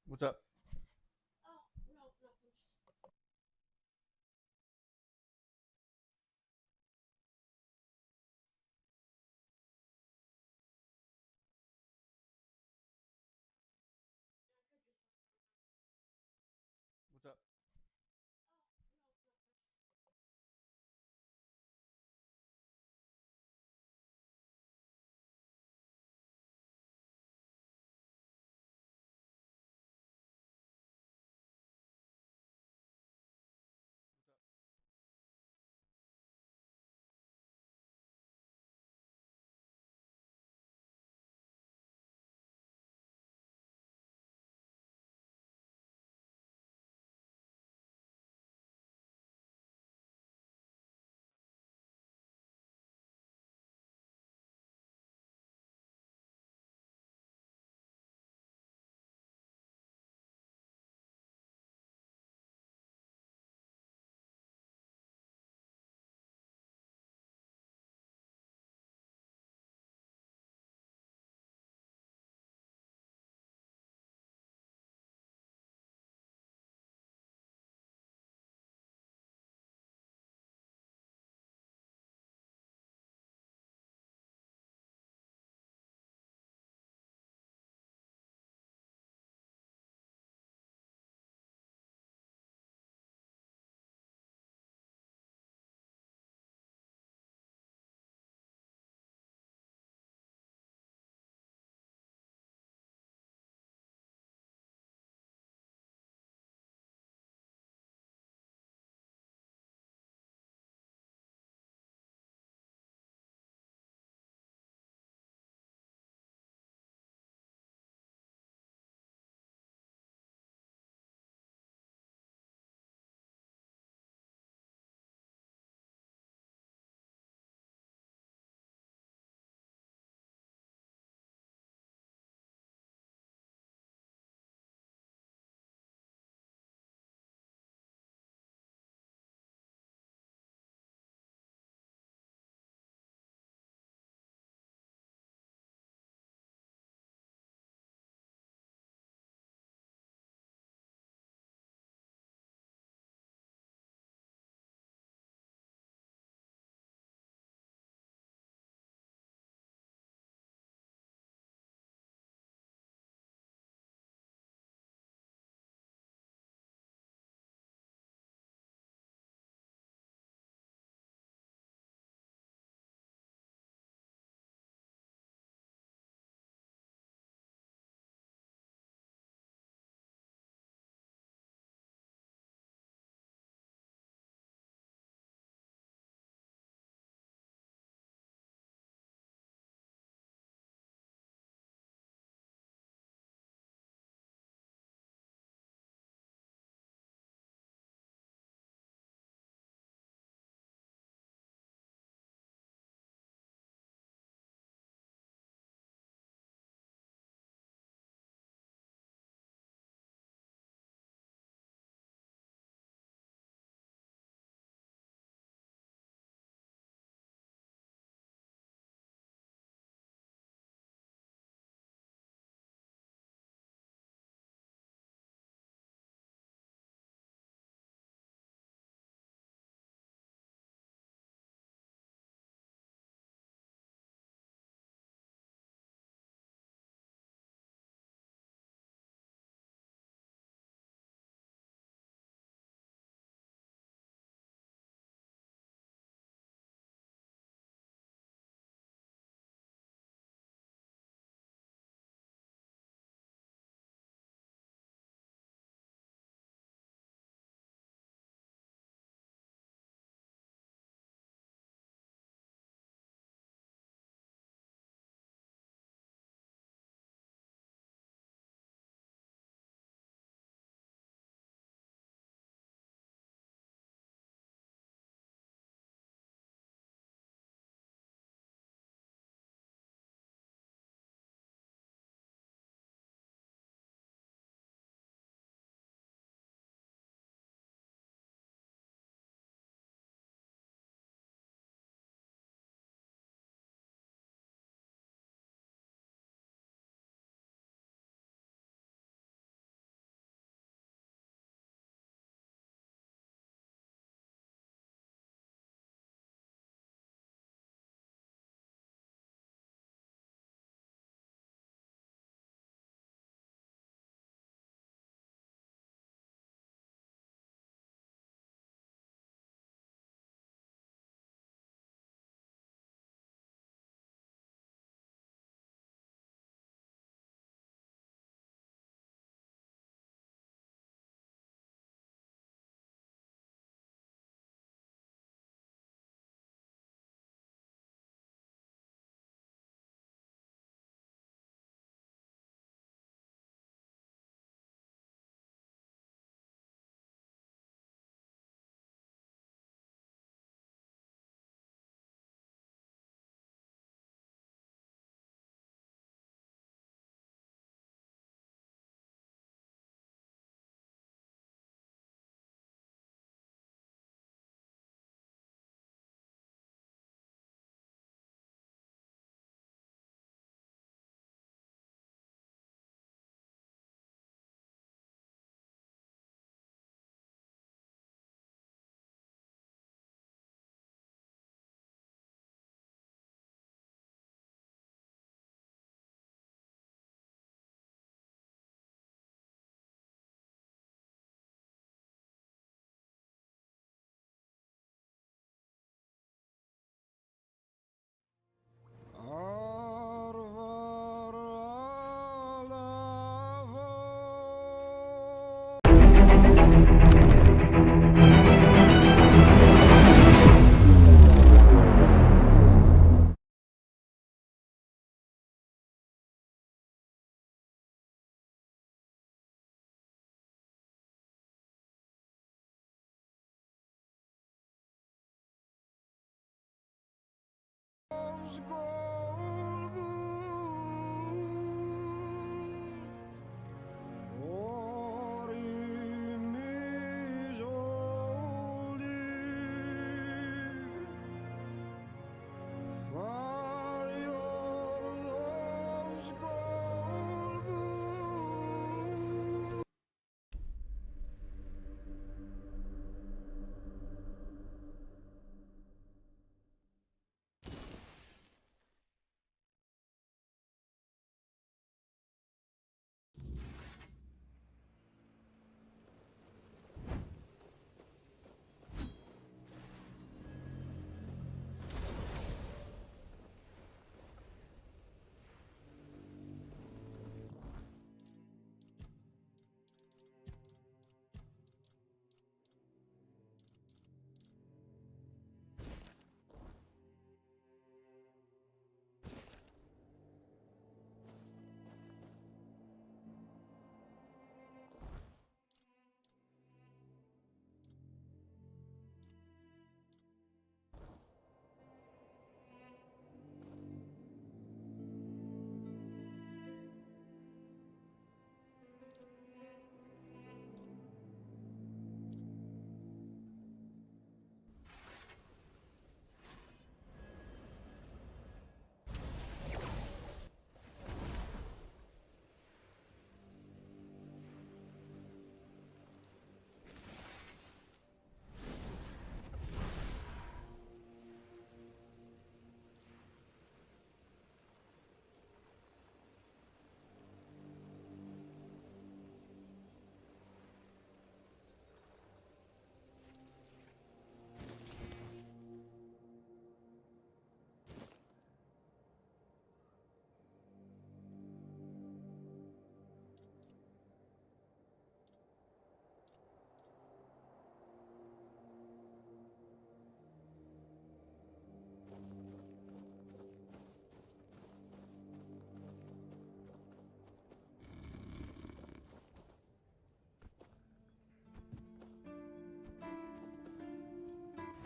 What's up? What's up?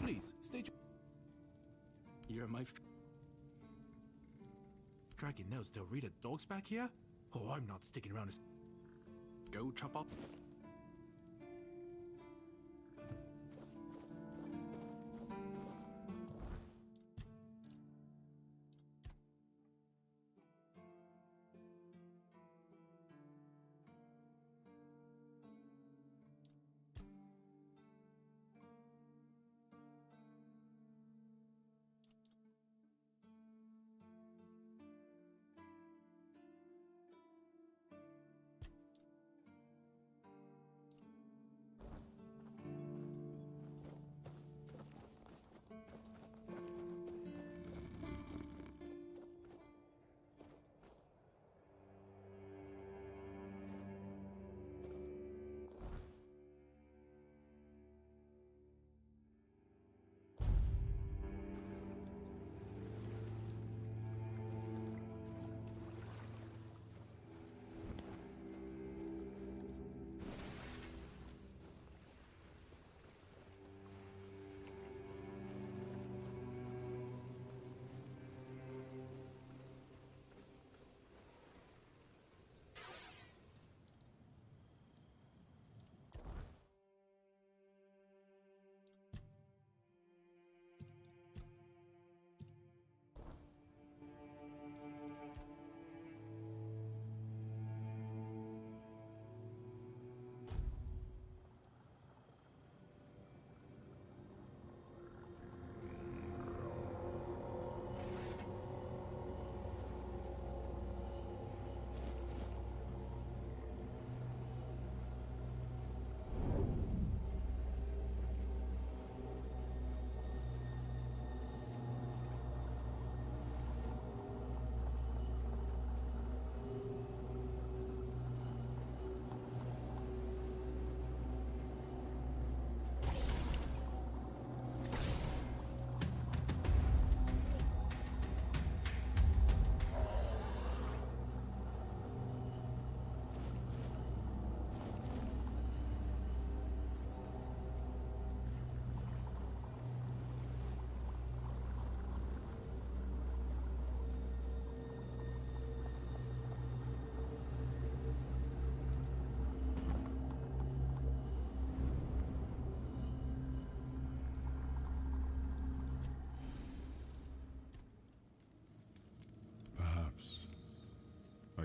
Please, stay. You're my. Dragon knows they'll read the dogs back here? Oh, I'm not sticking around to. Go chop up.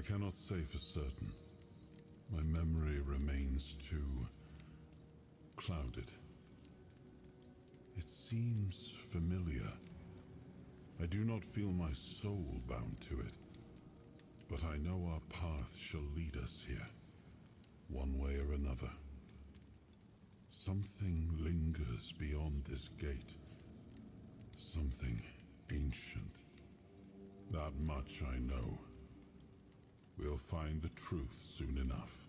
cannot say for certain. My memory remains too clouded. It seems familiar. I do not feel my soul bound to it, but I know our path shall lead us here, one way or another. Something lingers beyond this gate. Something ancient. That much I know. We'll find the truth soon enough.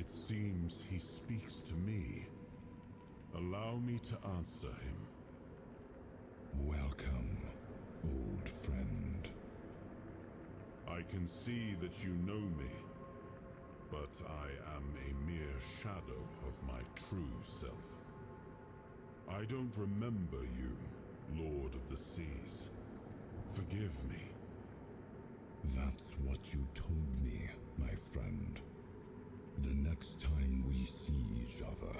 It seems he speaks to me. Allow me to answer him. Welcome, old friend. I can see that you know me, but I am a mere shadow of my true self. I don't remember you, Lord of the Seas. Forgive me. That's what you told me, my friend. The next time we see each other,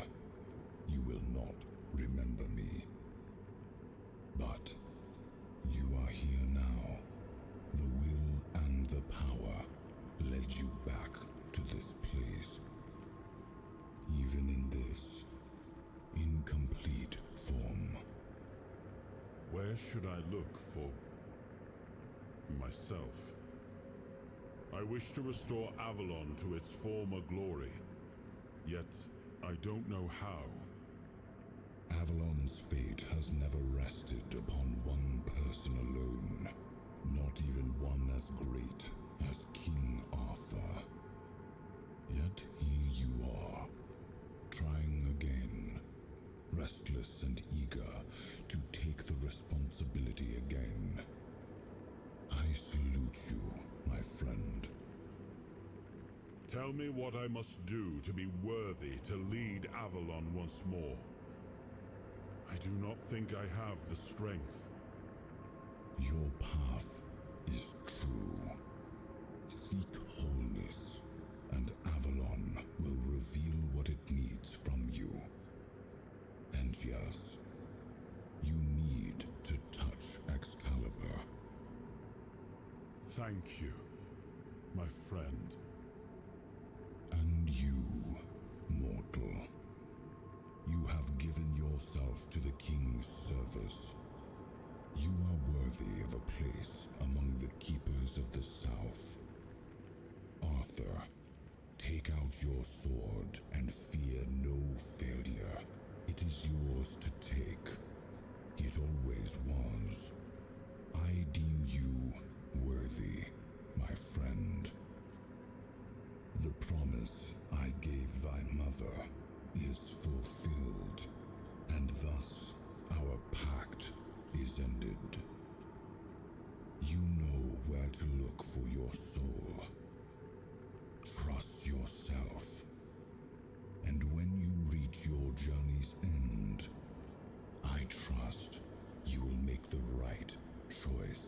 you will not remember me. But you are here now, Where should I look for myself? I wish to restore Avolon to its former glory, yet I don't know how. Avalon's fate has never rested upon one person alone, not even one as great as King Arthur. Yet here you are, trying again, restless and eager to take the responsibility again. I salute you, my friend. Tell me what I must do to be worthy to lead Avolon once more. I do not think I have the strength. Your path is true. Seek wholeness, and Avolon will reveal what it needs from you. And yes, you need to touch Excalibur. Thank you, my friend. And you, mortal. You have given yourself to the king's service. You are worthy of a place among the keepers of the South. Arthur, take out your sword and fear no failure. It is yours to take. It always was. I deem you worthy, my friend. The promise I gave thy mother is fulfilled, and thus our pact is ended. You know where to look for your soul. Trust yourself, and when you reach your journey's end, I trust you will make the right choice.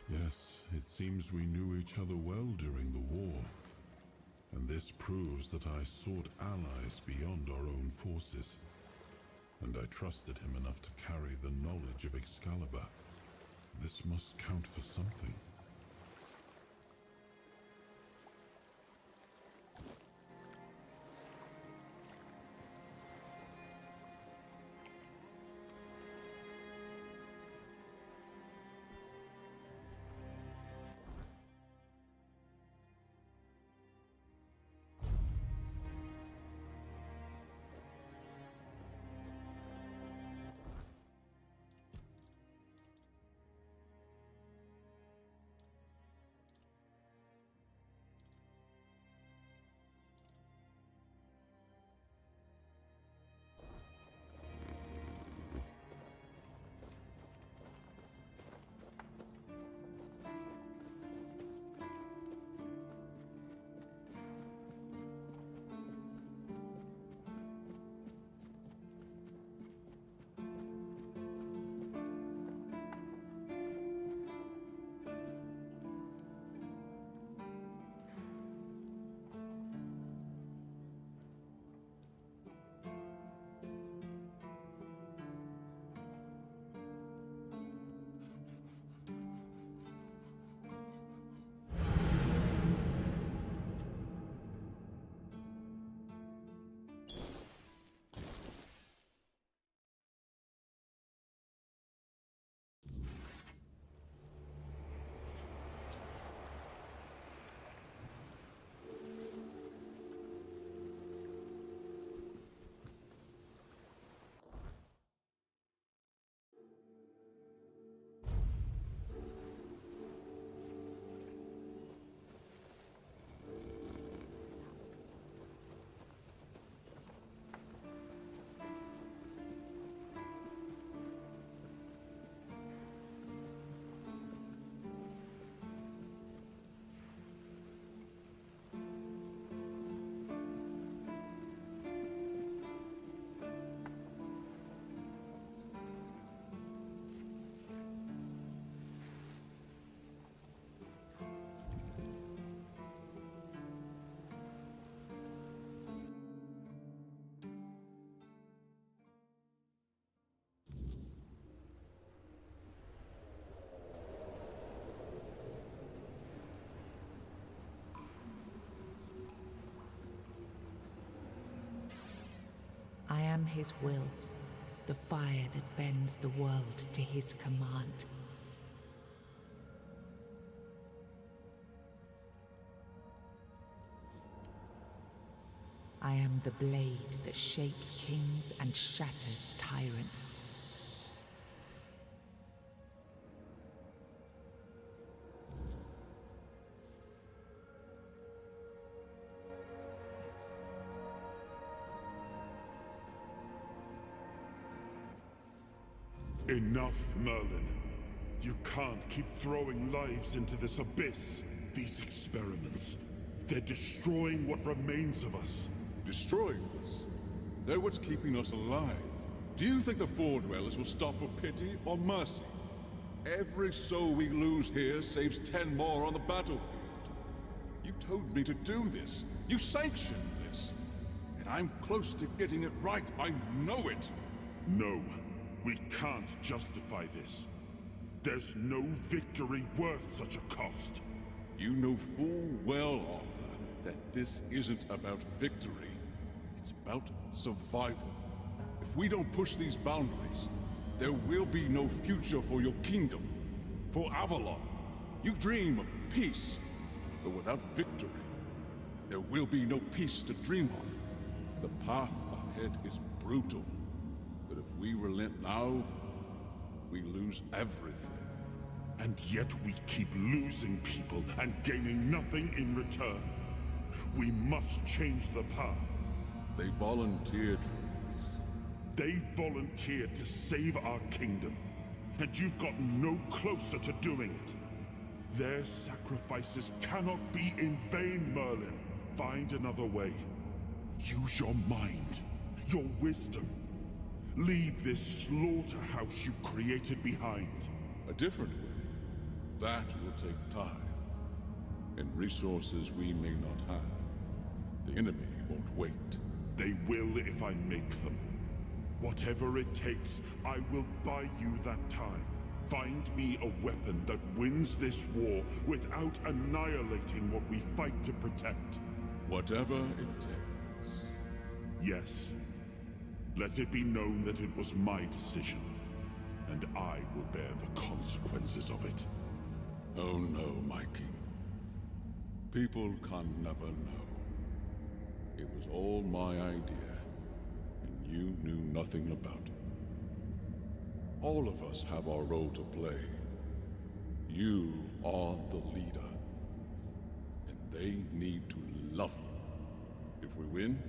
Yes, it seems we knew each other well during the war. And this proves that I sought allies beyond our own forces. And I trusted him enough to carry the knowledge of Excalibur. This must count for something. I am his will, the fire that bends the world to his command. I am the blade that shapes kings and shatters tyrants. Enough, Merlin. You can't keep throwing lives into this abyss. These experiments, they're destroying what remains of us. Destroying us? They're what's keeping us alive. Do you think the Four Dwellers will stop for pity or mercy? Every soul we lose here saves 10 more on the battlefield. You told me to do this. You sanctioned this. And I'm close to getting it right. I know it. No, we can't justify this. There's no victory worth such a cost. You know full well, Arthur, that this isn't about victory. It's about survival. If we don't push these boundaries, there will be no future for your kingdom. For Avolon, you dream of peace, but without victory, there will be no peace to dream of. The path ahead is brutal, but if we relent now, we lose everything. And yet we keep losing people and gaining nothing in return. We must change the path. They volunteered for this. They volunteered to save our kingdom, and you've got no closer to doing it. Their sacrifices cannot be in vain, Merlin. Find another way. Use your mind, your wisdom. Leave this slaughterhouse you've created behind. A different way. That will take time, and resources we may not have. The enemy won't wait. They will if I make them. Whatever it takes, I will buy you that time. Find me a weapon that wins this war without annihilating what we fight to protect. Whatever it takes. Yes. Let it be known that it was my decision, and I will bear the consequences of it. Oh no, my king. People can never know. It was all my idea, and you knew nothing about it. All of us have our role to play. You are the leader, and they need to love you. If we win,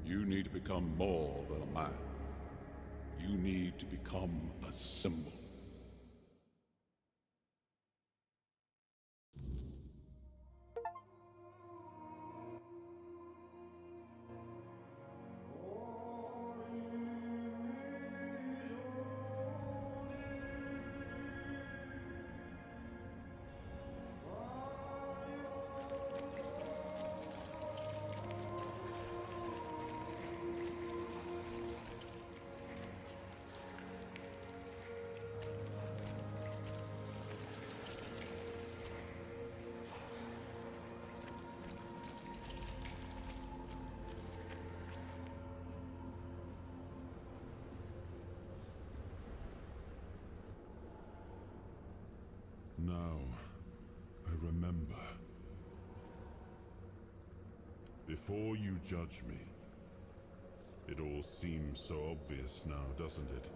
you need to become more than a man. You need to become a symbol. Now, I remember. Before you judge me, it all seems so obvious now, doesn't it?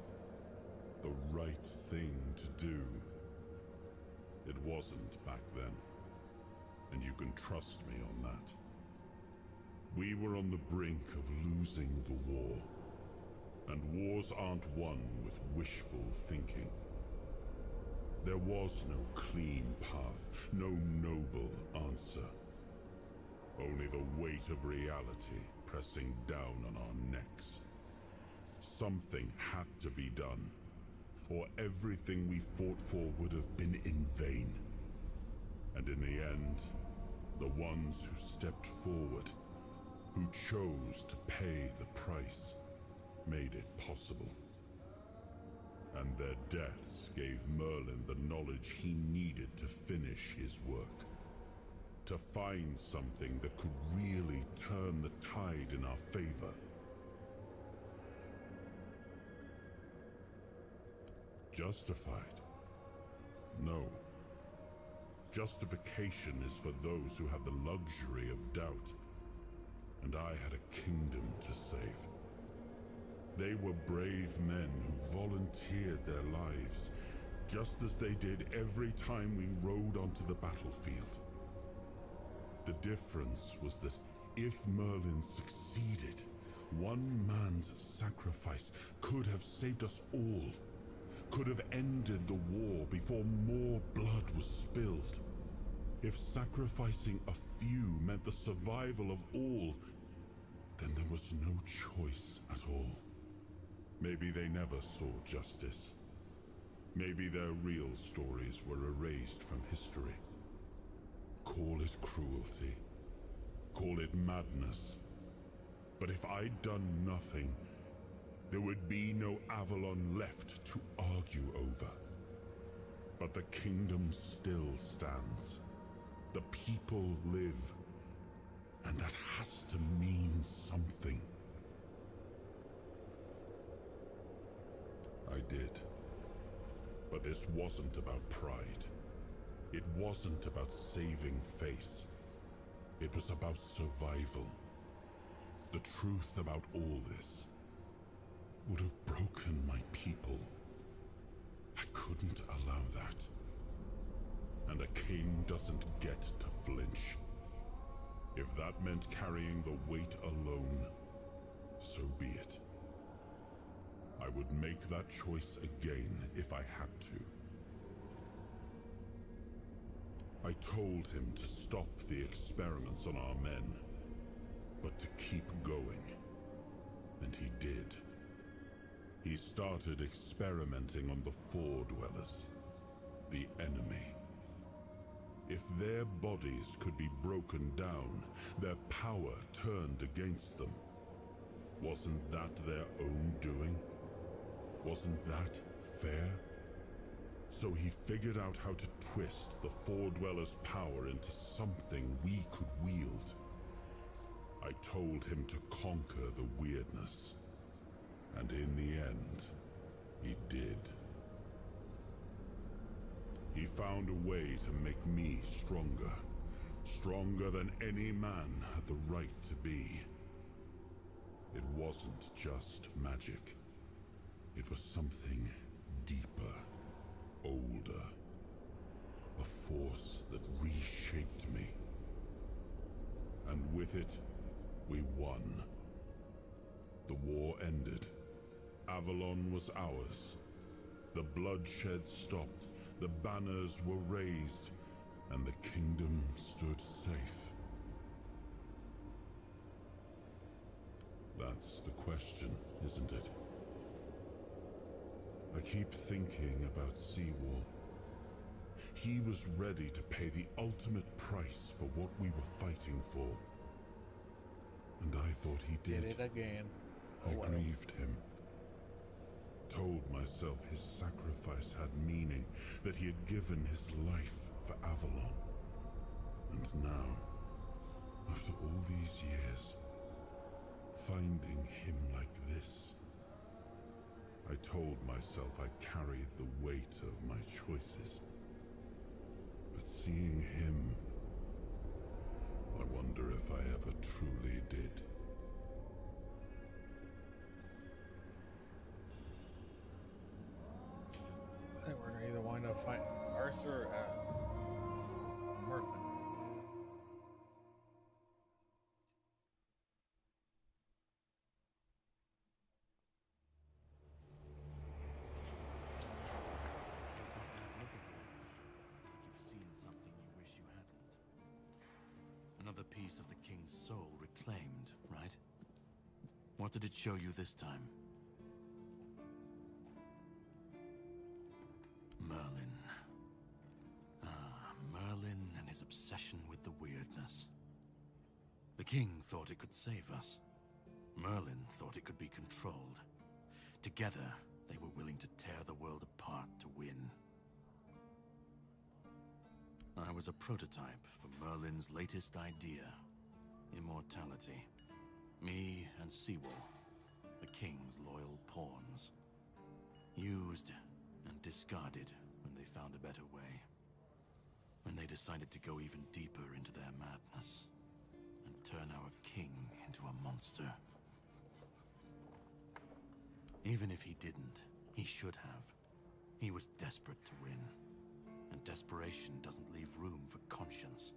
The right thing to do. It wasn't back then, and you can trust me on that. We were on the brink of losing the war, and wars aren't won with wishful thinking. There was no clean path, no noble answer. Only the weight of reality pressing down on our necks. Something had to be done, or everything we fought for would have been in vain. And in the end, the ones who stepped forward, who chose to pay the price, made it possible. And their deaths gave Merlin the knowledge he needed to finish his work. To find something that could really turn the tide in our favor. Justified? No. Justification is for those who have the luxury of doubt. And I had a kingdom to save. They were brave men who volunteered their lives, just as they did every time we rode onto the battlefield. The difference was that if Merlin succeeded, one man's sacrifice could have saved us all, could have ended the war before more blood was spilled. If sacrificing a few meant the survival of all, then there was no choice at all. Maybe they never saw justice. Maybe their real stories were erased from history. Call it cruelty. Call it madness. But if I'd done nothing, there would be no Avolon left to argue over. But the kingdom still stands. The people live. And that has to mean something. I did. But this wasn't about pride. It wasn't about saving face. It was about survival. The truth about all this would have broken my people. I couldn't allow that. And a king doesn't get to flinch. If that meant carrying the weight alone, so be it. I would make that choice again if I had to. I told him to stop the experiments on our men, but to keep going. And he did. He started experimenting on the Four Dwellers, the enemy. If their bodies could be broken down, their power turned against them. Wasn't that their own doing? Wasn't that fair? So he figured out how to twist the Four Dwellers' power into something we could wield. I told him to conquer the weirdness. And in the end, he did. He found a way to make me stronger. Stronger than any man had the right to be. It wasn't just magic. It was something deeper, older. A force that reshaped me. And with it, we won. The war ended. Avalon was ours. The bloodshed stopped. The banners were raised, and the kingdom stood safe. That's the question, isn't it? I keep thinking about Seawall. He was ready to pay the ultimate price for what we were fighting for. And I thought he did. Did it again. I grieved him. Told myself his sacrifice had meaning, that he had given his life for Avalon. And now, after all these years, finding him like this, I told myself I carried the weight of my choices. But seeing him, I wonder if I ever truly did. I think we're gonna either wind up fighting Arthur or Merlin. Another piece of the king's soul reclaimed, right? What did it show you this time? Merlin. Merlin and his obsession with the weirdness. The king thought it could save us. Merlin thought it could be controlled. Together, they were willing to tear the world apart to win. I was a prototype for Merlin's latest idea, immortality. Me and Seawall, the king's loyal pawns. Used and discarded when they found a better way. When they decided to go even deeper into their madness and turn our king into a monster. Even if he didn't, he should have. He was desperate to win, and desperation doesn't leave room for conscience.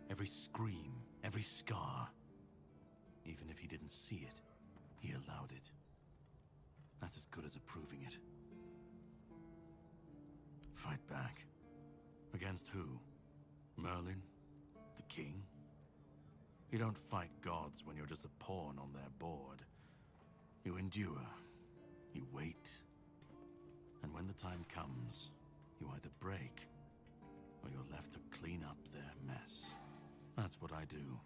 Every scream, every scar, even if he didn't see it, he allowed it. That's as good as approving it. Fight back. Against who? Merlin? The king? You don't fight gods when you're just a pawn on their board. You endure. You wait. And when the time comes, you either break, or you're left to clean up their mess. That's what I do.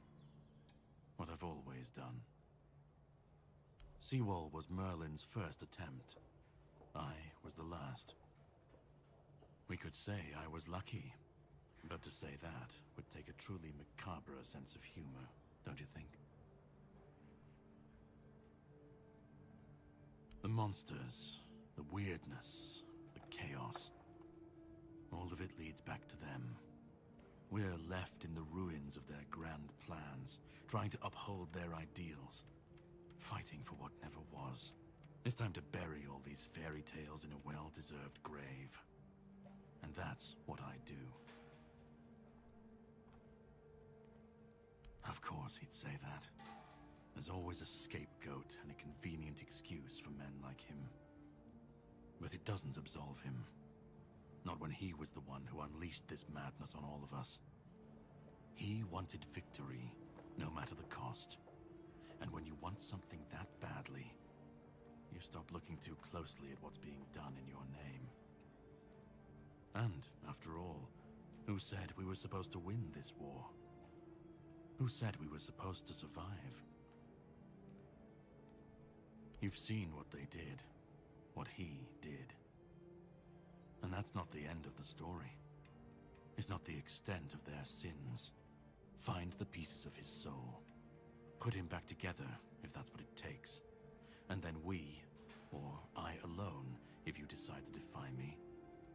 What I've always done. Seawall was Merlin's first attempt. I was the last. We could say I was lucky, but to say that would take a truly macabre sense of humor, don't you think? The monsters, the weirdness, the chaos, all of it leads back to them. We're left in the ruins of their grand plans, trying to uphold their ideals, fighting for what never was. It's time to bury all these fairy tales in a well-deserved grave. And that's what I do. Of course he'd say that. There's always a scapegoat and a convenient excuse for men like him. But it doesn't absolve him. Not when he was the one who unleashed this madness on all of us. He wanted victory, no matter the cost. And when you want something that badly, you stop looking too closely at what's being done in your name. And, after all, who said we were supposed to win this war? Who said we were supposed to survive? You've seen what they did, what he did. And that's not the end of the story. It's not the extent of their sins. Find the pieces of his soul. Put him back together, if that's what it takes. And then we, or I alone, if you decide to defy me,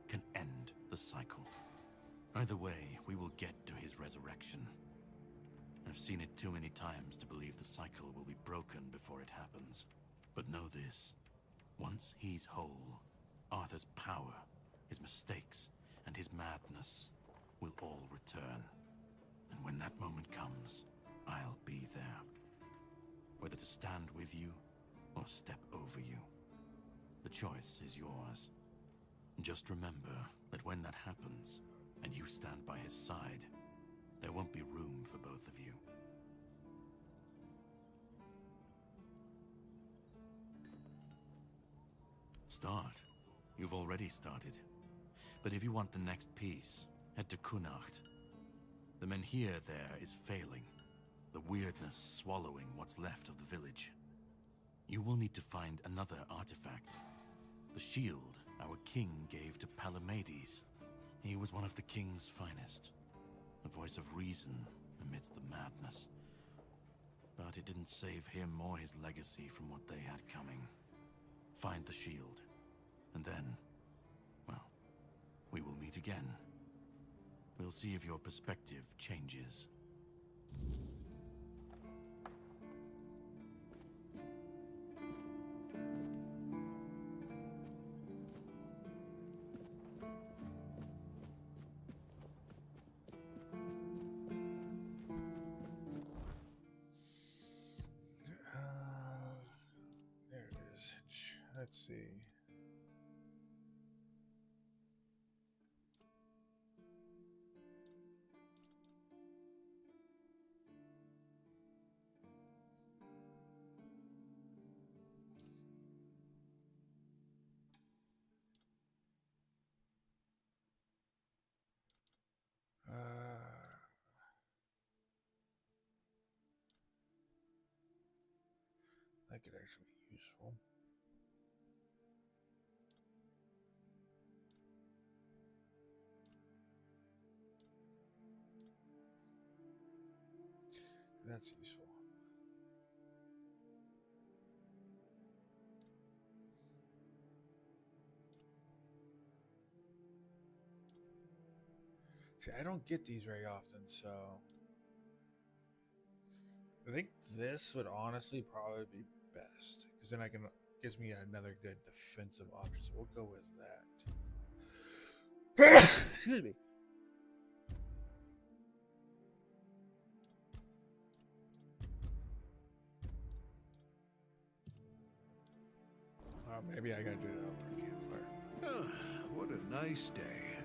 can end the cycle. Either way, we will get to his resurrection. I've seen it too many times to believe the cycle will be broken before it happens. But know this, once he's whole, Arthur's power, his mistakes, and his madness will all return. And when that moment comes, I'll be there. Whether to stand with you, or step over you. The choice is yours. Just remember that when that happens, and you stand by his side, there won't be room for both of you. Start. You've already started. But if you want the next piece, head to Kunacht. The menhir there is failing, the weirdness swallowing what's left of the village. You will need to find another artifact. The shield our king gave to Palamedes. He was one of the king's finest. A voice of reason amidst the madness. But it didn't save him or his legacy from what they had coming. Find the shield. And then, well, we will meet again. We'll see if your perspective changes. There it is. Let's see. That could actually be useful. That's useful. See, I don't get these very often, so I think this would honestly probably be best because then I can gives me another good defensive option. So we'll go with that. Excuse me. Maybe I gotta do it over a campfire. Oh, what a nice day.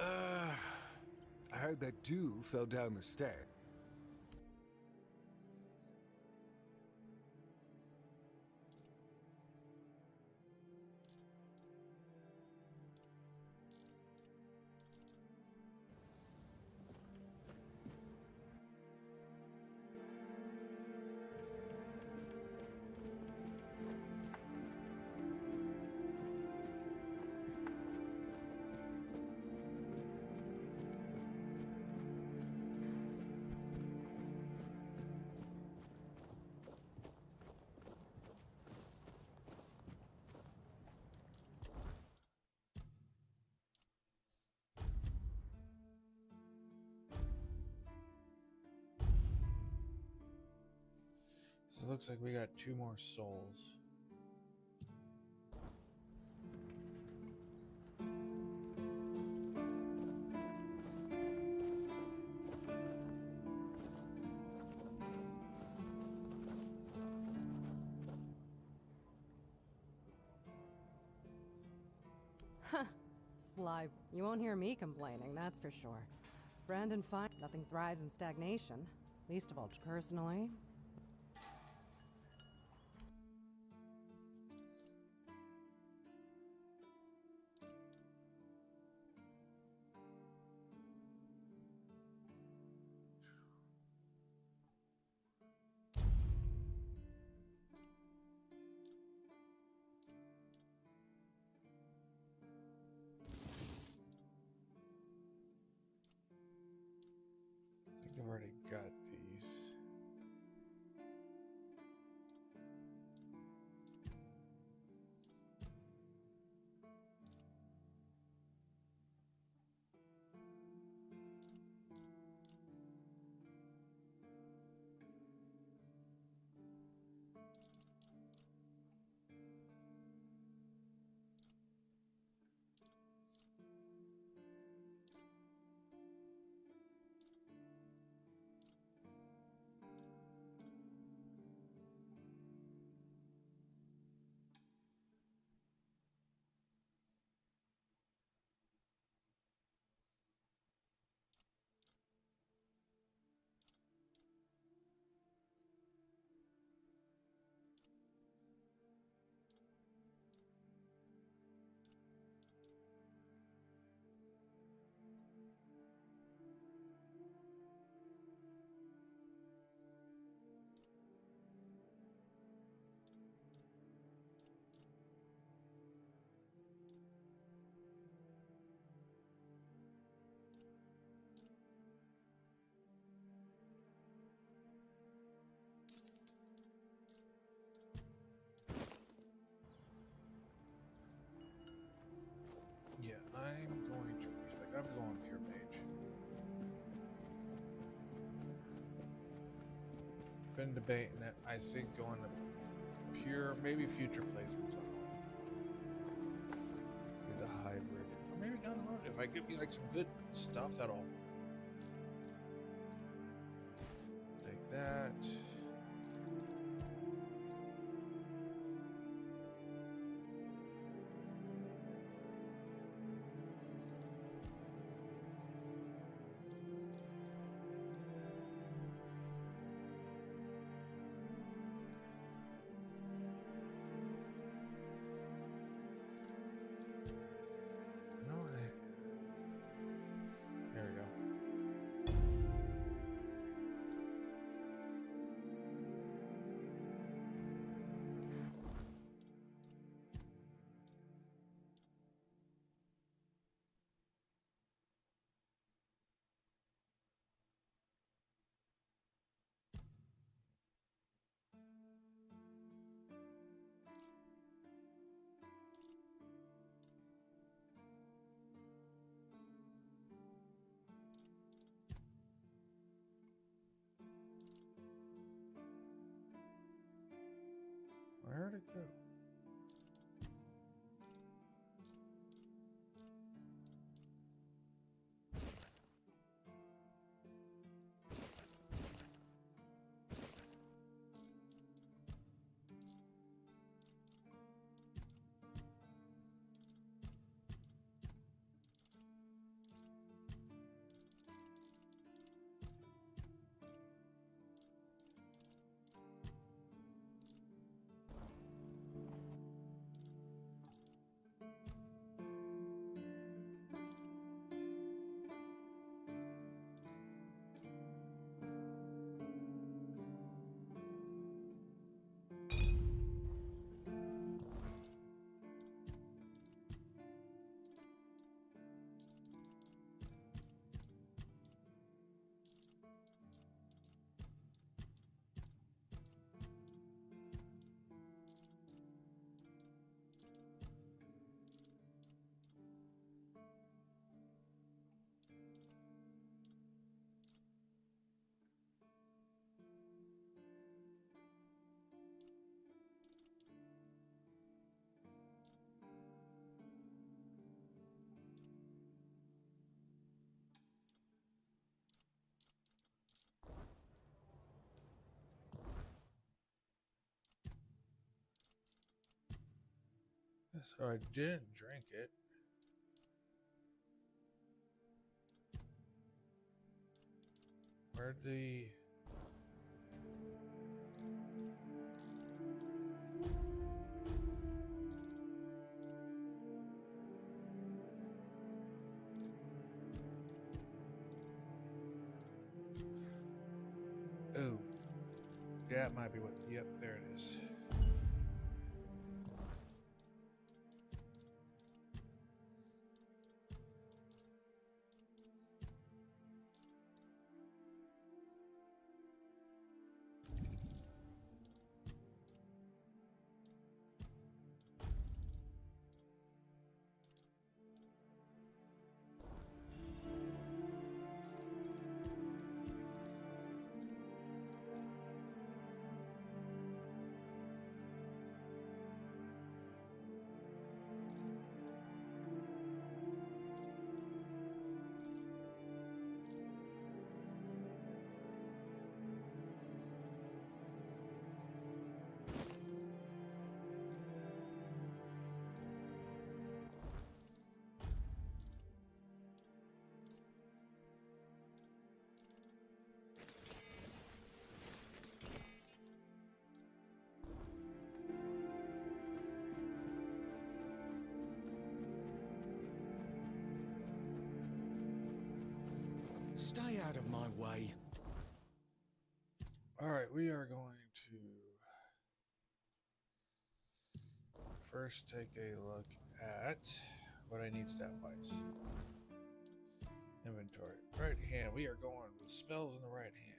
I heard that dew fell down the stair. So it looks like we got 2 more souls. Sly, you won't hear me complaining, that's for sure. Brandon fine. Nothing thrives in stagnation. Least of all personally. I think I've already got these. Yeah, I'm going to respect. I'm going pure mage. Been debating it. I think going to pure, maybe future playthroughs. Do the hybrid. Or maybe down the road, if I give me like some good stuff, that'll take that. No, there we go. So I didn't drink it. Where'd the... Oh, that might be what. Yep, there it is. Stay out of my way. All right, we are going to first take a look at what I need stat-wise. Inventory. Right hand. We are going with spells in the right hand.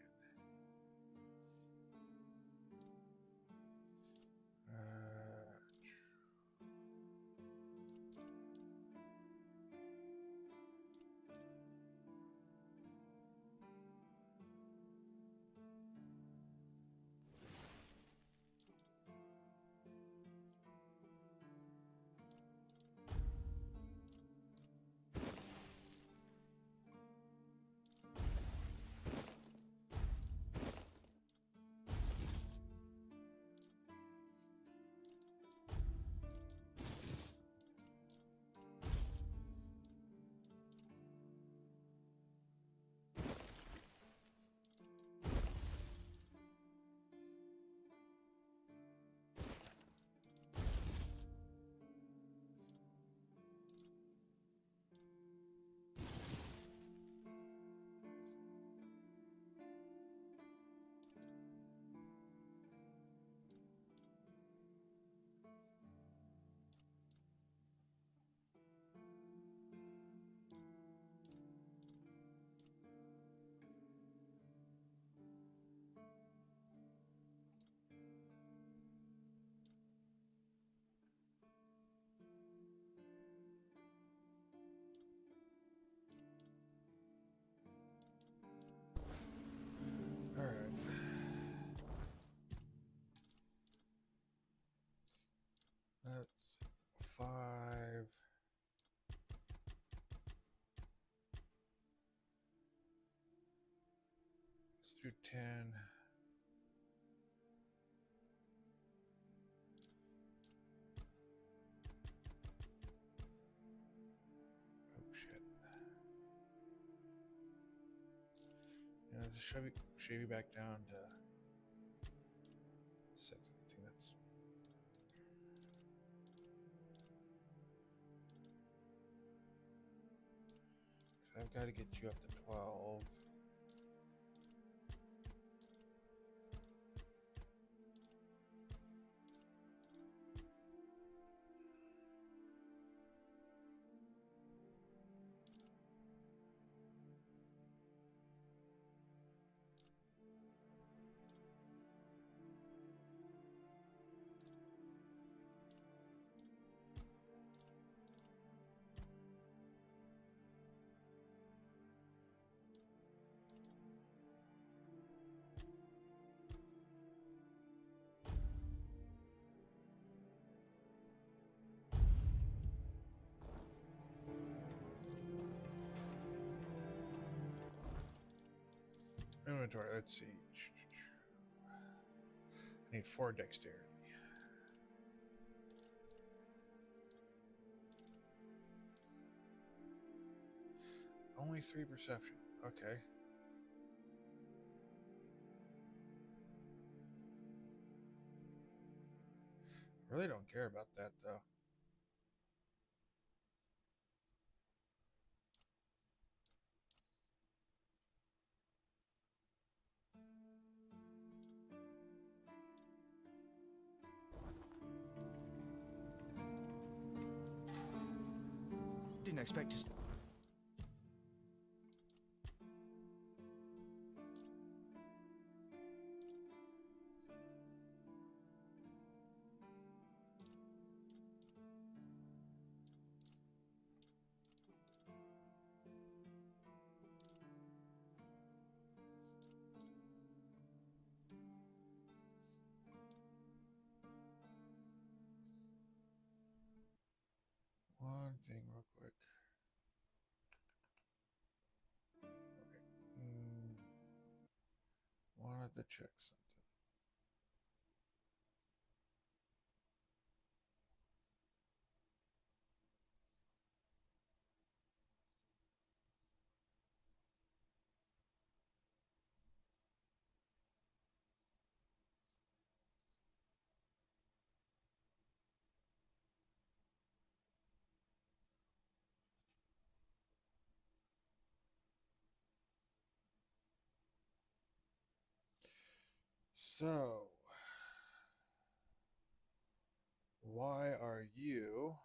All right. That's 5. Let's do 10. Oh shit. Yeah, let's shave you back down to 6. I think that's... So I've got to get you up to 12. Inventory, let's see. I need 4 dexterity. only 3 perception. Okay. Really don't care about that though. Didn't expect to. One thing real quick. Okay. Wanted to check something. So, why are you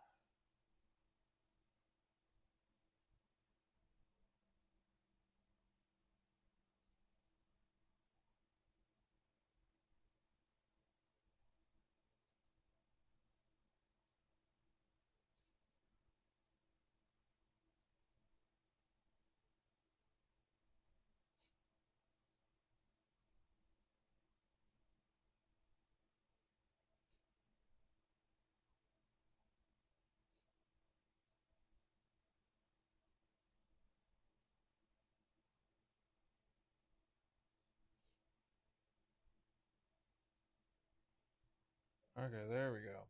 okay? There we go.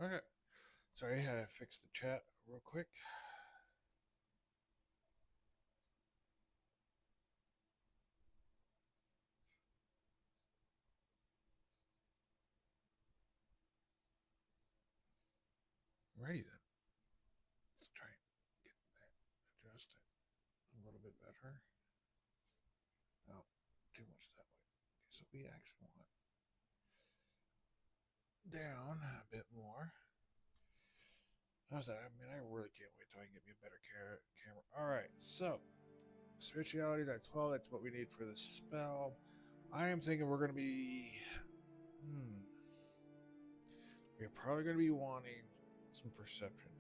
Okay. Sorry, I had to fix the chat real quick. Ready then. Let's try and get that adjusted a little bit better. No, too much that way. Okay, so we actually want down a bit more. How's that? I mean, I really can't wait till I can get me a better camera. All right, so spirituality is at 12. That's what we need for the spell. I am thinking we're going to be. We're probably going to be wanting some perception.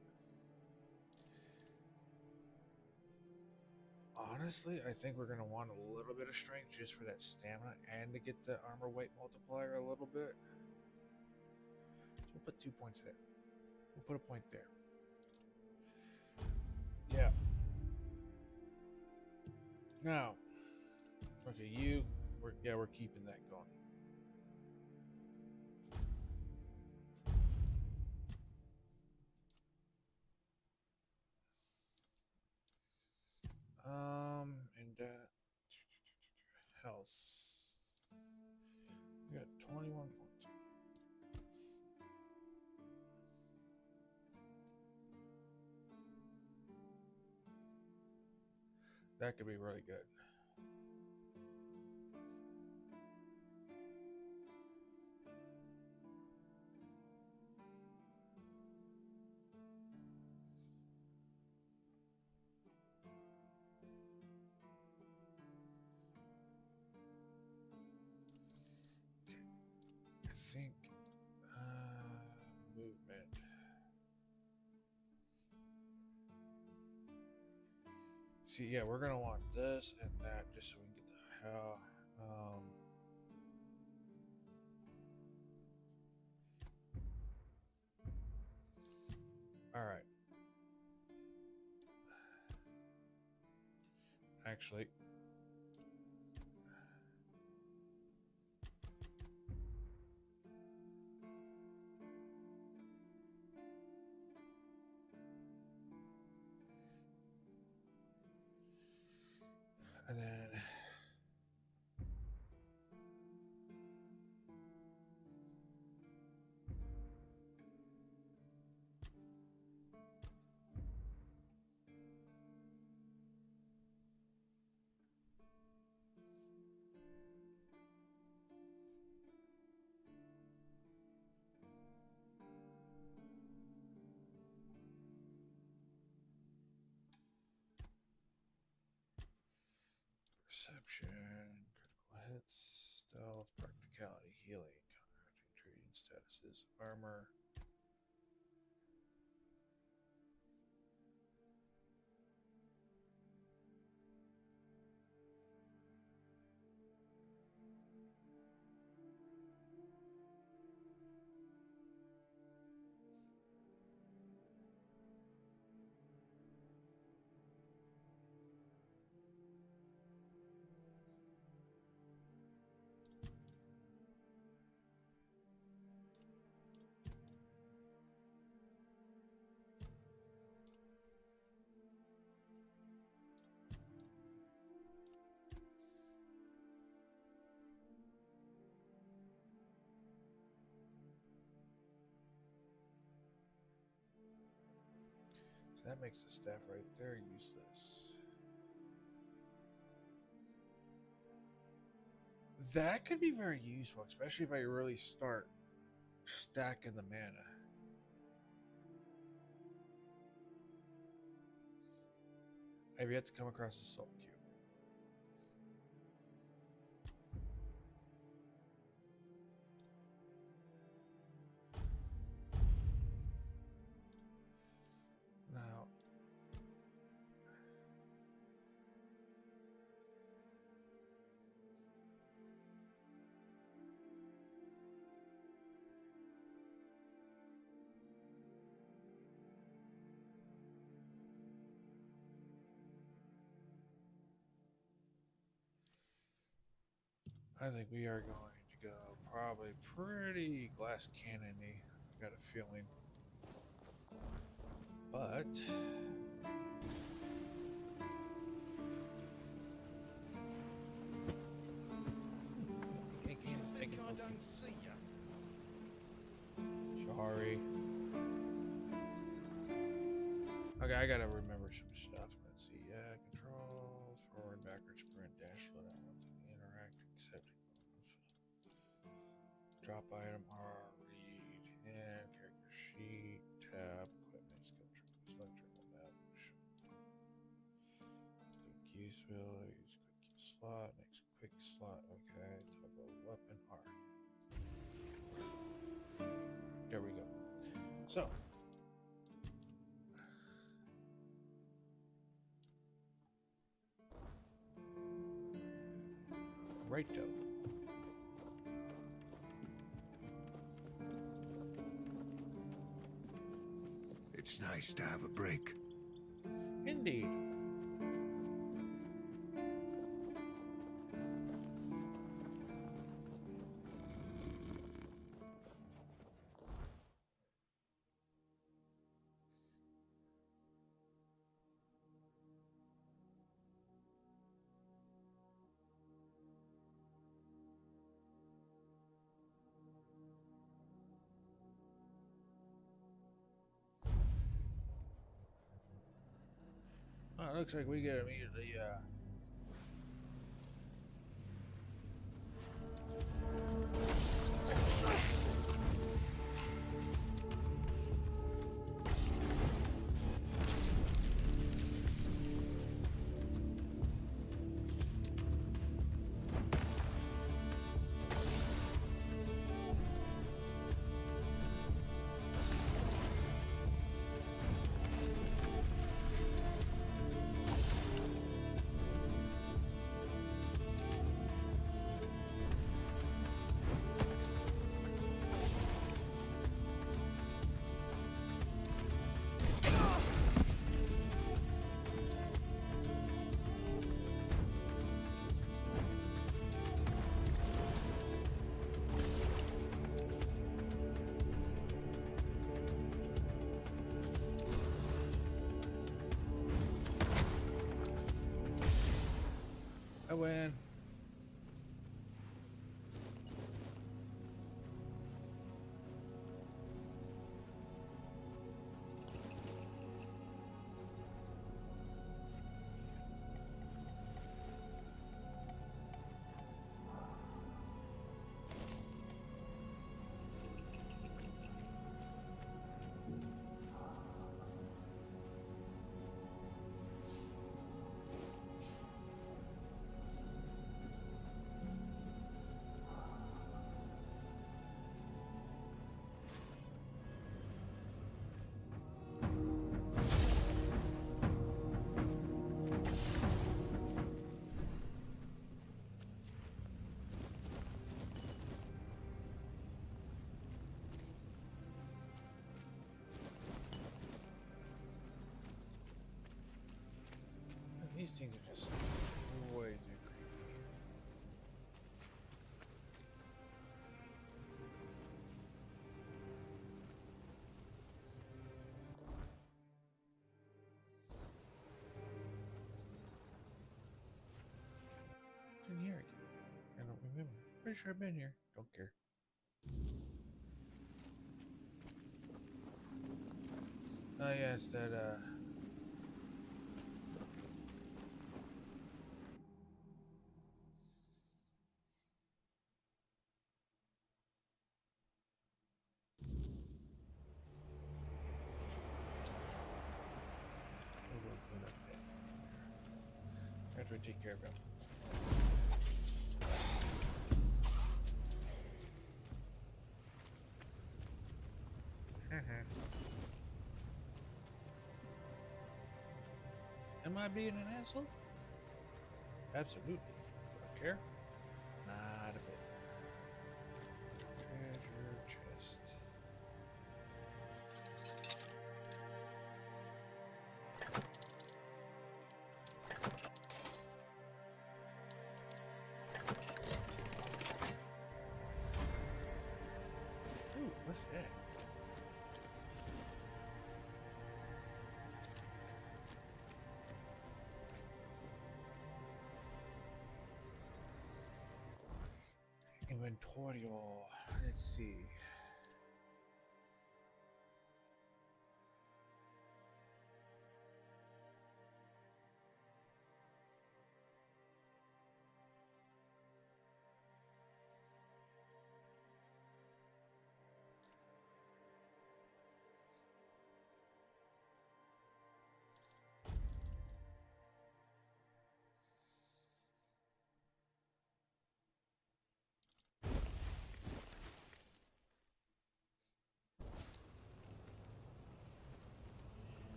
Honestly, I think we're going to want a little bit of strength just for that stamina and to get the armor weight multiplier a little bit. So we'll put 2 points there. We'll put a point there. Yeah. Now, okay, we're keeping that going. And health. We got 21 points. That could be really good. I think movement. See, yeah, we're gonna want this and that just so we can get the hell. All right. Actually, Perception, critical hits, stealth, practicality, healing, counteracting trading statuses, armor. So that makes the staff right there useless. That could be very useful, especially if I really start stacking the mana. I've yet to come across a salt cube. Now, I think we are going to go probably pretty glass cannon-y. I got a feeling. But I don't see ya. Sorry. Okay, I gotta remember some stuff. Let's see. Yeah, controls, forward, backward, sprint, dash, slow down, interact, accept, drop item, R, read, and character sheet, tab, equipment, skill tree, select journal map, quick use abilities, quick use slot, next quick slot, okay, toggle weapon, R. There we go. So, righto. It's nice to have a break. Indeed. Oh, it looks like we get immediately, These things are just way too creepy. In here again. I don't remember. Pretty sure I've been here. Don't care. Oh yeah, it's that we'll go fill that pit. After we take care of him. Am I being an asshole? Absolutely. Do I care? Not a bit. Treasure chest. Ooh, what's that? Inventorial. Let's see.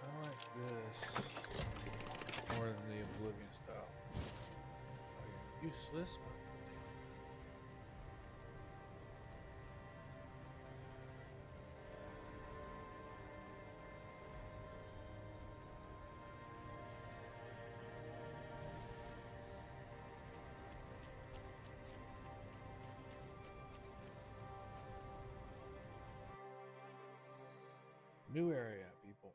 I like this more than the Oblivion style. Oh, you're useless. New area, people.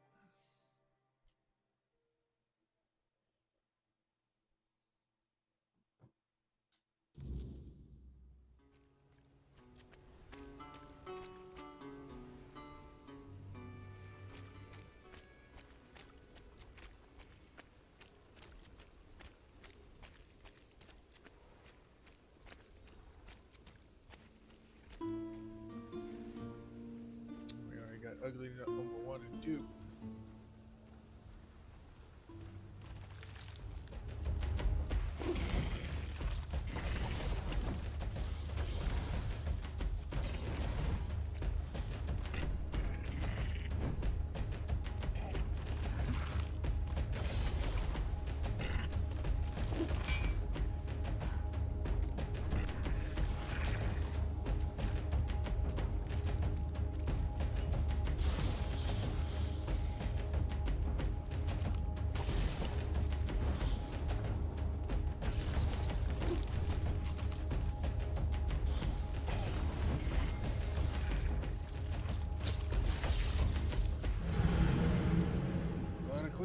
We already got ugly nut number 1 and 2.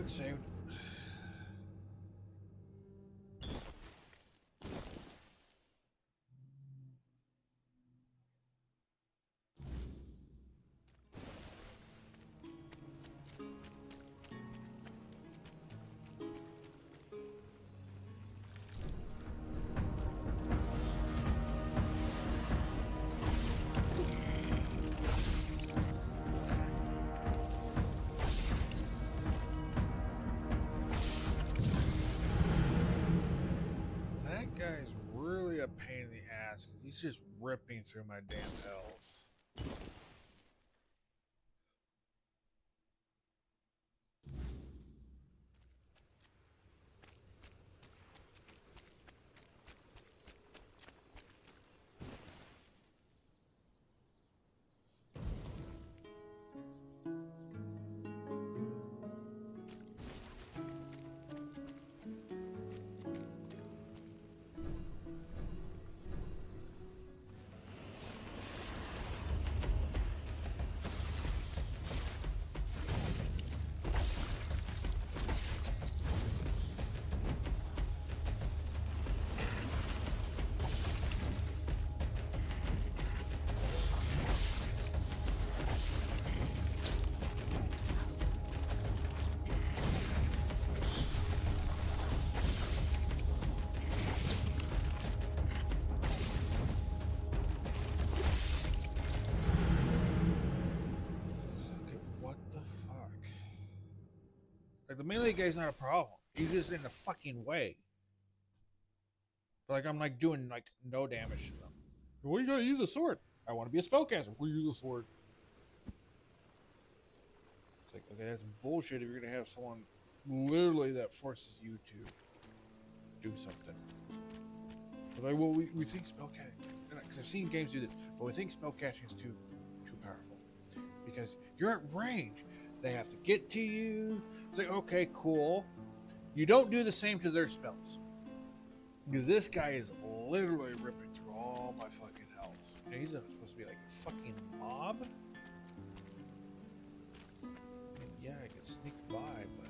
quick save. That guy's really a pain in the ass because he's just ripping through my damn health. Like, the melee guy's not a problem. He's just in the fucking way. But, like, I'm, like, doing, like, no damage to them. Well, you gotta use a sword. I want to be a spellcaster. We'll use a sword. It's like, okay, that's bullshit if you're gonna have someone literally that forces you to do something. But, like, well, we think spellcasting... Because I've seen games do this. But we think spellcasting is too powerful. Because you're at range. They have to get to you. It's like, okay, cool. You don't do the same to their spells. Because this guy is literally ripping through all my fucking health. And he's supposed to be like a fucking mob? I mean, yeah, I could sneak by, but...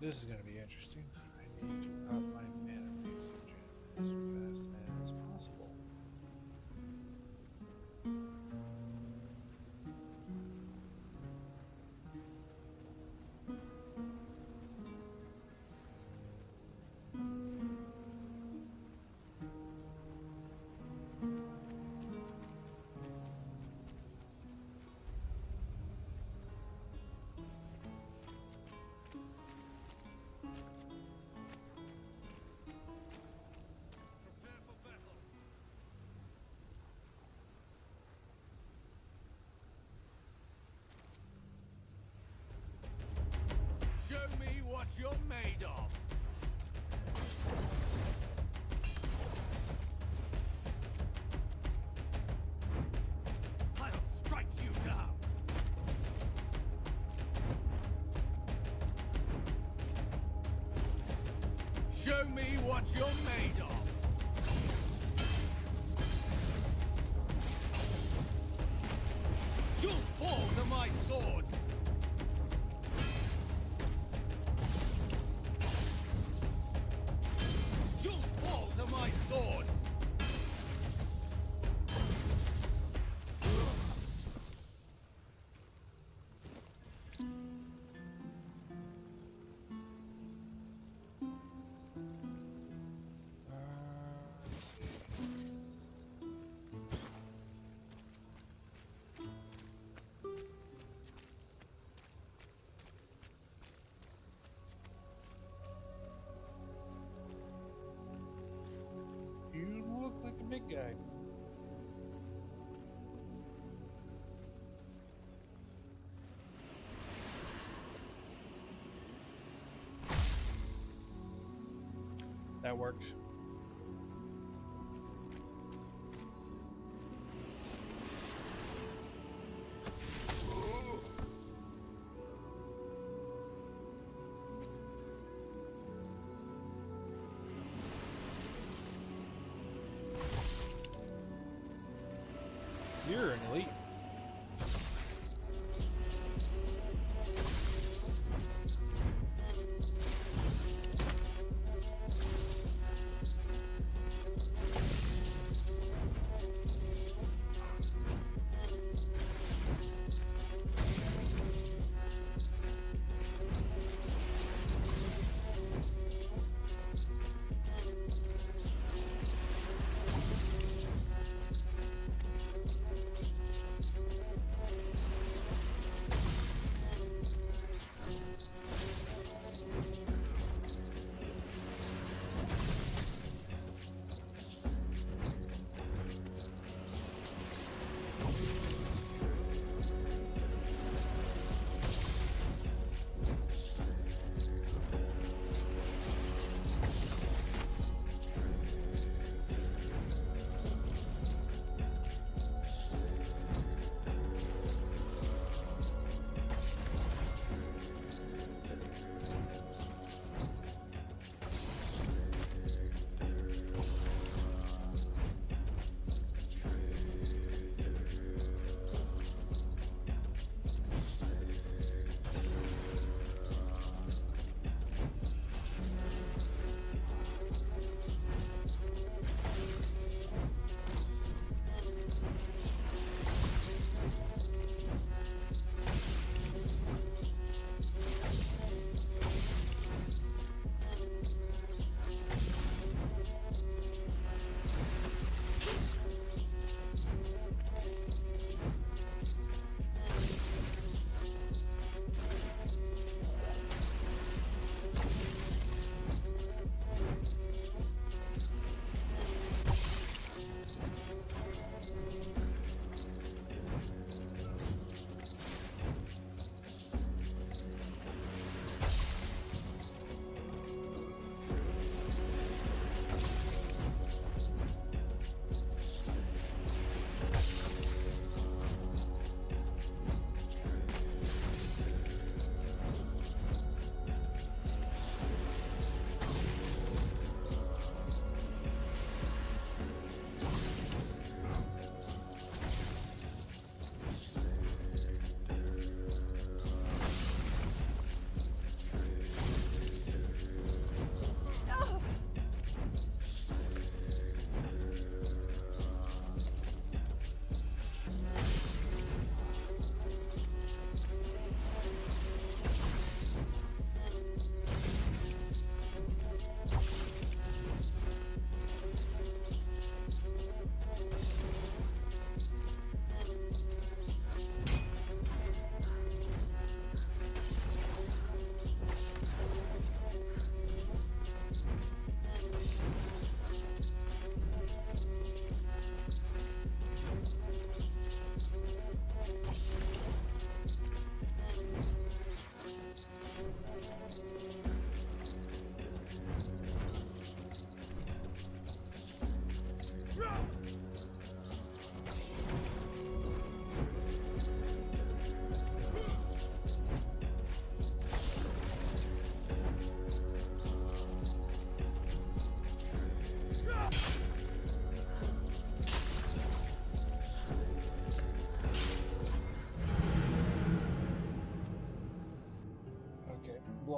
This is going to be interesting. I need to up my mana usage as fast as possible. Show me what you're made of. I'll strike you down. Show me what you're made of. You'll fall to my sword. You'll fall to my sword. Let's see. You look like a big guy. That worked. You're an elite.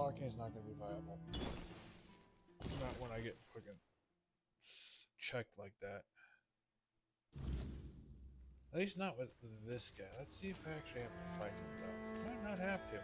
blocking is not going to be viable. Not when I get fucking checked like that. At least not with this guy. Let's see if I actually have to fight him though. Might not have to.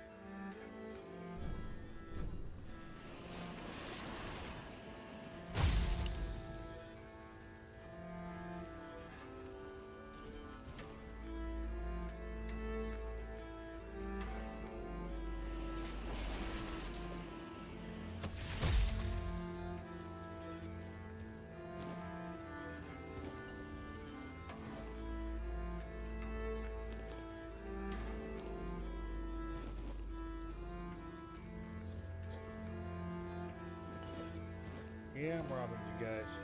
Yeah, I'm robbing you guys.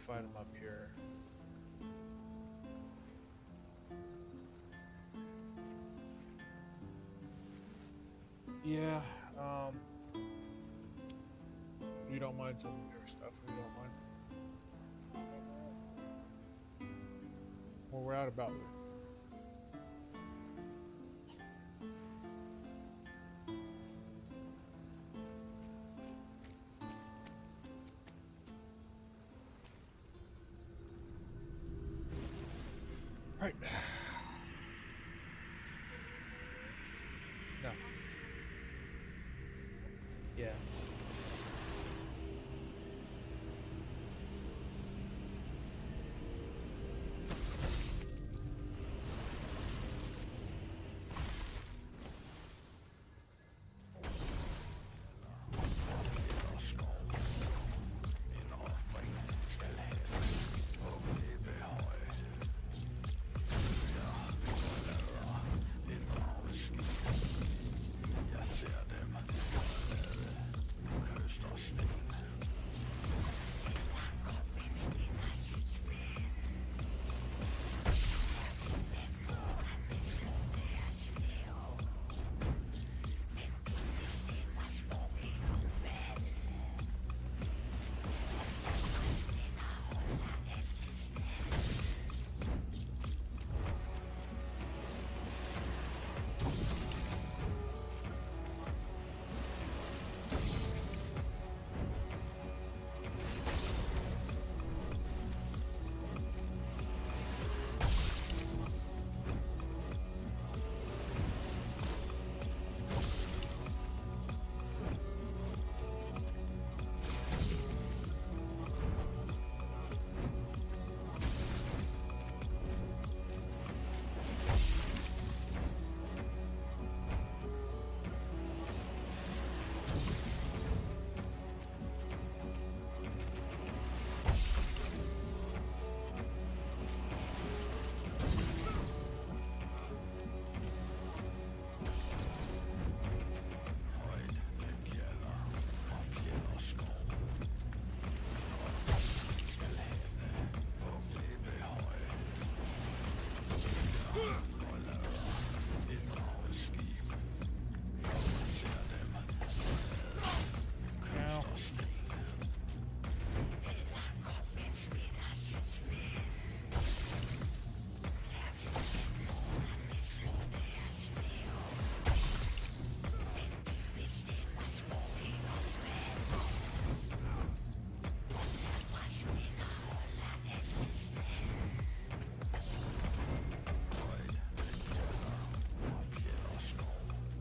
fight them up here. Yeah, we don't mind some newer stuff. We don't mind. Well, we're out about it. Right. No. Yeah.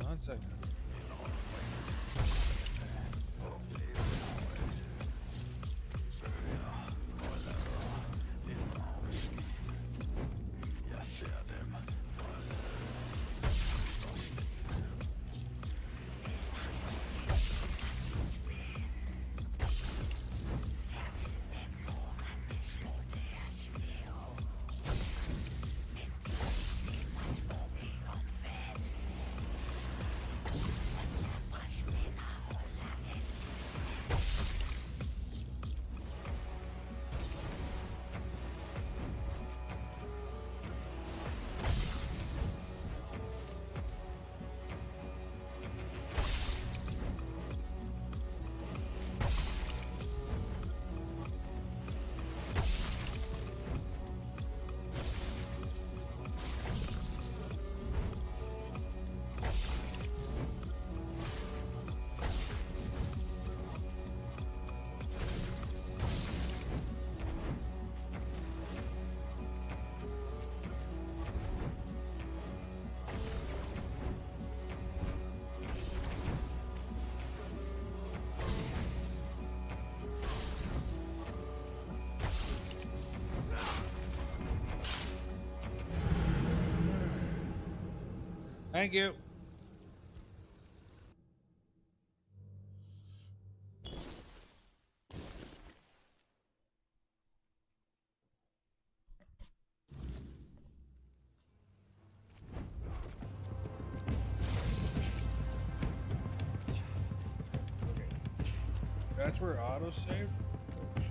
One second. Thank you. That's where auto saved? Oh, shit.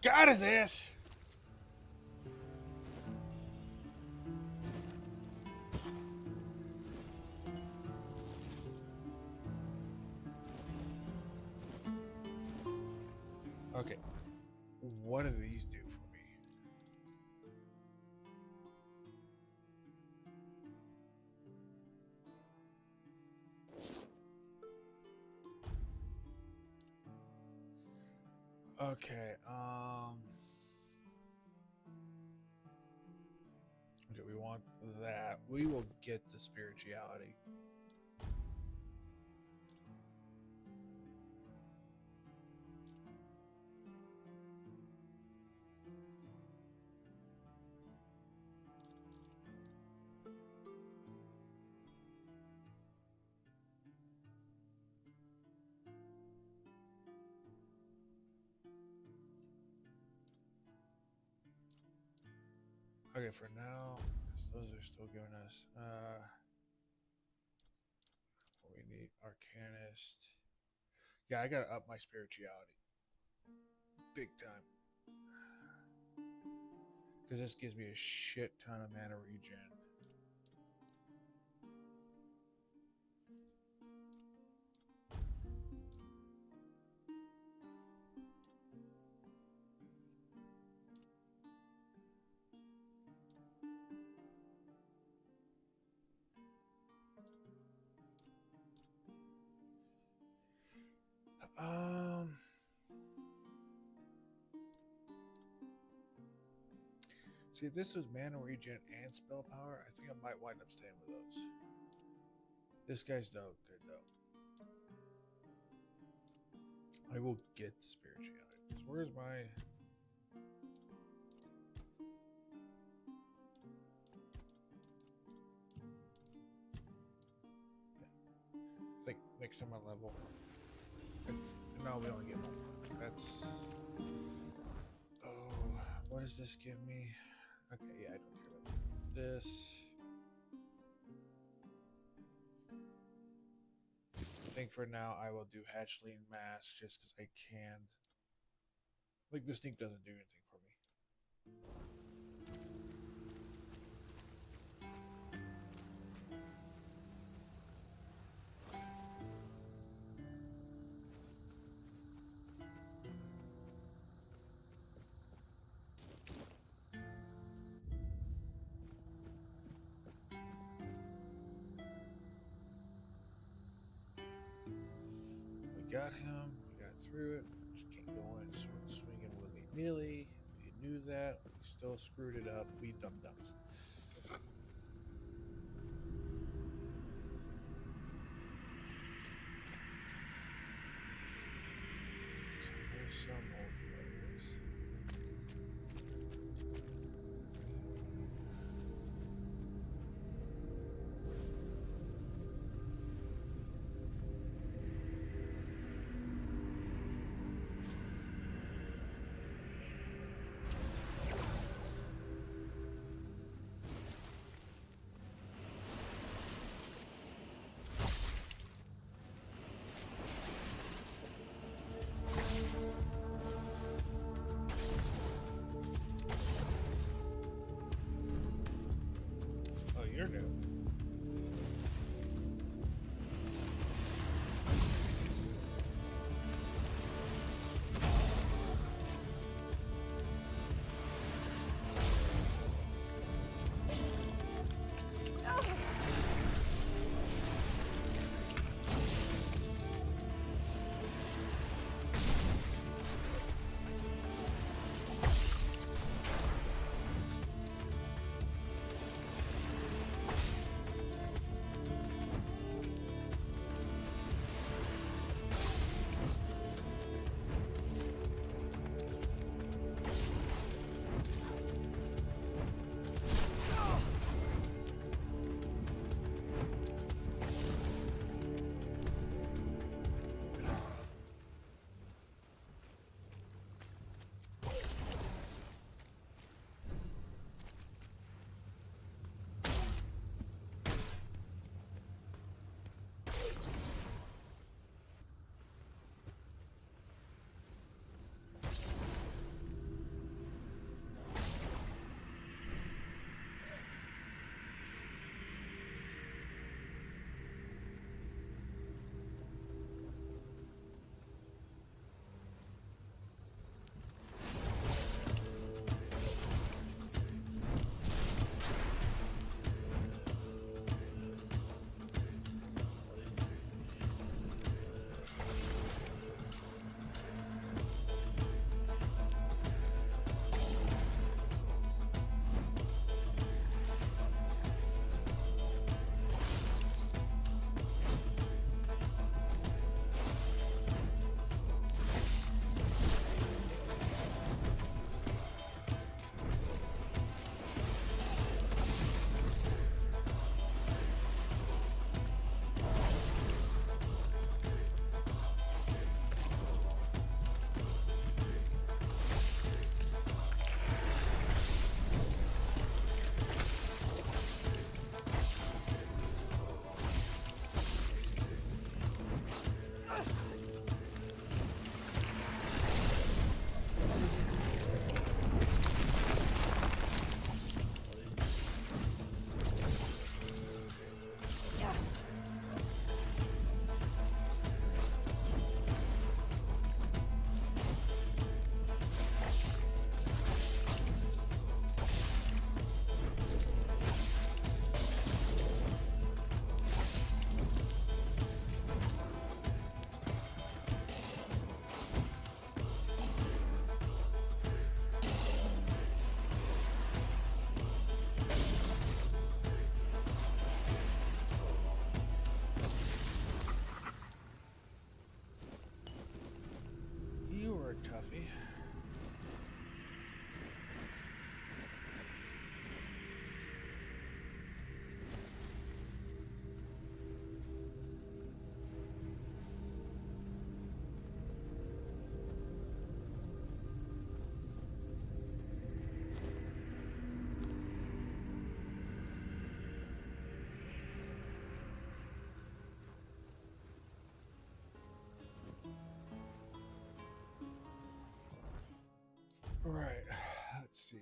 Got his ass! Okay. What do these do for me? Okay, okay, we want that. We will get the spirituality. Okay, for now, those are still giving us what we need. Arcanist. Yeah, I gotta up my spirituality. Big time. Because this gives me a shit ton of mana regen. See, if this was mana regen and spell power, I think I might wind up staying with those. This guy's though good though. I will get the spirituality. So where's my? I think next time I level. No, we only get one. That's. Oh, what does this give me? Okay, yeah, I don't care about this. I think for now I will do Hatchling Mask just because I can. Like, the sneak doesn't do anything for me. We got him. We got through it. Just can't go in swinging willy-nilly. We knew that. We still screwed it up. We dum-dums. So there's some old familiars. toughie. Right, let's see.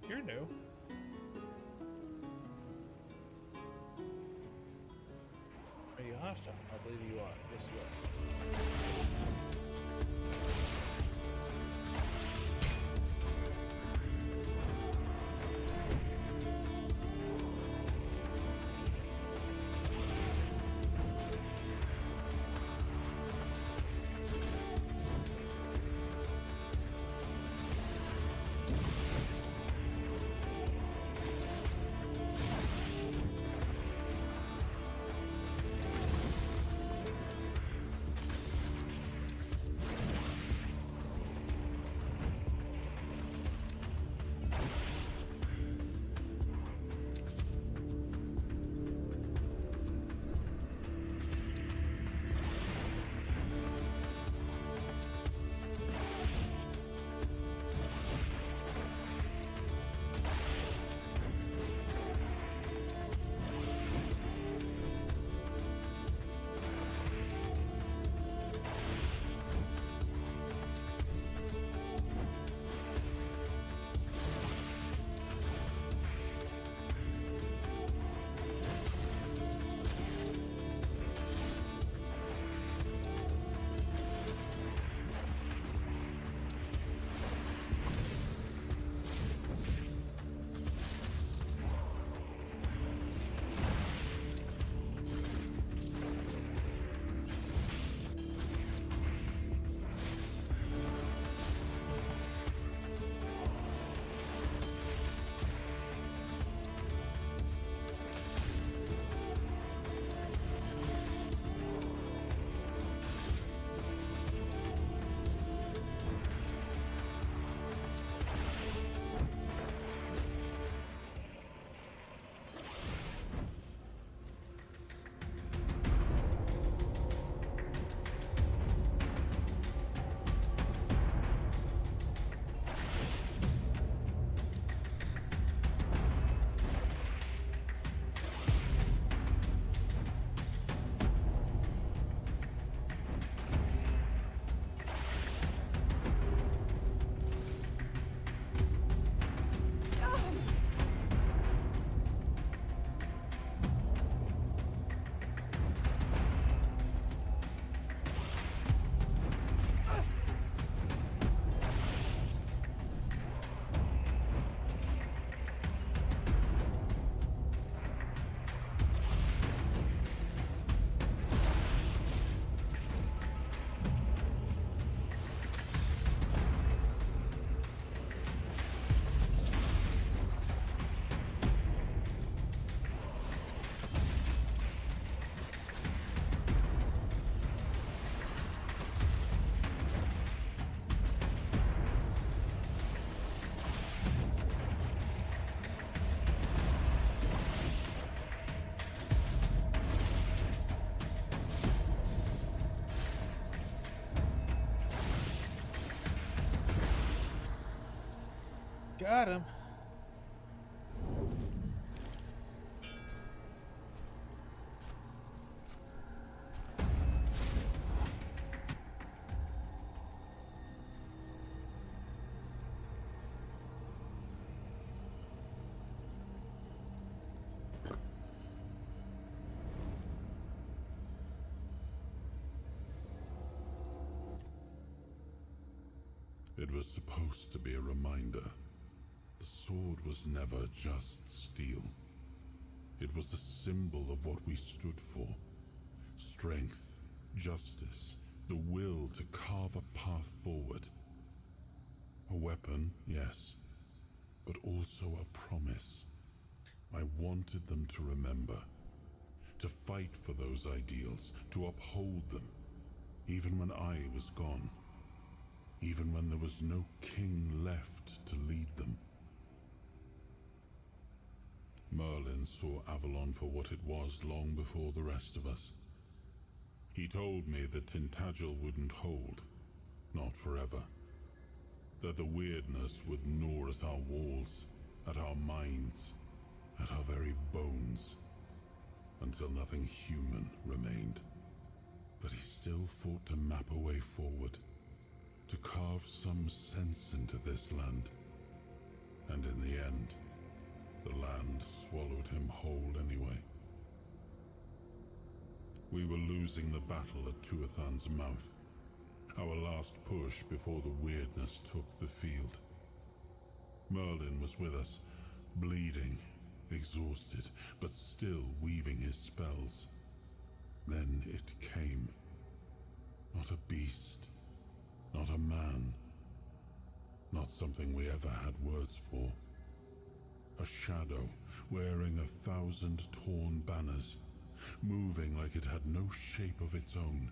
You're new. Are you hostile? I believe you are. Yes, you are. Got him. It was supposed to be a reminder. The sword was never just steel. It was a symbol of what we stood for. Strength, justice, the will to carve a path forward. A weapon, yes, but also a promise. I wanted them to remember, to fight for those ideals, to uphold them, even when I was gone, even when there was no king left to lead them. Merlin saw Avolon for what it was long before the rest of us. He told me that Tintagel wouldn't hold, not forever. That the weirdness would gnaw at our walls, at our minds, at our very bones, until nothing human remained. But he still fought to map a way forward, to carve some sense into this land. And in the end, the land swallowed him whole anyway. We were losing the battle at Tuathan's mouth, our last push before the weirdness took the field. Merlin was with us, bleeding, exhausted, but still weaving his spells. Then it came. Not a beast, not a man, not something we ever had words for. A shadow, wearing 1,000 torn banners, moving like it had no shape of its own.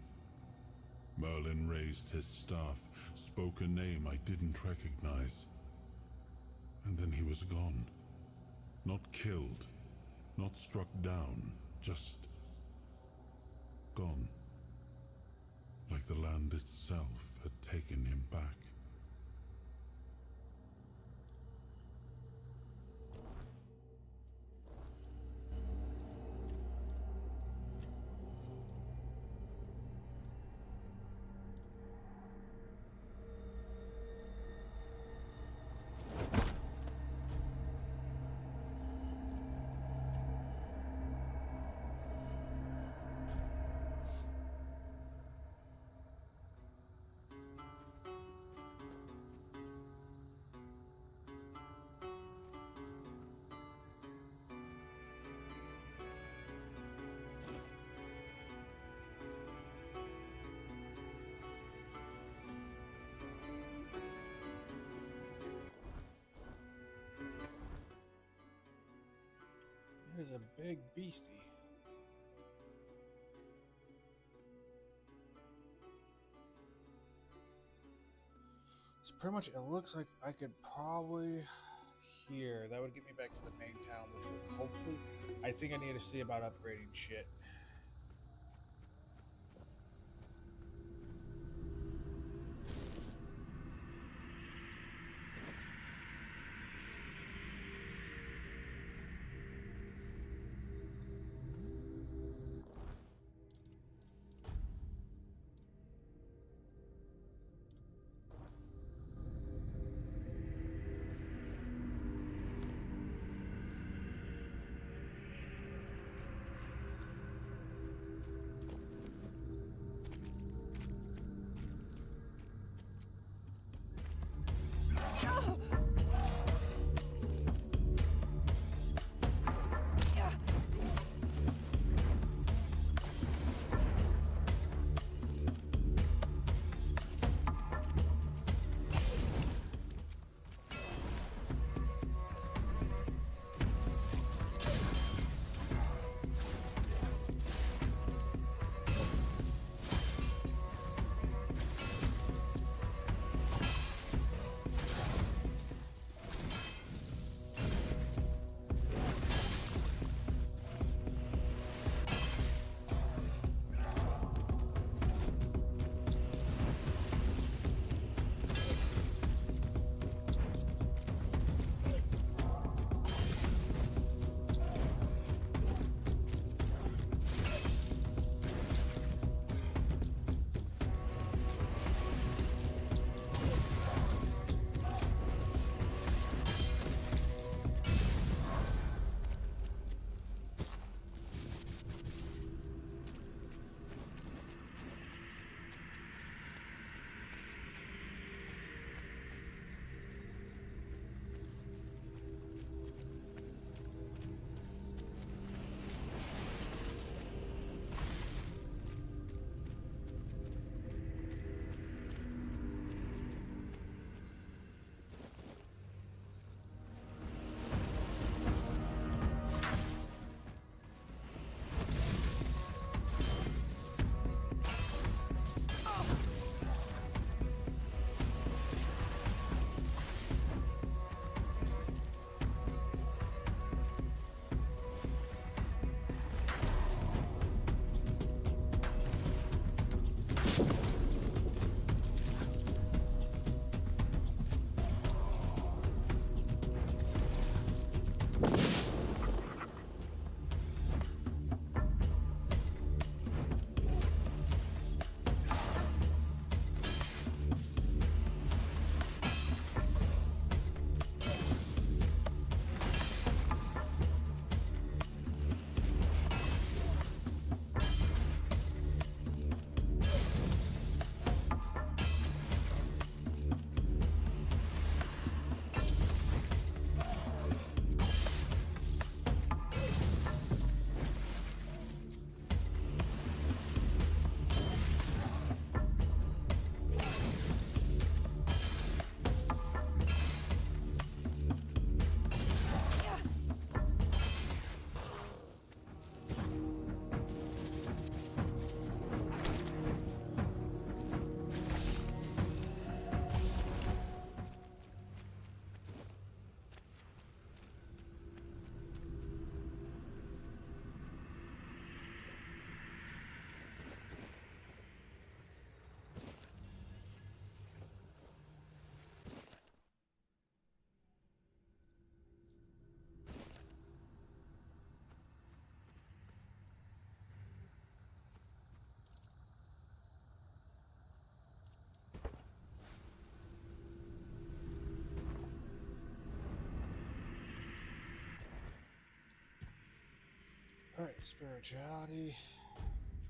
Merlin raised his staff, spoke a name I didn't recognize. And then he was gone. Not killed, not struck down, just gone. Like the land itself had taken him back. There's a big beastie. So pretty much it looks like I could probably here. That would get me back to the main town, which would hopefully, I think I need to see about upgrading shit. Alright, spirituality.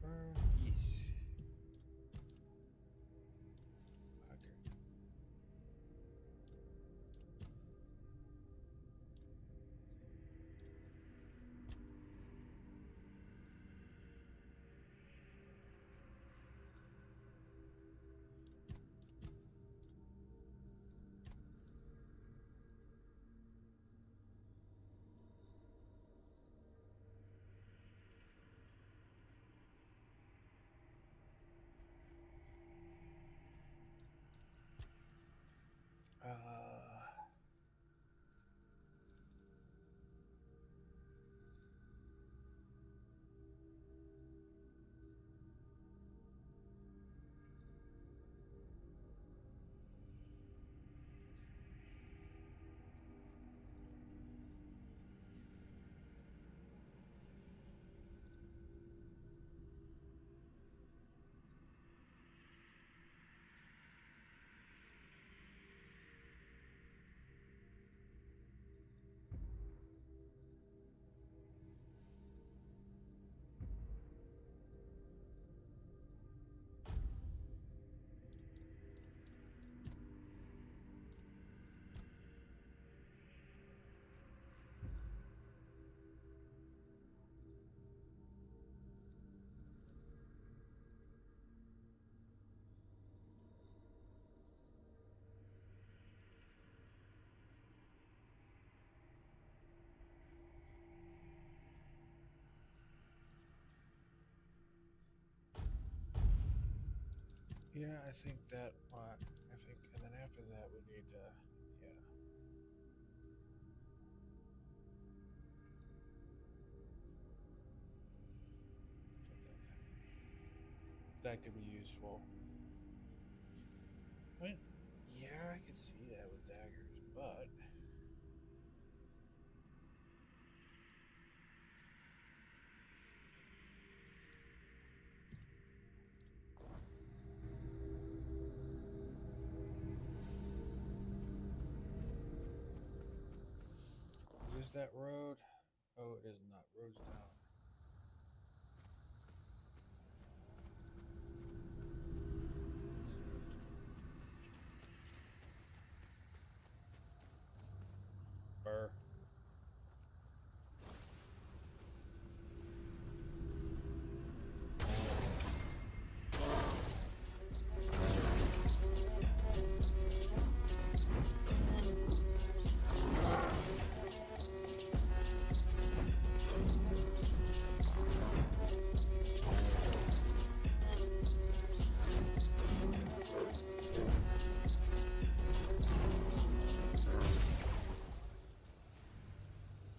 Confirm. Yes. Okay. Yeah, I think that one. I think, and then after that, we need to, yeah. That could be useful. I mean, yeah, I could see that with daggers, but is this that road? Oh, it is not. Road's down. Burr.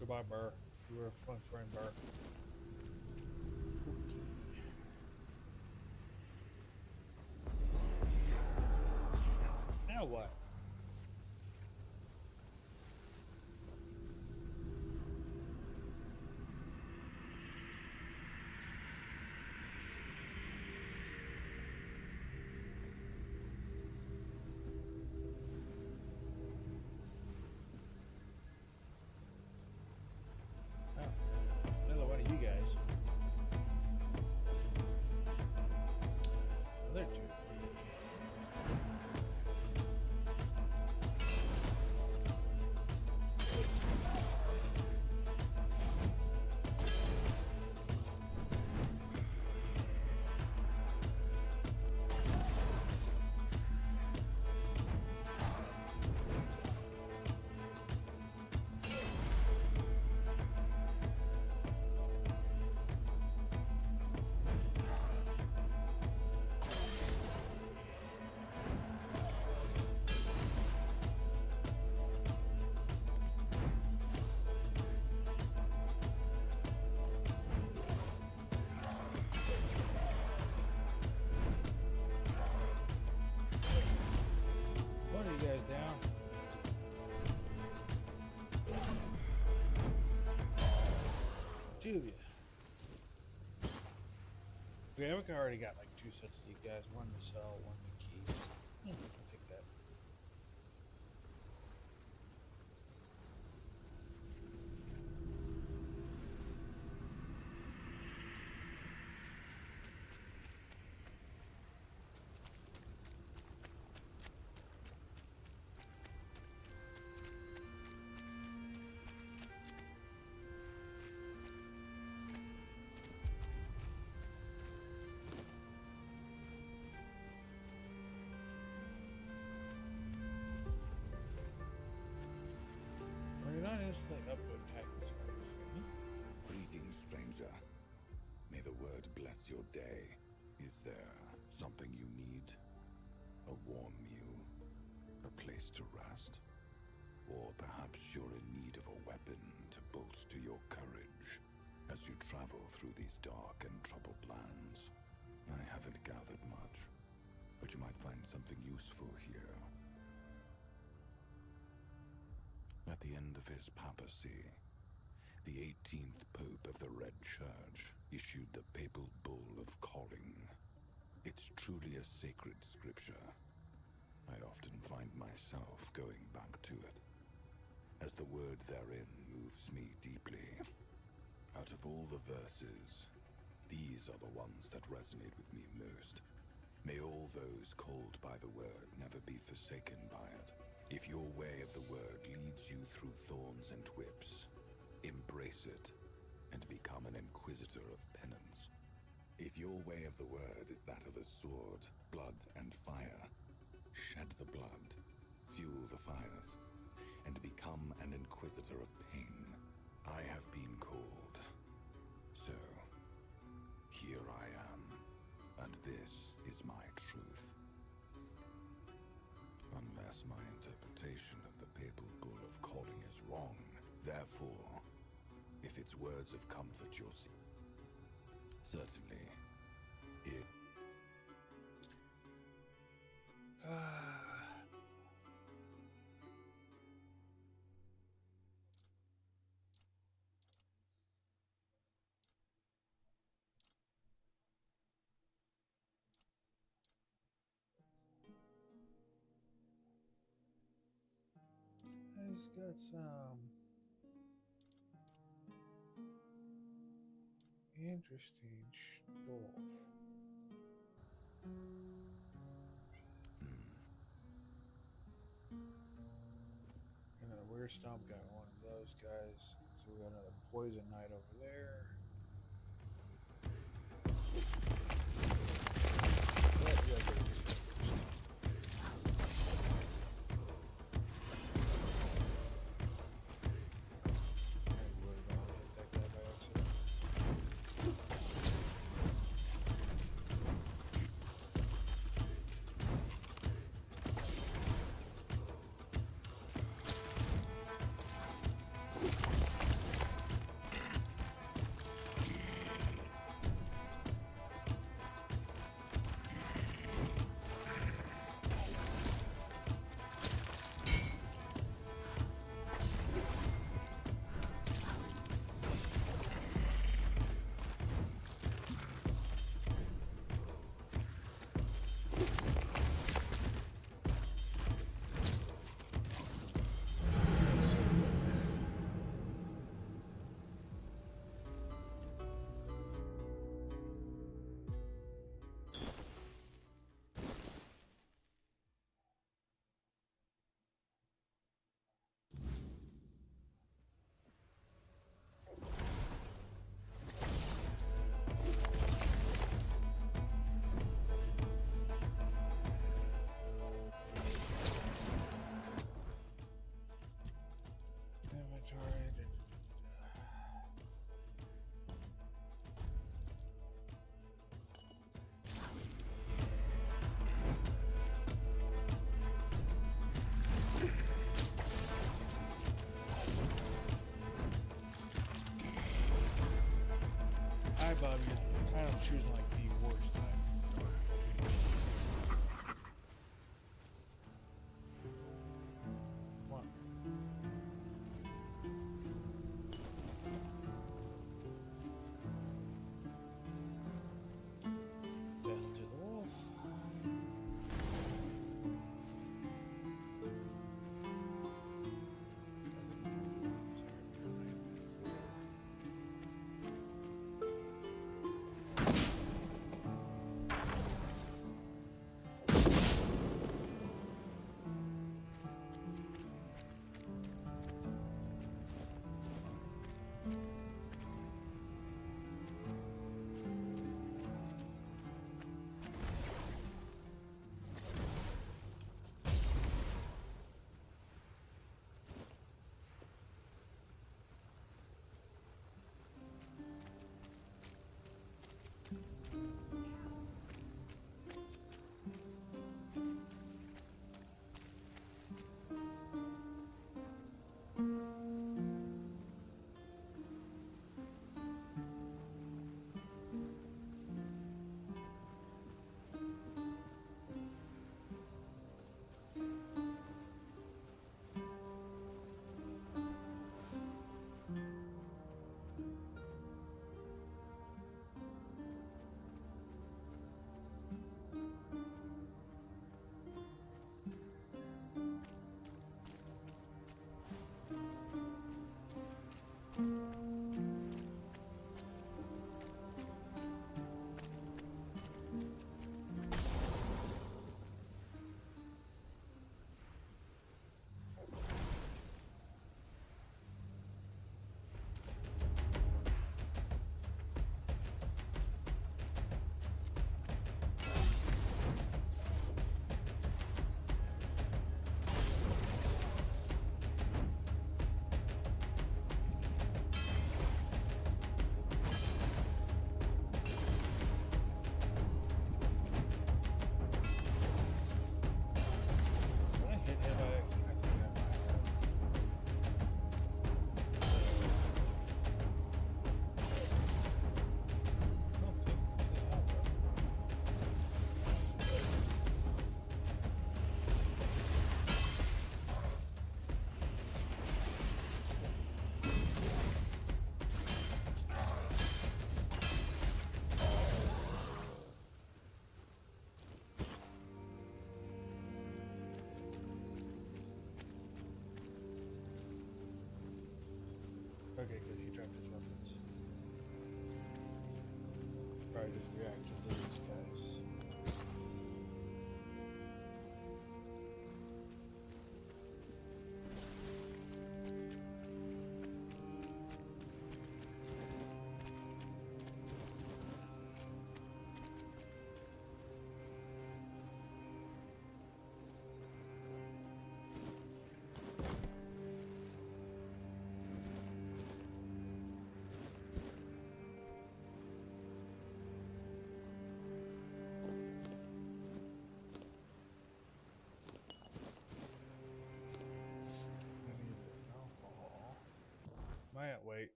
Goodbye, Burr. You were a fun friend, Burr. Now what? Oh, another one of you guys. Another two. One of you guys down. Two of you. Okay, I already got like two sets of you guys. One to sell, one to keep. I'll take that. Yes, the upward titles are free. Greetings, stranger. May the word bless your day. Is there something you need? A warm meal? A place to rest? Or perhaps you're in need of a weapon to bolster your courage as you travel through these dark and troubled lands? I haven't gathered much, but you might find something useful here. At the end of his papacy, the 18th Pope of the Red Church issued the Papal Bull of Calling. It's truly a sacred scripture. I often find myself going back to it, as the word therein moves me deeply. Out of all the verses, these are the ones that resonate with me most. May all those called by the word never be forsaken by it. If your way of the word leads you through thorns and whips, embrace it and become an inquisitor of penance. If your way of the word is that of a sword, blood, and fire, shed the blood, fuel the fires, and become an inquisitor of pain. I have been called, so here I am, and this is my truth. Unless my interpretation of the Papal Bull of Calling is wrong, therefore, if its words of comfort your certainly, it... It's got some interesting stuff. And then weird stomp got one of those guys. So we got another poison knight over there. But we gotta get this one first. I really don't want to hit that guy by accident. Hi, Bob. You're kind of choosing like the worst time. Come on. Death to the wolf.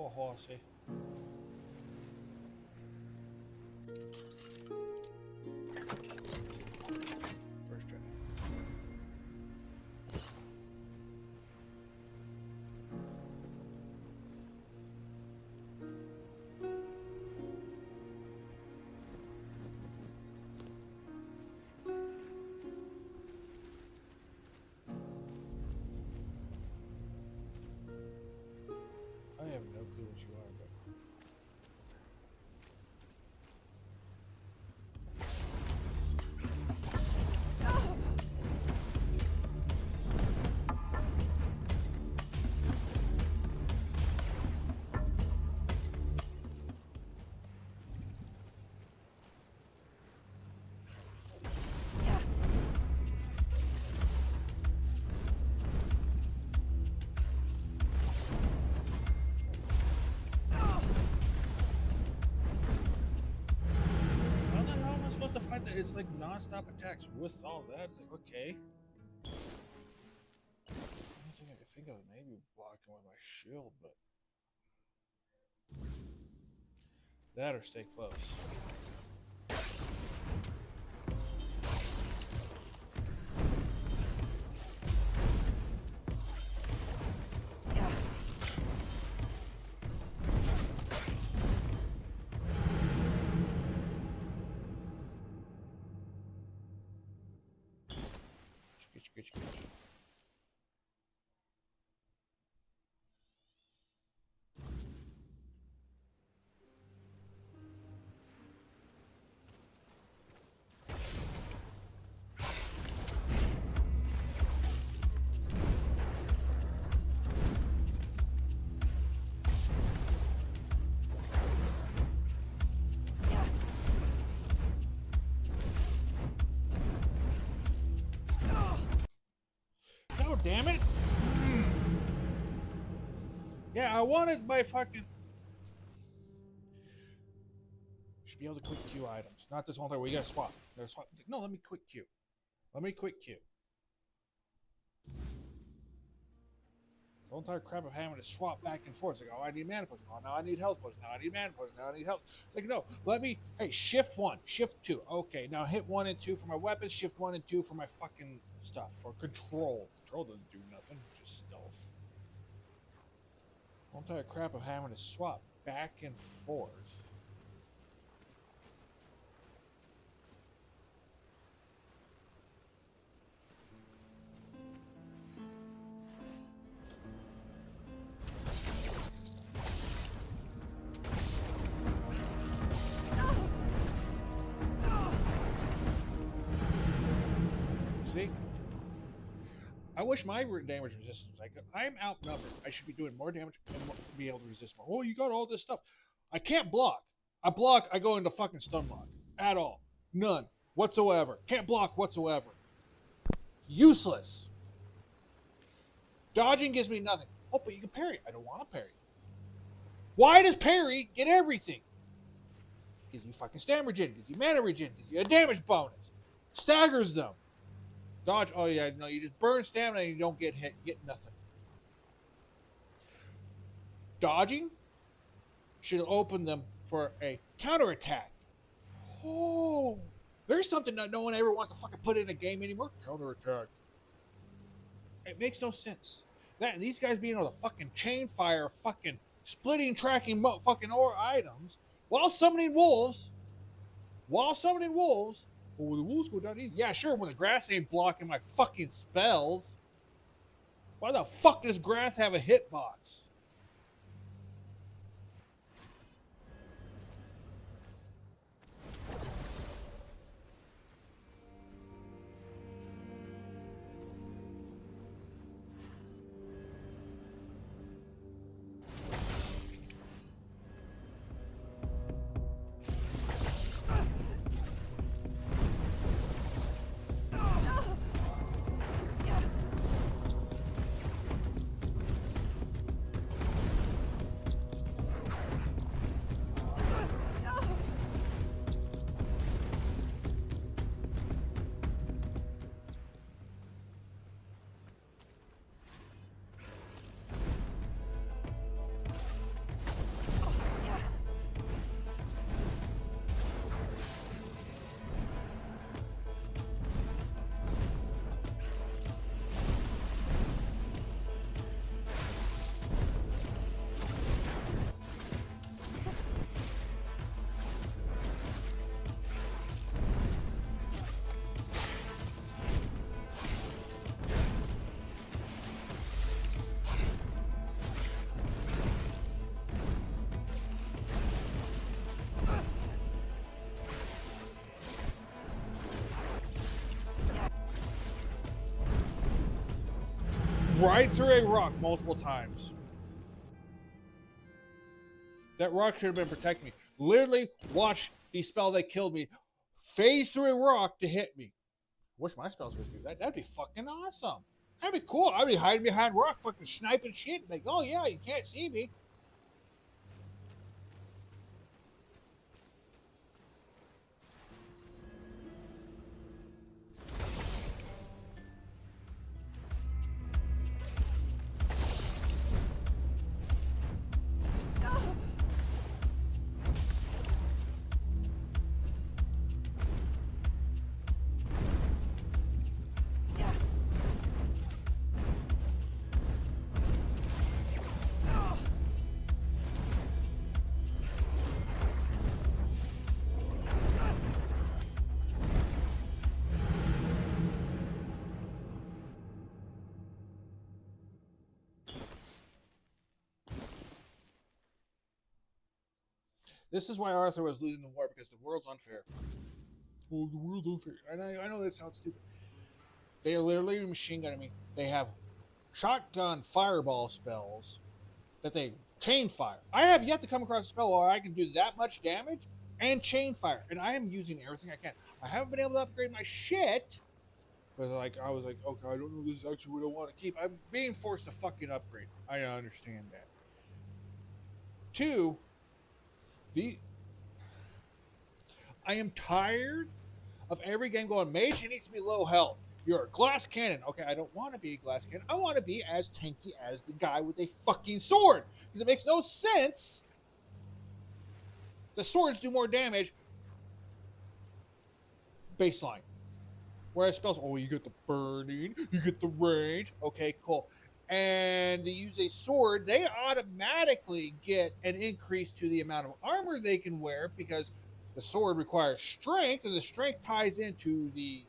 Oh, horsey. First try. I have no clue what you are, but how the hell am I supposed to fight that? It's like non-stop attacks with all that. Like, okay. Only thing I could think of is maybe blocking with my shield, but that or stay close. Get you. No, damn it! Yeah, I wanted my fucking. Should be able to quick queue items. Not this whole thing where you gotta swap. You gotta swap. It's like, no, let me quick queue. Let me quick queue. The whole entire crap of having to swap back and forth. It's like, oh, I need mana potion. Oh, now I need health potion. Now I need mana potion. Now I need health. It's like, no, let me. Hey, shift 1, shift 2. Okay, now hit 1 and 2 for my weapons. Shift 1 and 2 for my fucking stuff. Or control. Control doesn't do nothing. Just stealth. The whole entire crap of having to swap back and forth. See? I wish my damage resistance was like that. I'm outnumbered. I should be doing more damage and be able to resist more. Oh, you got all this stuff. I can't block. I block, I go into fucking stun lock. At all. None. Whatsoever. Can't block whatsoever. Useless. Dodging gives me nothing. Oh, but you can parry. I don't want to parry. Why does parry get everything? Gives you fucking stamina regen. Gives you mana regen. Gives you a damage bonus. Staggers them. Dodge, oh yeah, no, you just burn stamina and you don't get hit, get nothing. Dodging should open them for a counterattack. Oh, there's something that no one ever wants to fucking put in a game anymore. Counterattack. It makes no sense. That these guys being able to fucking chain fire, fucking splitting, tracking, fucking items while summoning wolves. Oh, the wolves go down easy. Yeah, sure, when the grass ain't blocking my fucking spells. Why the fuck does grass have a hitbox? right through a rock multiple times. That rock should have been protecting me. Literally, watch the spell that killed me phase through a rock to hit me. Wish my spells would do that. That'd be fucking awesome. That'd be cool. I'd be hiding behind rock, fucking sniping shit. Like, oh yeah, you can't see me. This is why Arthur was losing the war, because the world's unfair. Oh, the world's unfair. And I know that sounds stupid. They are literally machine gunning me. They have shotgun fireball spells that they chain fire. I have yet to come across a spell where I can do that much damage and chain fire. And I am using everything I can. I haven't been able to upgrade my shit. Because I was like, okay, I don't know if this is actually what I want to keep. I'm being forced to fucking upgrade. I understand that. 2, I am tired of every game going, mage, you need to be low health. You're a glass cannon. Okay, I don't want to be a glass cannon. I want to be as tanky as the guy with a fucking sword. Because it makes no sense. The swords do more damage baseline. Whereas spells, oh, you get the burning, you get the range. Okay, cool. And to use a sword, they automatically get an increase to the amount of armor they can wear, because the sword requires strength, and the strength ties into the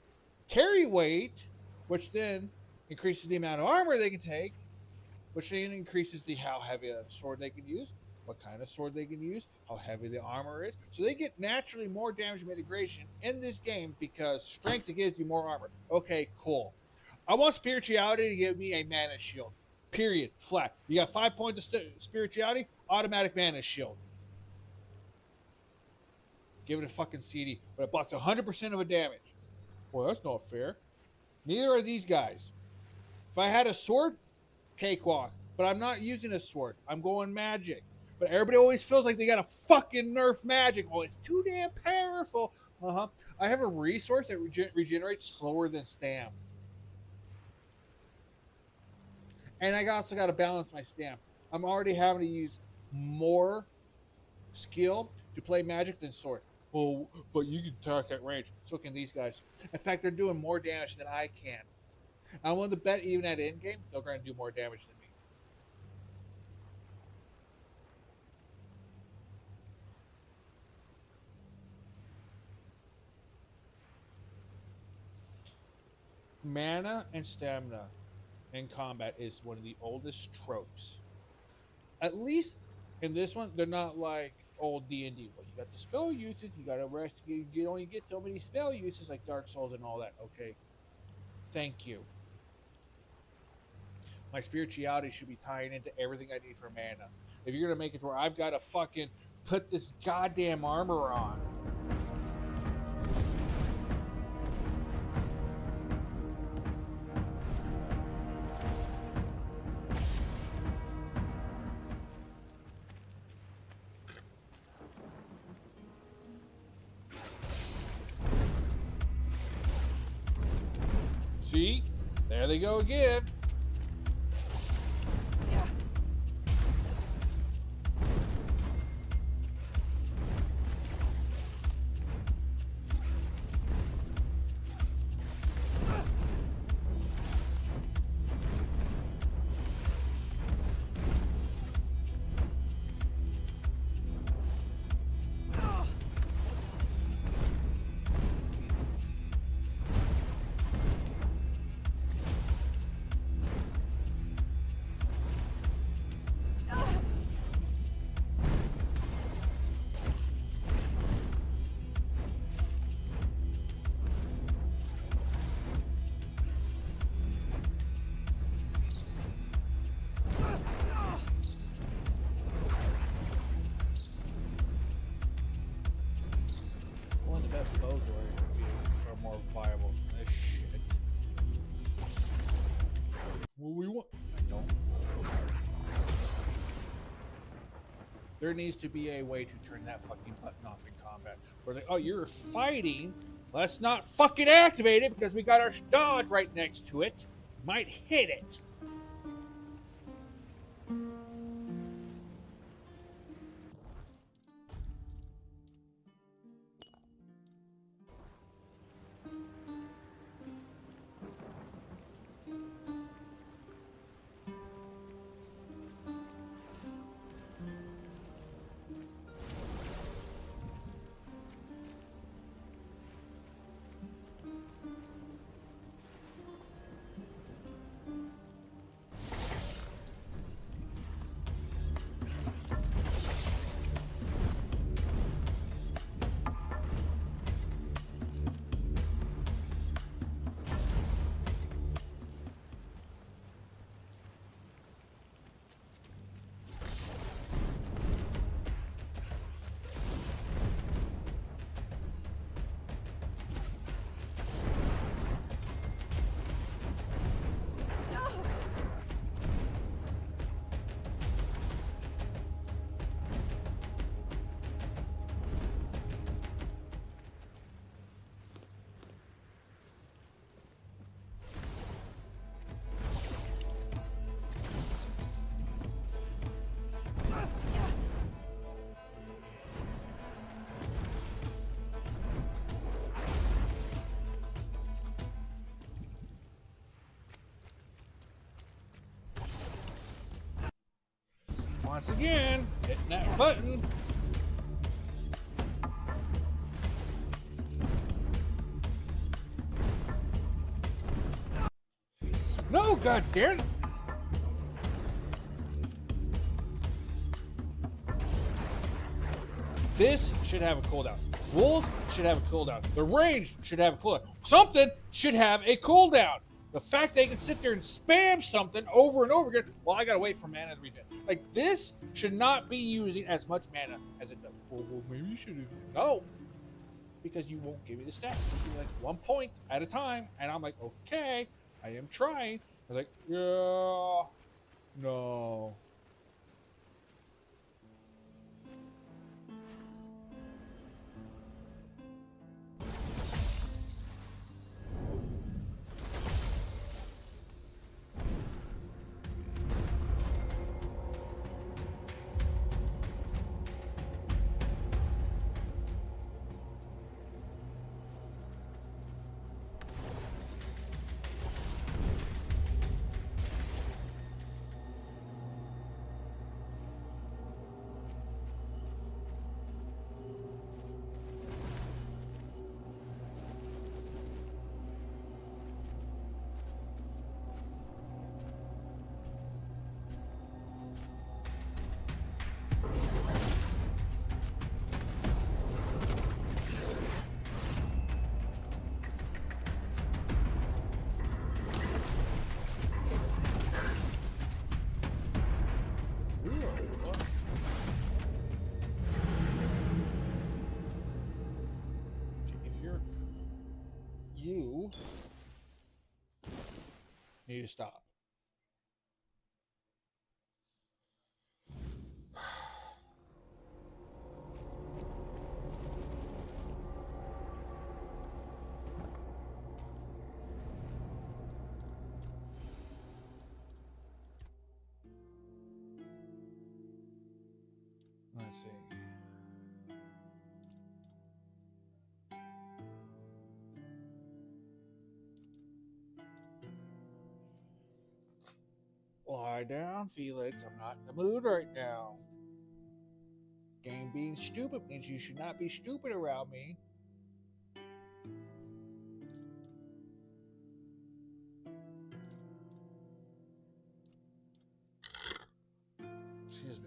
carry weight, which then increases the amount of armor they can take, which then increases how heavy a sword they can use, what kind of sword they can use, how heavy the armor is. So they get naturally more damage mitigation in this game because strength gives you more armor. Okay, cool. I want spirituality to give me a mana shield. Period. Flat. You got 5 points of spirituality, automatic mana shield. Give it a fucking CD, but it blocks 100% of a damage. Boy, that's not fair. Neither are these guys. If I had a sword, cakewalk. But I'm not using a sword. I'm going magic. But everybody always feels like they got to fucking nerf magic. Oh, it's too damn powerful. I have a resource that regenerates slower than stam. And I also got to balance my stamp. I'm already having to use more skill to play magic than sword. Oh, but you can attack at range. So can these guys. In fact, they're doing more damage than I can. I'm willing to bet even at endgame, they're going to do more damage than me. Mana and stamina in combat is one of the oldest tropes. At least in this one, they're not like old D&D. Well, you got the spell uses, you got to rest. You only get so many spell uses like Dark Souls and all that. Okay, thank you. My spirituality should be tying into everything I need for mana. If you're gonna make it where I've got to fucking put this goddamn armor on. See? There they go again. There needs to be a way to turn that fucking button off in combat. Where it's like, oh, you're fighting. Let's not fucking activate it because we got our dodge right next to it. Might hit it. Once again, hitting that button. No, goddamn! This should have a cooldown. Wolves should have a cooldown. The range should have a cooldown. Something should have a cooldown. The fact they can sit there and spam something over and over again, well, I gotta wait for mana to regen. Like, this should not be using as much mana as it does. Well, maybe you should have. No. Because you won't give me the stats. You give me like 1 point at a time. And I'm like, okay, I am trying. I was like, yeah, no. You need to stop. Let's see. Lie down, Felix. I'm not in the mood right now. Game being stupid means you should not be stupid around me. Excuse me.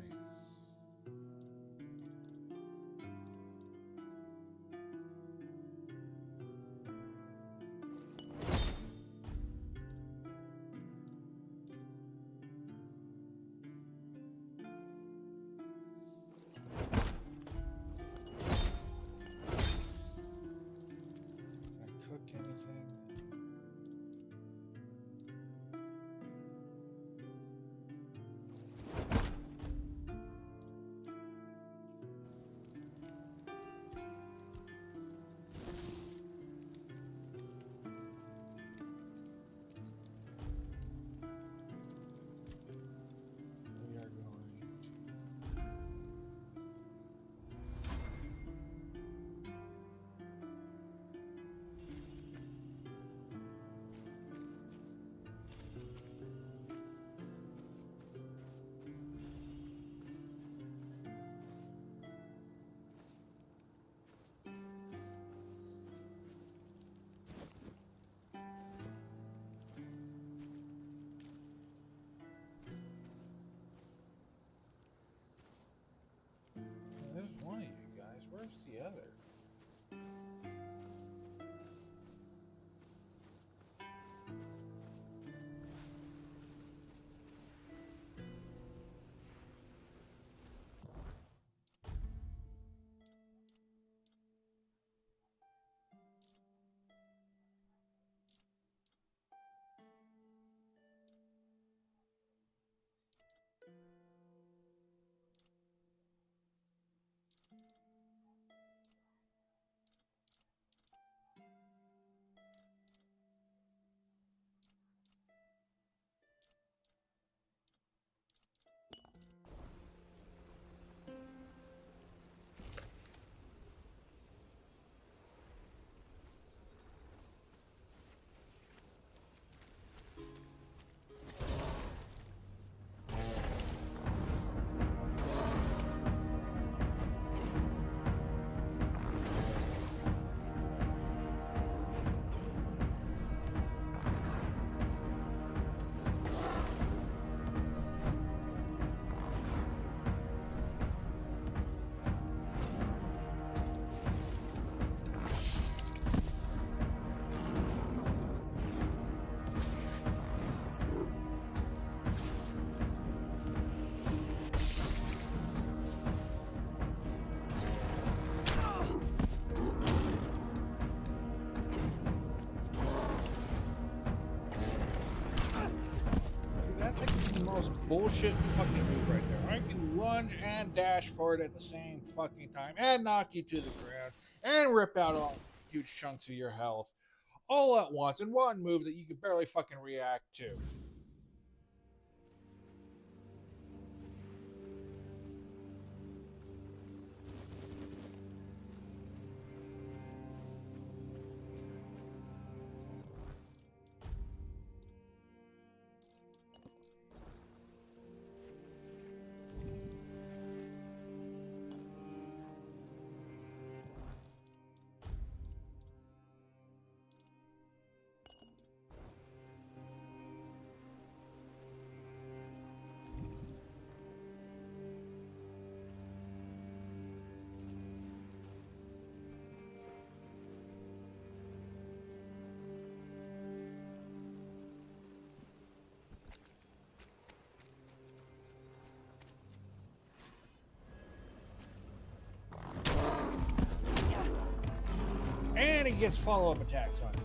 Cook anything? Where's the other? That's like the most bullshit fucking move right there. I can lunge and dash forward at the same fucking time and knock you to the ground and rip out all huge chunks of your health all at once in one move that you can barely fucking react to. And he gets follow-up attacks on it.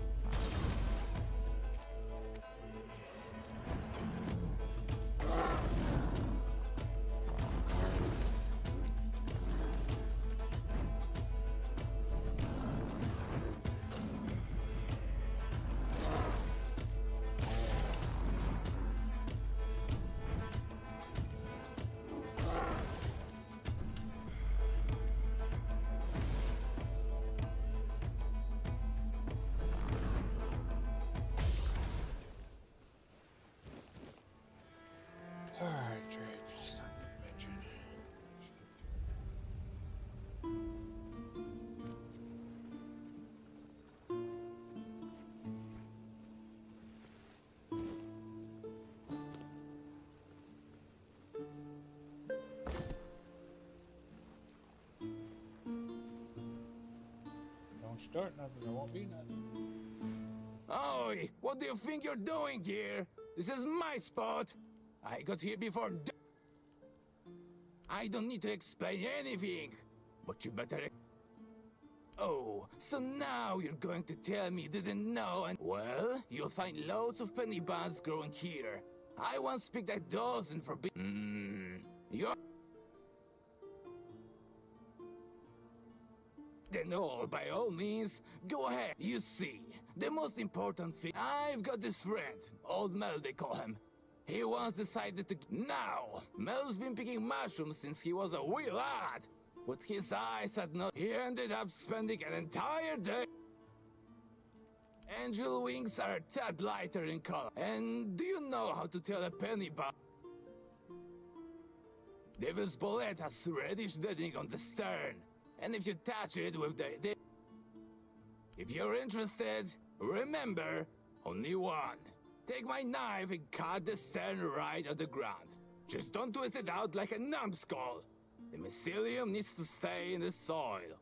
Alright, Drake, stop bitching. Don't start nothing, there won't be nothing. Oi, what do you think you're doing here? This is my spot. I got here before I don't need to explain anything, but you better. Oh, so now you're going to tell me you didn't know and. Well, you'll find loads of penny buns growing here. I once picked a dozen for you're. Then by all means, go ahead. You see, the most important thing. I've got this friend, Old Mel they call him. He once decided to. Now, Mel's been picking mushrooms since he was a wee lad. But his eyes had not. He ended up spending an entire day. Angel wings are a tad lighter in color. And do you know how to tell a penny bun? Devil's bullet has reddish netting on the stern. And if you touch it with the. If you're interested, remember, only one. Take my knife and cut the stern right at the ground. Just don't twist it out like a numbskull. The mycelium needs to stay in the soil.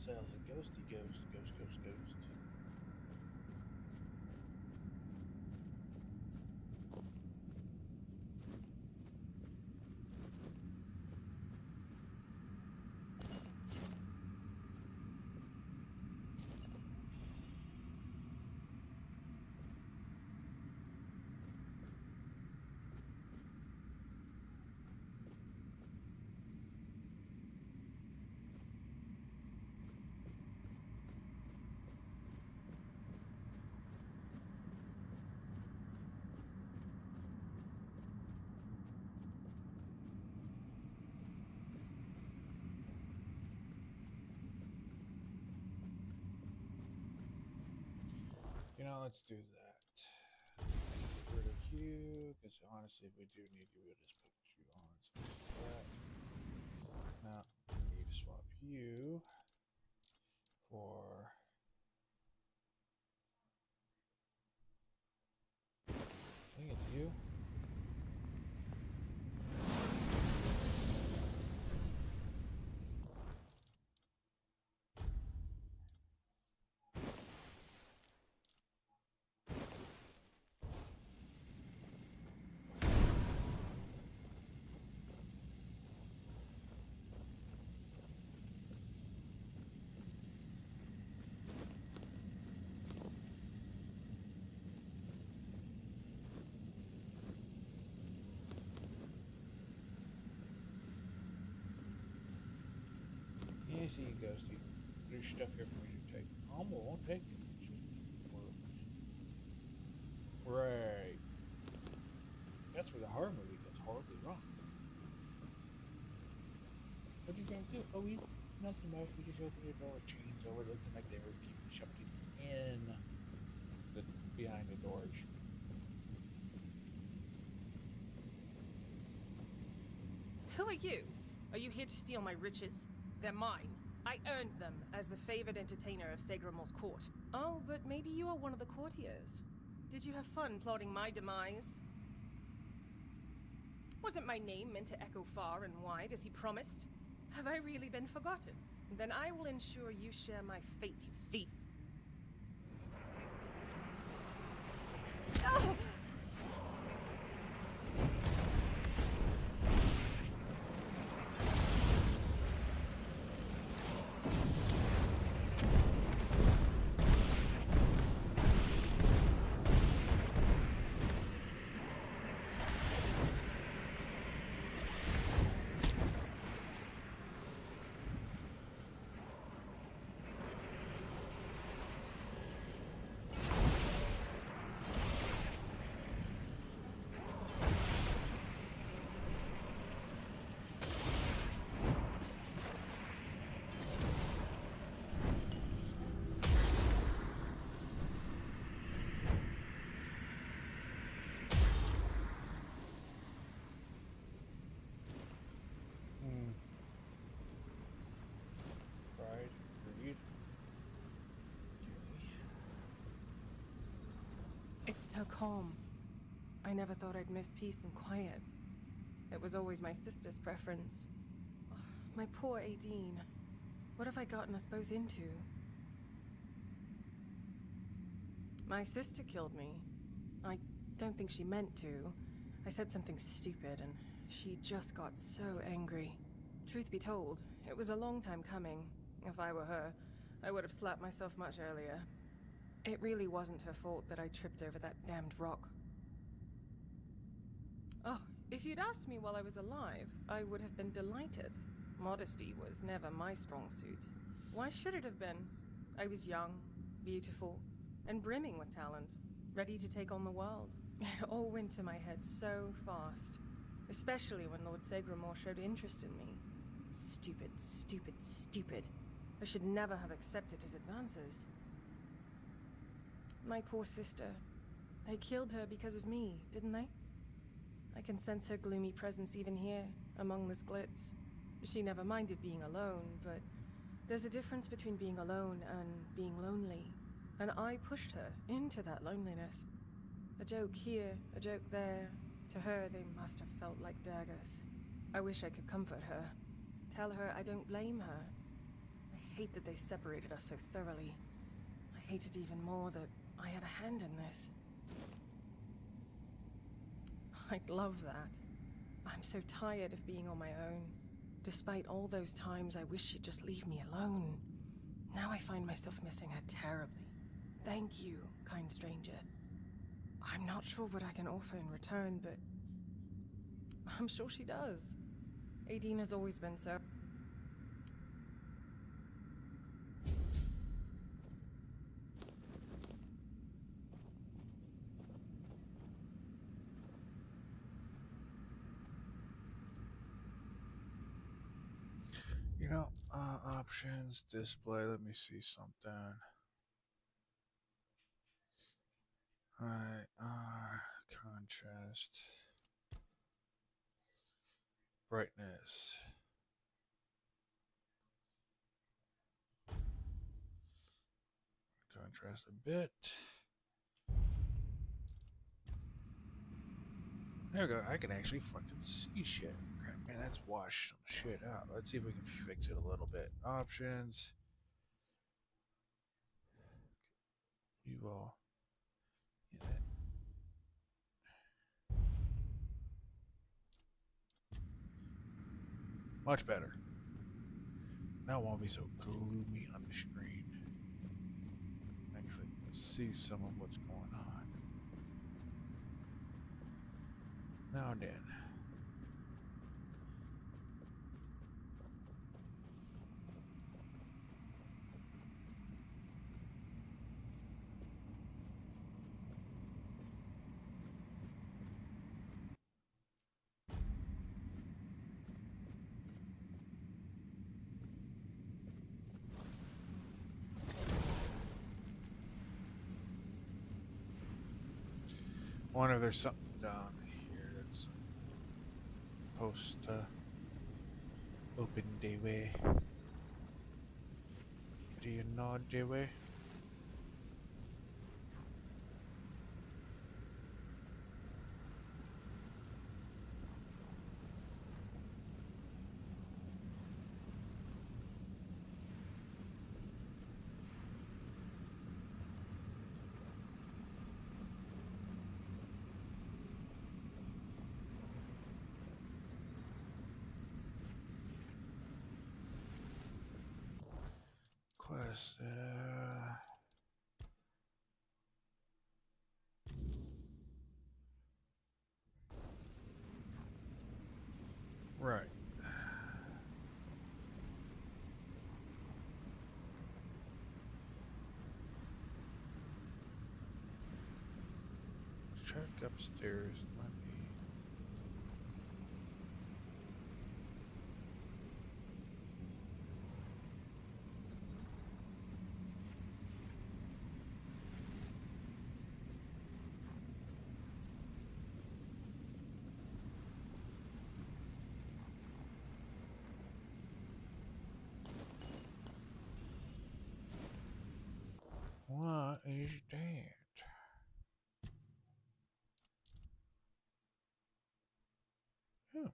ourselves a ghosty ghost. You know, let's do that. Get rid of you, because honestly, if we do need you, we'll just put you on something like that. Now, we need to swap you for... I think it's you. Easy, Ghosty. There's stuff here for me to take. I won't take it. Right. That's where the horror movie goes horribly wrong. What did you guys do? Oh, we nothing much. We just opened the door with chains over, looking like they were keeping something in the behind the doors. Who are you? Are you here to steal my riches? They're mine. I earned them as the favored entertainer of Segramor's court. Oh, but maybe you are one of the courtiers. Did you have fun plotting my demise? Wasn't my name meant to echo far and wide as he promised? Have I really been forgotten? Then I will ensure you share my fate, you thief. Oh! It's so calm. I never thought I'd miss peace and quiet. It was always my sister's preference. Oh, my poor Aideen. What have I gotten us both into? My sister killed me. I don't think she meant to. I said something stupid and she just got so angry. Truth be told, it was a long time coming. If I were her, I would have slapped myself much earlier. It really wasn't her fault that I tripped over that damned rock. Oh, if you'd asked me while I was alive, I would have been delighted. Modesty was never my strong suit. Why should it have been? I was young, beautiful, and brimming with talent, ready to take on the world. It all went to my head so fast, especially when Lord Segramor showed interest in me. Stupid, stupid, stupid. I should never have accepted his advances. My poor sister. They killed her because of me, didn't they? I can sense her gloomy presence even here, among this glitz. She never minded being alone, but there's a difference between being alone and being lonely. And I pushed her into that loneliness. A joke here, a joke there. To her, they must have felt like daggers. I wish I could comfort her. Tell her I don't blame her. I hate that they separated us so thoroughly. I hate it even more that I had a hand in this. I'd love that. I'm so tired of being on my own. Despite all those times I wish she'd just leave me alone. Now I find myself missing her terribly. Thank you, kind stranger. I'm not sure what I can offer in return, but I'm sure she does. Aideen has always been so... You know, options, display, let me see something. Alright, contrast, brightness. Contrast a bit. There we go, I can actually fucking see shit. Crap, man, that's washed some shit out. Let's see if we can fix it a little bit. Options. You will. Yeah. Much better. Now it won't be so gloomy on the screen. Actually, let's see some of what's going on. Now and then. I wonder if there's something down here that's supposed to open the way. Do you know the way? Quest. Right. Check upstairs. Might be. What is that? Oh.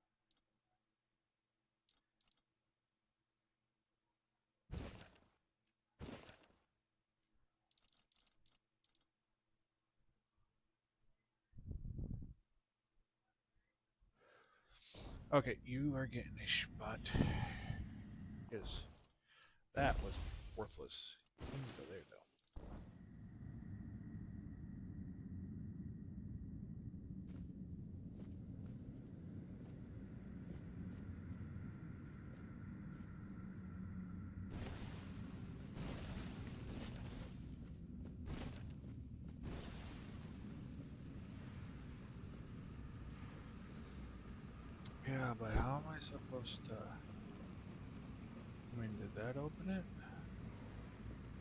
Okay, you are getting a spot. Yes. That was worthless. There you go. Yeah, but how am I supposed to... I mean, did that open it?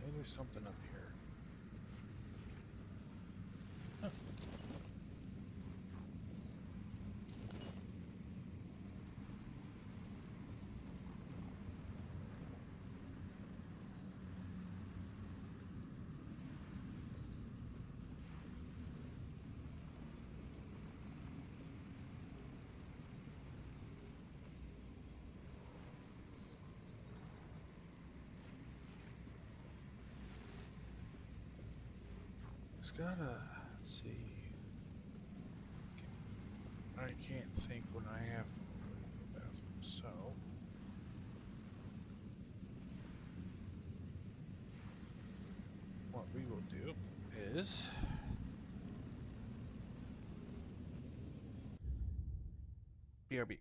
Maybe there's something up here. Huh. It's gotta, let's see. I can't think when I have to go to the bathroom, so. What we will do is. BRB.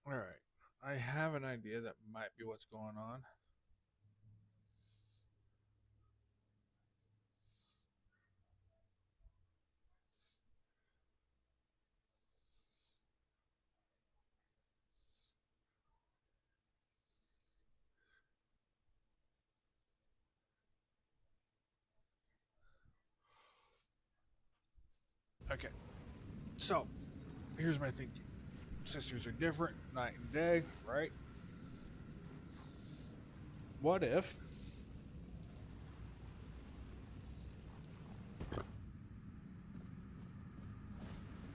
All right. I have an idea that might be what's going on. Okay. So, here's my thinking. Sisters are different, night and day, right? What if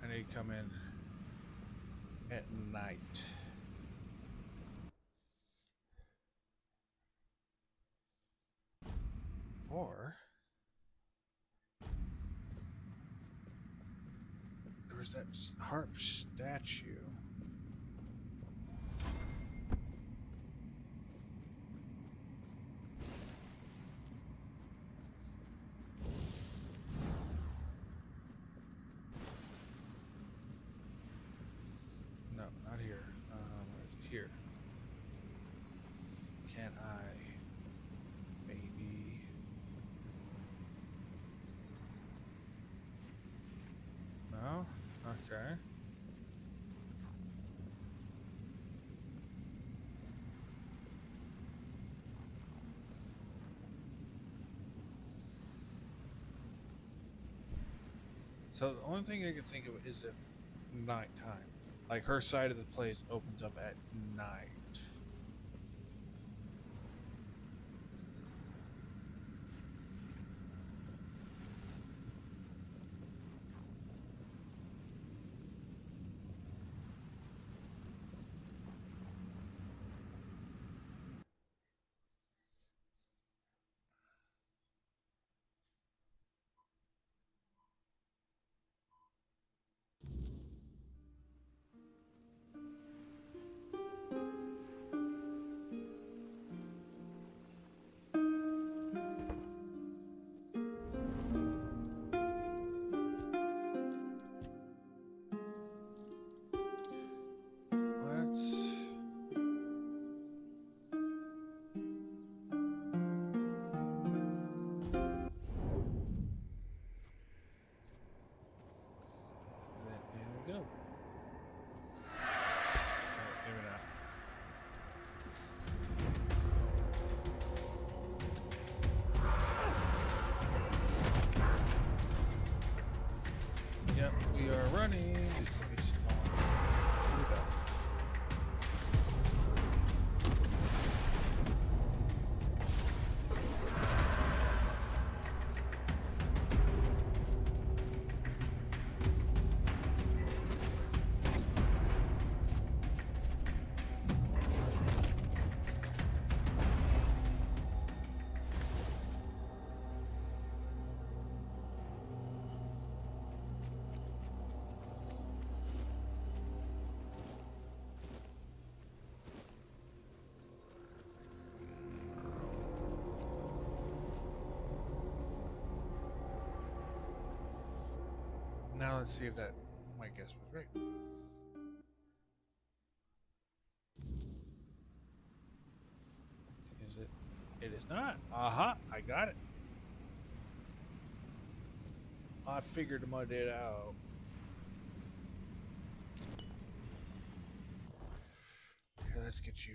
I need to come in at night? Or there's that harp statue. No, not here. Here. Can I maybe? No? Okay. So the only thing I can think of is if nighttime. Like her side of the place opens up at night. let's see if that my guess was right. Is it? It is not. Aha! I got it. I figured it out. Okay, let's get you.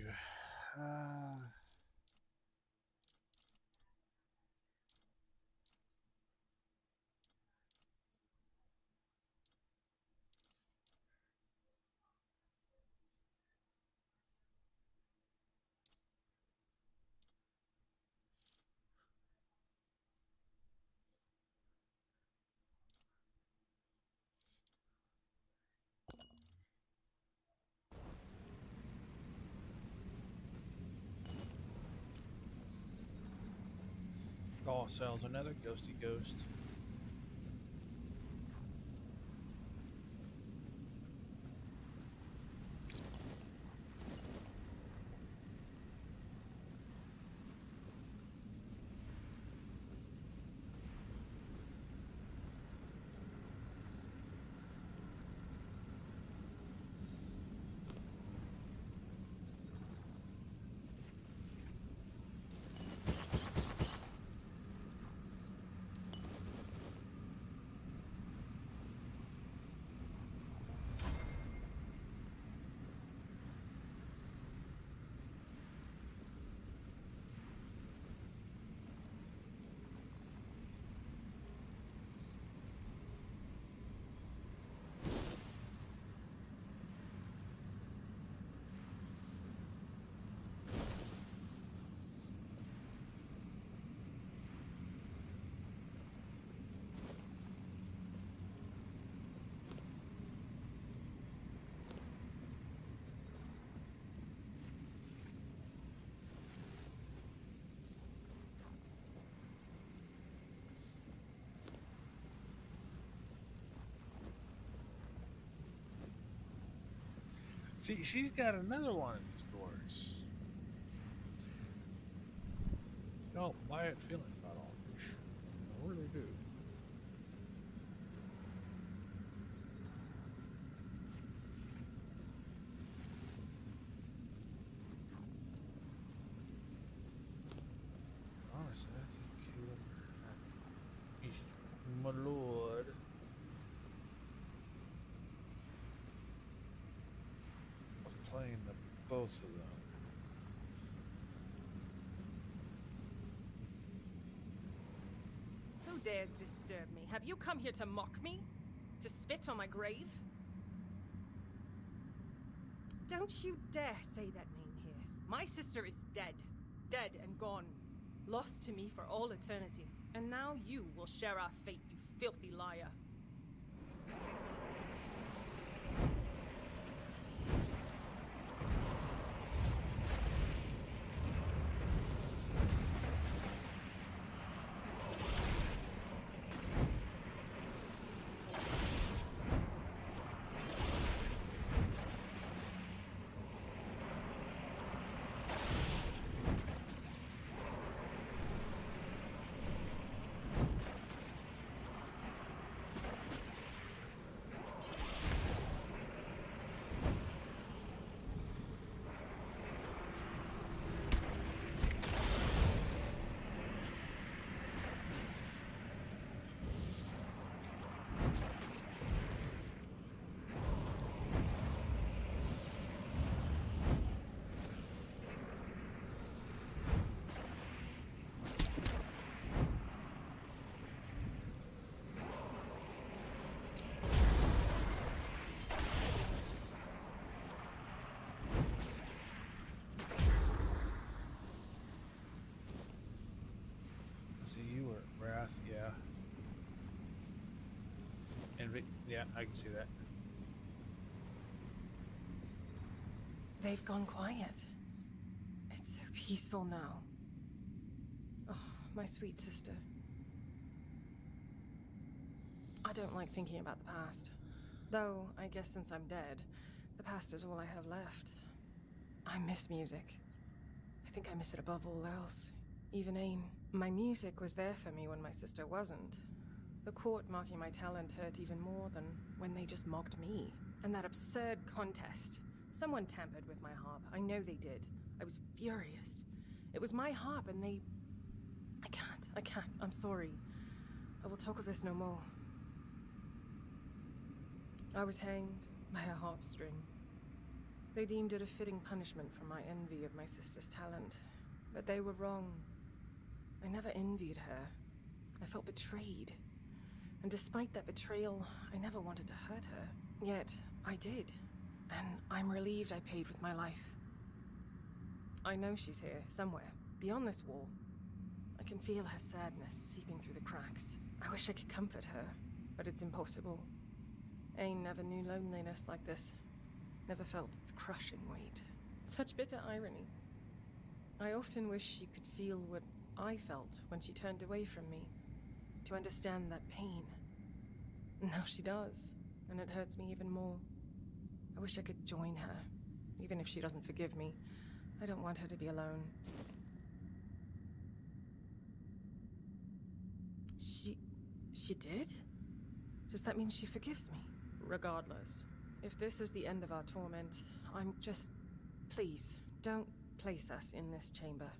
Gaul sells another ghosty ghost. See, she's got another one of these doors. Don't buy it feeling about all this. I really do. Honestly, I think my lord. Playing the both of them. Who dares disturb me? Have you come here to mock me? To spit on my grave? Don't you dare say that name here. My sister is dead. Dead and gone. Lost to me for all eternity. And now you will share our fate, you filthy liar. See, you were Wrath, yeah. Envy, yeah, I can see that. They've gone quiet. It's so peaceful now. Oh, my sweet sister. I don't like thinking about the past. Though, I guess since I'm dead, the past is all I have left. I miss music. I think I miss it above all else. Even aim. My music was there for me when my sister wasn't. The court marking my talent hurt even more than when they just mocked me. And that absurd contest. Someone tampered with my harp. I know they did. I was furious. It was my harp and they... I can't. I'm sorry. I will talk of this no more. I was hanged by a harp string. They deemed it a fitting punishment for my envy of my sister's talent. But they were wrong. I never envied her. I felt betrayed. And despite that betrayal, I never wanted to hurt her. Yet, I did. And I'm relieved I paid with my life. I know she's here, somewhere, beyond this wall. I can feel her sadness seeping through the cracks. I wish I could comfort her, but it's impossible. Ain never knew loneliness like this. Never felt its crushing weight. Such bitter irony. I often wish she could feel what I felt when she turned away from me. To understand that pain. Now she does, and it hurts me even more. I wish I could join her, even if she doesn't forgive me. I don't want her to be alone. She did? Does that mean she forgives me? Regardless, if this is the end of our torment, I'm just... Please, don't place us in this chamber.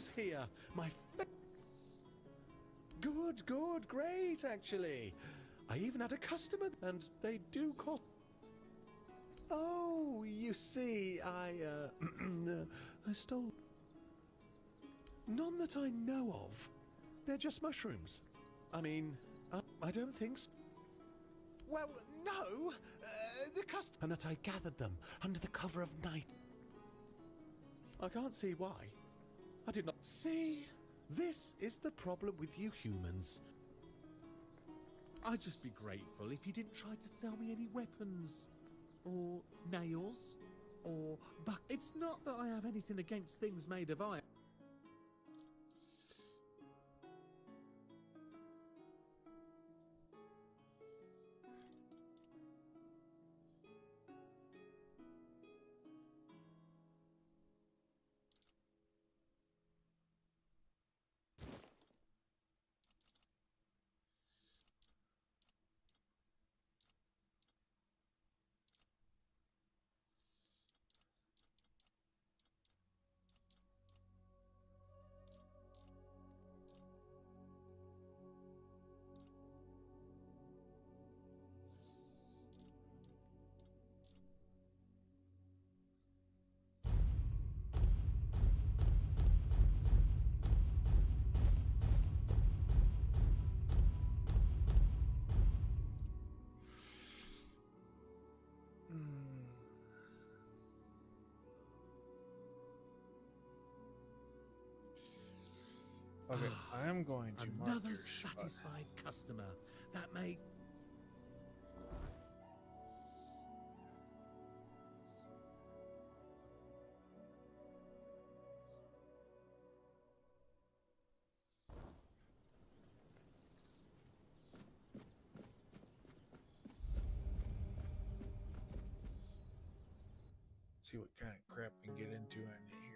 who's here? Good, good, great, actually. I even had a customer, and they do cost. Oh, you see, I stole. None that I know of. They're just mushrooms. I mean, I don't think so. Well, no! The customer... And that I gathered them under the cover of night. I can't see why. I did not... See? This is the problem with you humans. I'd just be grateful if you didn't try to sell me any weapons. Or nails. Or... But it's not that I have anything against things made of iron. Okay, I am going to mark Another your spot. satisfied customer. That may... See what kind of crap we can get into in here.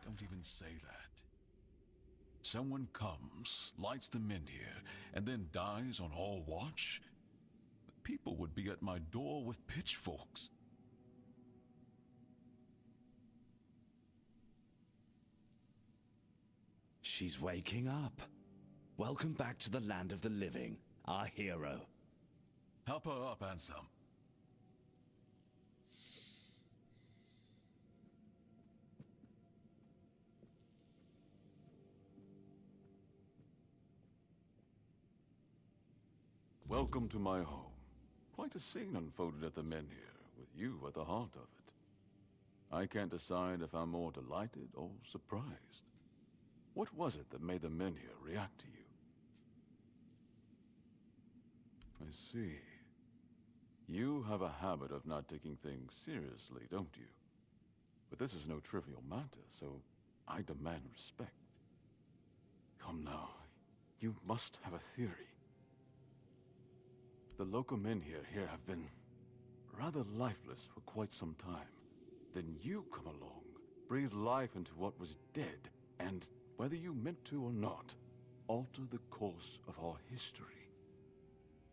Don't even say that. Someone comes, lights them in here, and then dies on our watch? People would be at my door with pitchforks. She's waking up. Welcome back to the land of the living, our hero. Help her up, Ansem. Welcome to my home. Quite a scene unfolded at the Menhir, with you at the heart of it. I can't decide if I'm more delighted or surprised. What was it that made the Menhir react to you? I see. You have a habit of not taking things seriously, don't you? But this is no trivial matter, so I demand respect. Come now, you must have a theory. The local Menhir here have been rather lifeless for quite some time. Then you come along, breathe life into what was dead, and, whether you meant to or not, alter the course of our history.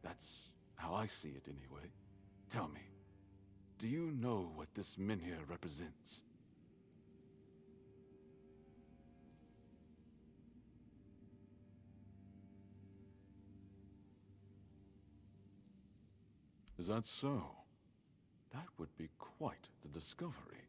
That's how I see it anyway. Tell me, do you know what this Menhir represents? Is that so? That would be quite the discovery.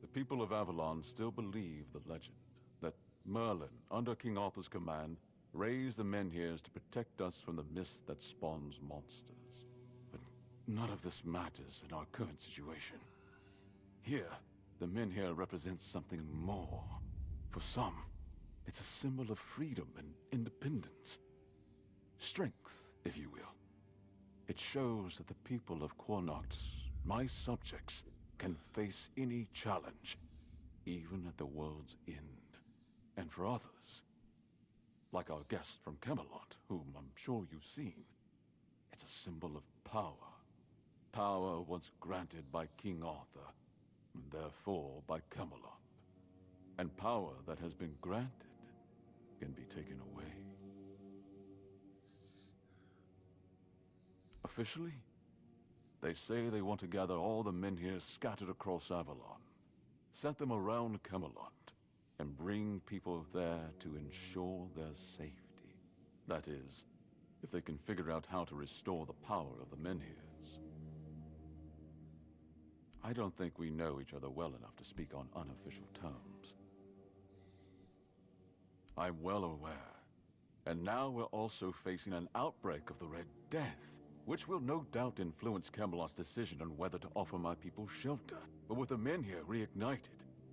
The people of Avolon still believe the legend, that Merlin, under King Arthur's command, raised the Menhirs to protect us from the mist that spawns monsters. But none of this matters in our current situation. Here, the Menhir represents something more. For some, it's a symbol of freedom and independence. Strength, if you will. It shows that the people of Connacht, my subjects, can face any challenge, even at the world's end. And for others, like our guest from Camelot, whom I'm sure you've seen, it's a symbol of power. Power once granted by King Arthur, and therefore by Camelot. And power that has been granted can be taken away. Officially, they say they want to gather all the Menhir scattered across Avalon, set them around Camelot, and bring people there to ensure their safety. That is, if they can figure out how to restore the power of the Menhirs. I don't think we know each other well enough to speak on unofficial terms. I'm well aware. And now we're also facing an outbreak of the Red Death, which will no doubt influence Camelot's decision on whether to offer my people shelter. But with the Menhir reignited,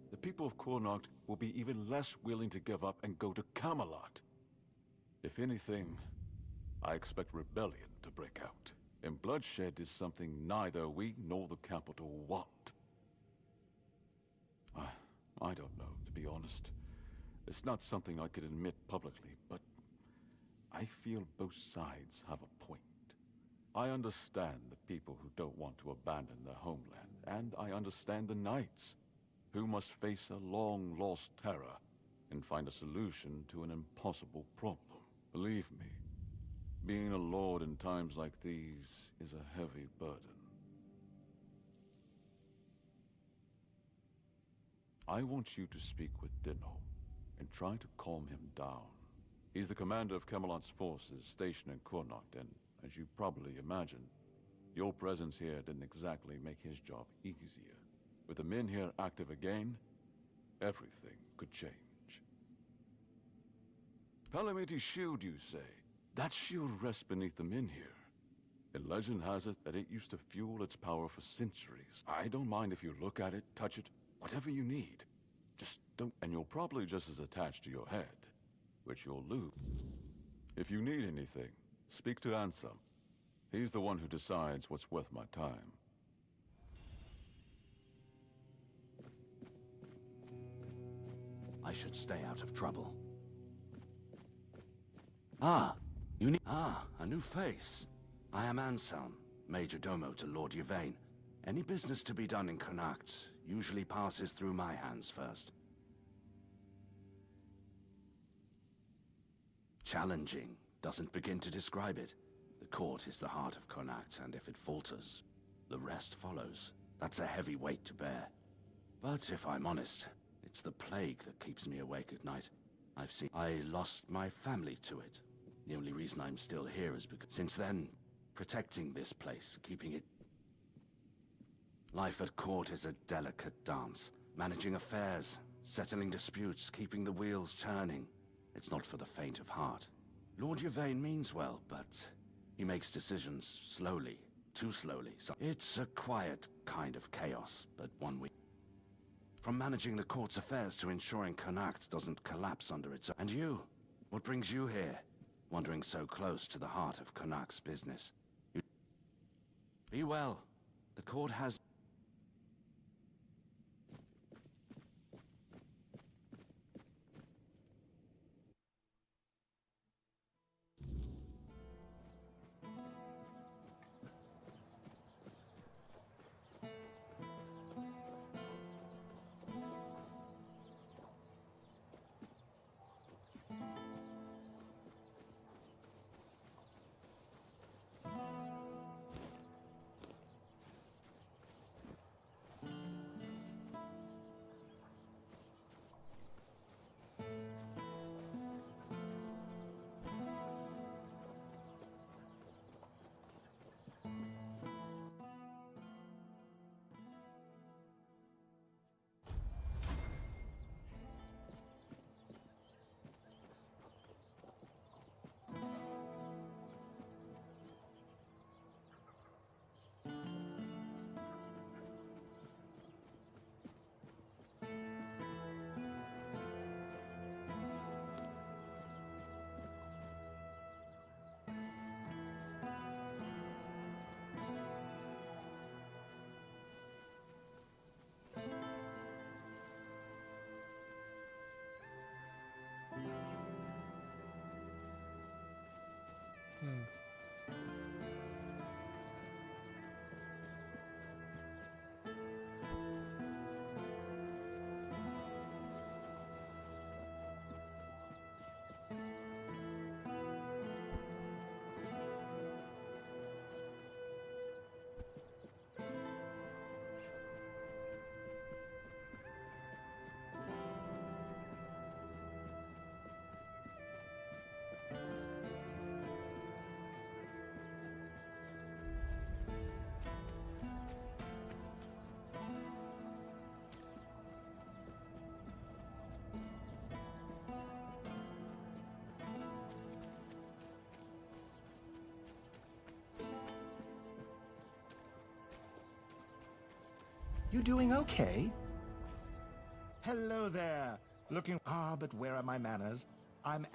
the people of Connacht will be even less willing to give up and go to Camelot. If anything, I expect rebellion to break out. And bloodshed is something neither we nor the capital want. I don't know, to be honest. It's not something I could admit publicly, but I feel both sides have a point. I understand the people who don't want to abandon their homeland, and I understand the knights, who must face a long-lost terror and find a solution to an impossible problem. Believe me, being a lord in times like these is a heavy burden. I want you to speak with Dinno and try to calm him down. He's the commander of Camelot's forces stationed in Connacht, and as you probably imagine, your presence here didn't exactly make his job easier. With the Menhir active again, everything could change. Palamiti's shield, you say? That shield rests beneath the Menhir. And legend has it that it used to fuel its power for centuries. I don't mind if you look at it, touch it, whatever you need. Just don't... And you're probably just as attached to your head, which you'll lose. If you need anything, speak to Ansem. He's the one who decides what's worth my time. I should stay out of trouble. Ah, you need... Ah, a new face. I am Anselm, Major Domo to Lord Yvain. Any business to be done in Connacht usually passes through my hands first. Challenging doesn't begin to describe it. The court is the heart of Connacht, and if it falters, the rest follows. That's a heavy weight to bear. But if I'm honest, it's the plague that keeps me awake at night. I lost my family to it. The only reason I'm still here is because since then, protecting this place, keeping it... Life at court is a delicate dance. Managing affairs, settling disputes, keeping the wheels turning. It's not for the faint of heart. Lord Yvain means well, but he makes decisions slowly, too slowly. So it's a quiet kind of chaos, but one we... From managing the court's affairs to ensuring Connacht doesn't collapse under its... And you? What brings you here? Wandering so close to the heart of Connacht's business. Be well. The court has... You doing okay? Hello there. Looking... Ah, but where are my manners? I'm...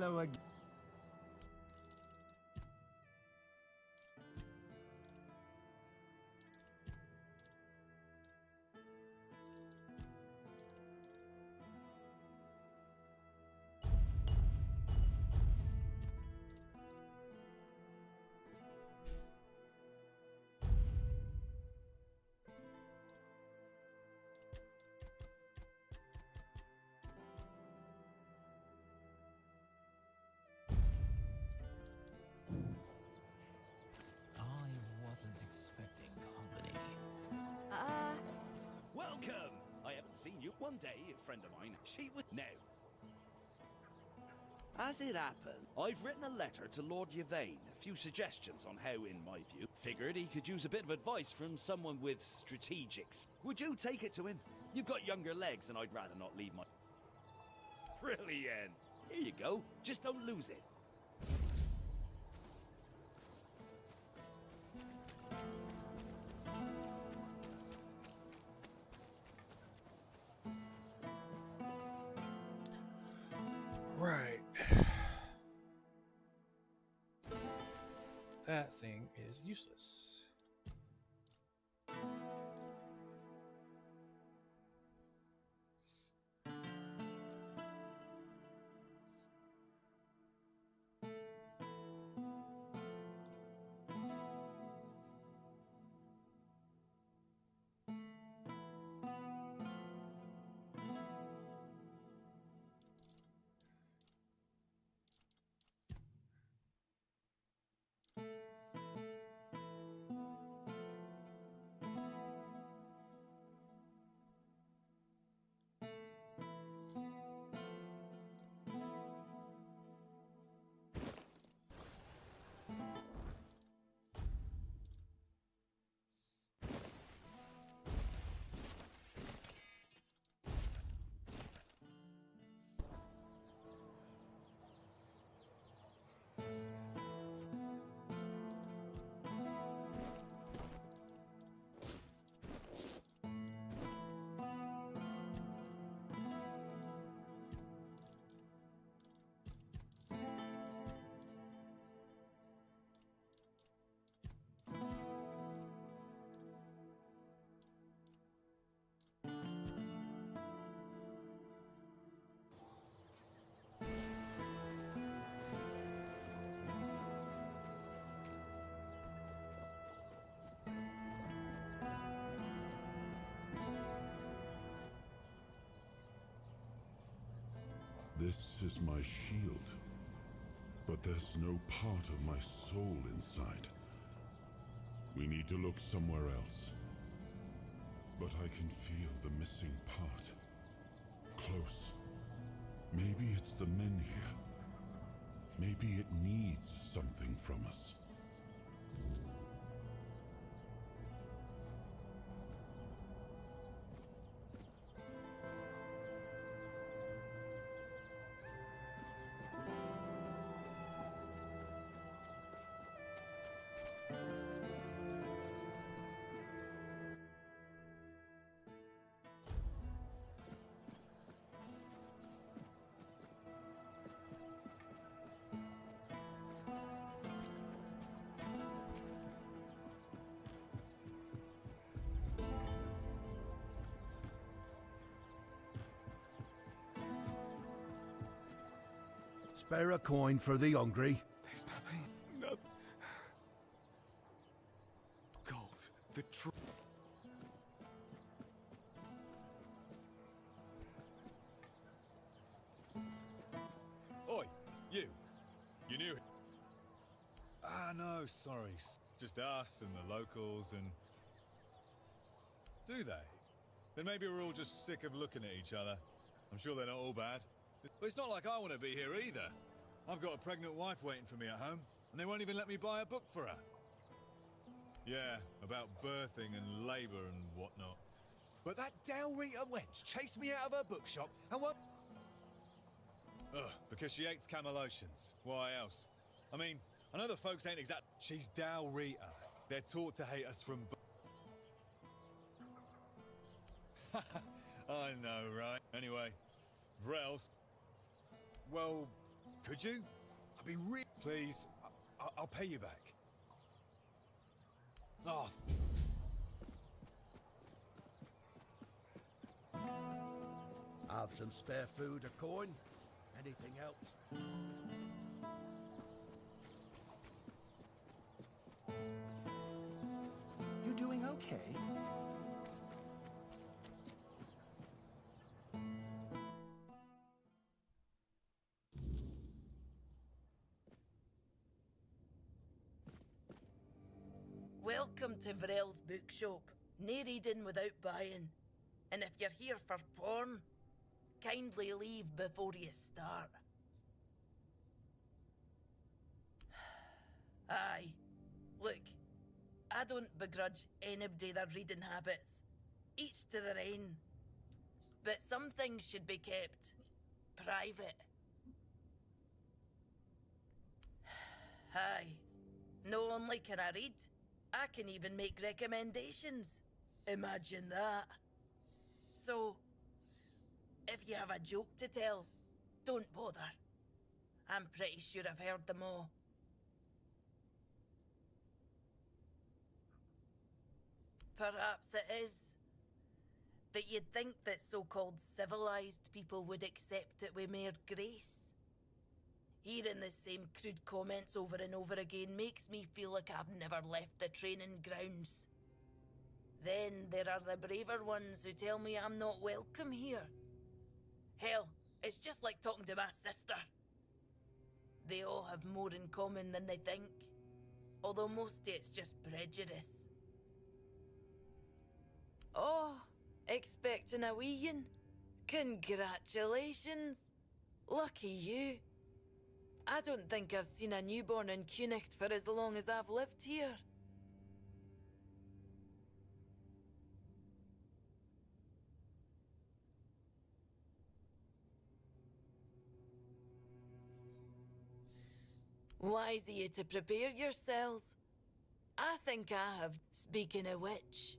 Hello again. Welcome! I haven't seen you one day, a friend of mine. She would know. As it happened, I've written a letter to Lord Yvain. A few suggestions on how, in my view, figured he could use a bit of advice from someone with strategics. Would you take it to him? You've got younger legs, and I'd rather not leave my... Brilliant! Here you go. Just don't lose it. Right. That thing is useless. This is my shield, but there's no part of my soul inside. We need to look somewhere else. But I can feel the missing part. Close. Maybe it's the men here. Maybe it needs something from us. Spare a coin for the hungry. There's nothing. Nothing. Gold. The truth. Oi, you. You knew. Ah, no, sorry. Just us and the locals and... Do they? Then maybe we're all just sick of looking at each other. I'm sure they're not all bad. But it's not like I want to be here either. I've got a pregnant wife waiting for me at home, and they won't even let me buy a book for her. Yeah, about birthing and labour and whatnot. But that Dalrita wench chased me out of her bookshop, and what? Ugh, because she hates Camalotians. Why else? I mean, I know the folks ain't exact... She's Dalrita. They're taught to hate us from... I know, right? Anyway, Vrel... Well, Could you? I'd be Please, I'll pay you back. Oh. Have some spare food or coin? Anything else? You doing okay? Welcome to Vrel's bookshop. No reading without buying. And if you're here for porn, kindly leave before you start. Aye. Look, I don't begrudge anybody their reading habits. Each to their own. But some things should be kept private. Aye. Not only can I read, I can even make recommendations. Imagine that. So, if you have a joke to tell, don't bother. I'm pretty sure I've heard them all. Perhaps it is. But you'd think that so-called civilized people would accept it with more grace. Hearing the same crude comments over and over again makes me feel like I've never left the training grounds. Then there are the braver ones who tell me I'm not welcome here. Hell, it's just like talking to my sister. They all have more in common than they think, although mostly it's just prejudice. Oh, expecting a weein'? Congratulations! Lucky you. I don't think I've seen a newborn in Cunicht for as long as I've lived here. Wise of you to prepare yourselves. I think I have. Speaking of which,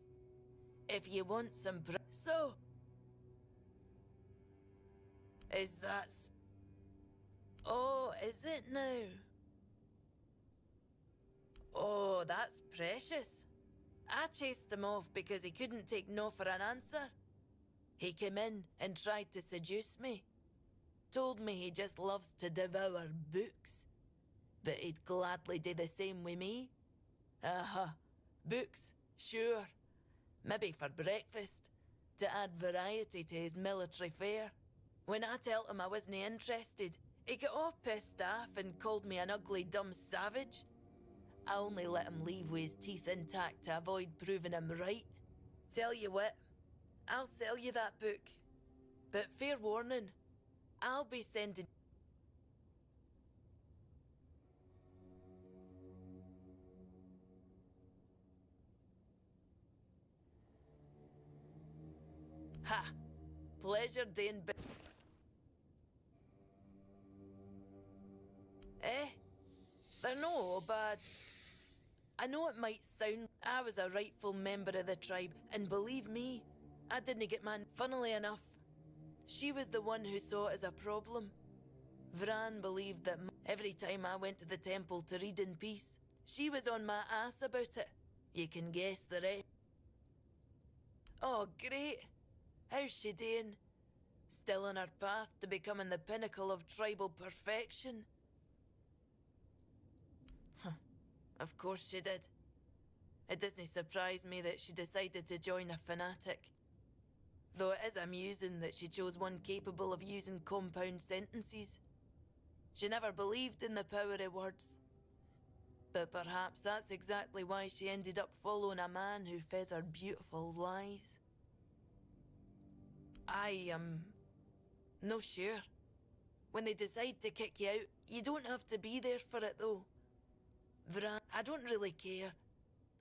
if you want some So, is that... Oh, is it now? Oh, that's precious. I chased him off because he couldn't take no for an answer. He came in and tried to seduce me. Told me he just loves to devour books. But he'd gladly do the same with me. Books, sure. Maybe for breakfast, to add variety to his military fare. When I told him I wasn't interested, he got all pissed off and called me an ugly, dumb savage. I only let him leave with his teeth intact to avoid proving him right. Tell you what, I'll sell you that book. But fair warning, I'll be sending... Ha! Pleasure doing bit. They're no all bad. I know it might sound... I was a rightful member of the tribe, and believe me, I didn't get man... Funnily enough, she was the one who saw it as a problem. Vran believed that every time I went to the temple to read in peace, she was on my ass about it. You can guess the rest. Oh, great. How's she doing? Still on her path to becoming the pinnacle of tribal perfection? Of course she did. It doesn't surprise me that she decided to join a fanatic. Though it is amusing that she chose one capable of using compound sentences. She never believed in the power of words. But perhaps that's exactly why she ended up following a man who fed her beautiful lies. I am no sure. When they decide to kick you out, you don't have to be there for it though. Vran, I don't really care.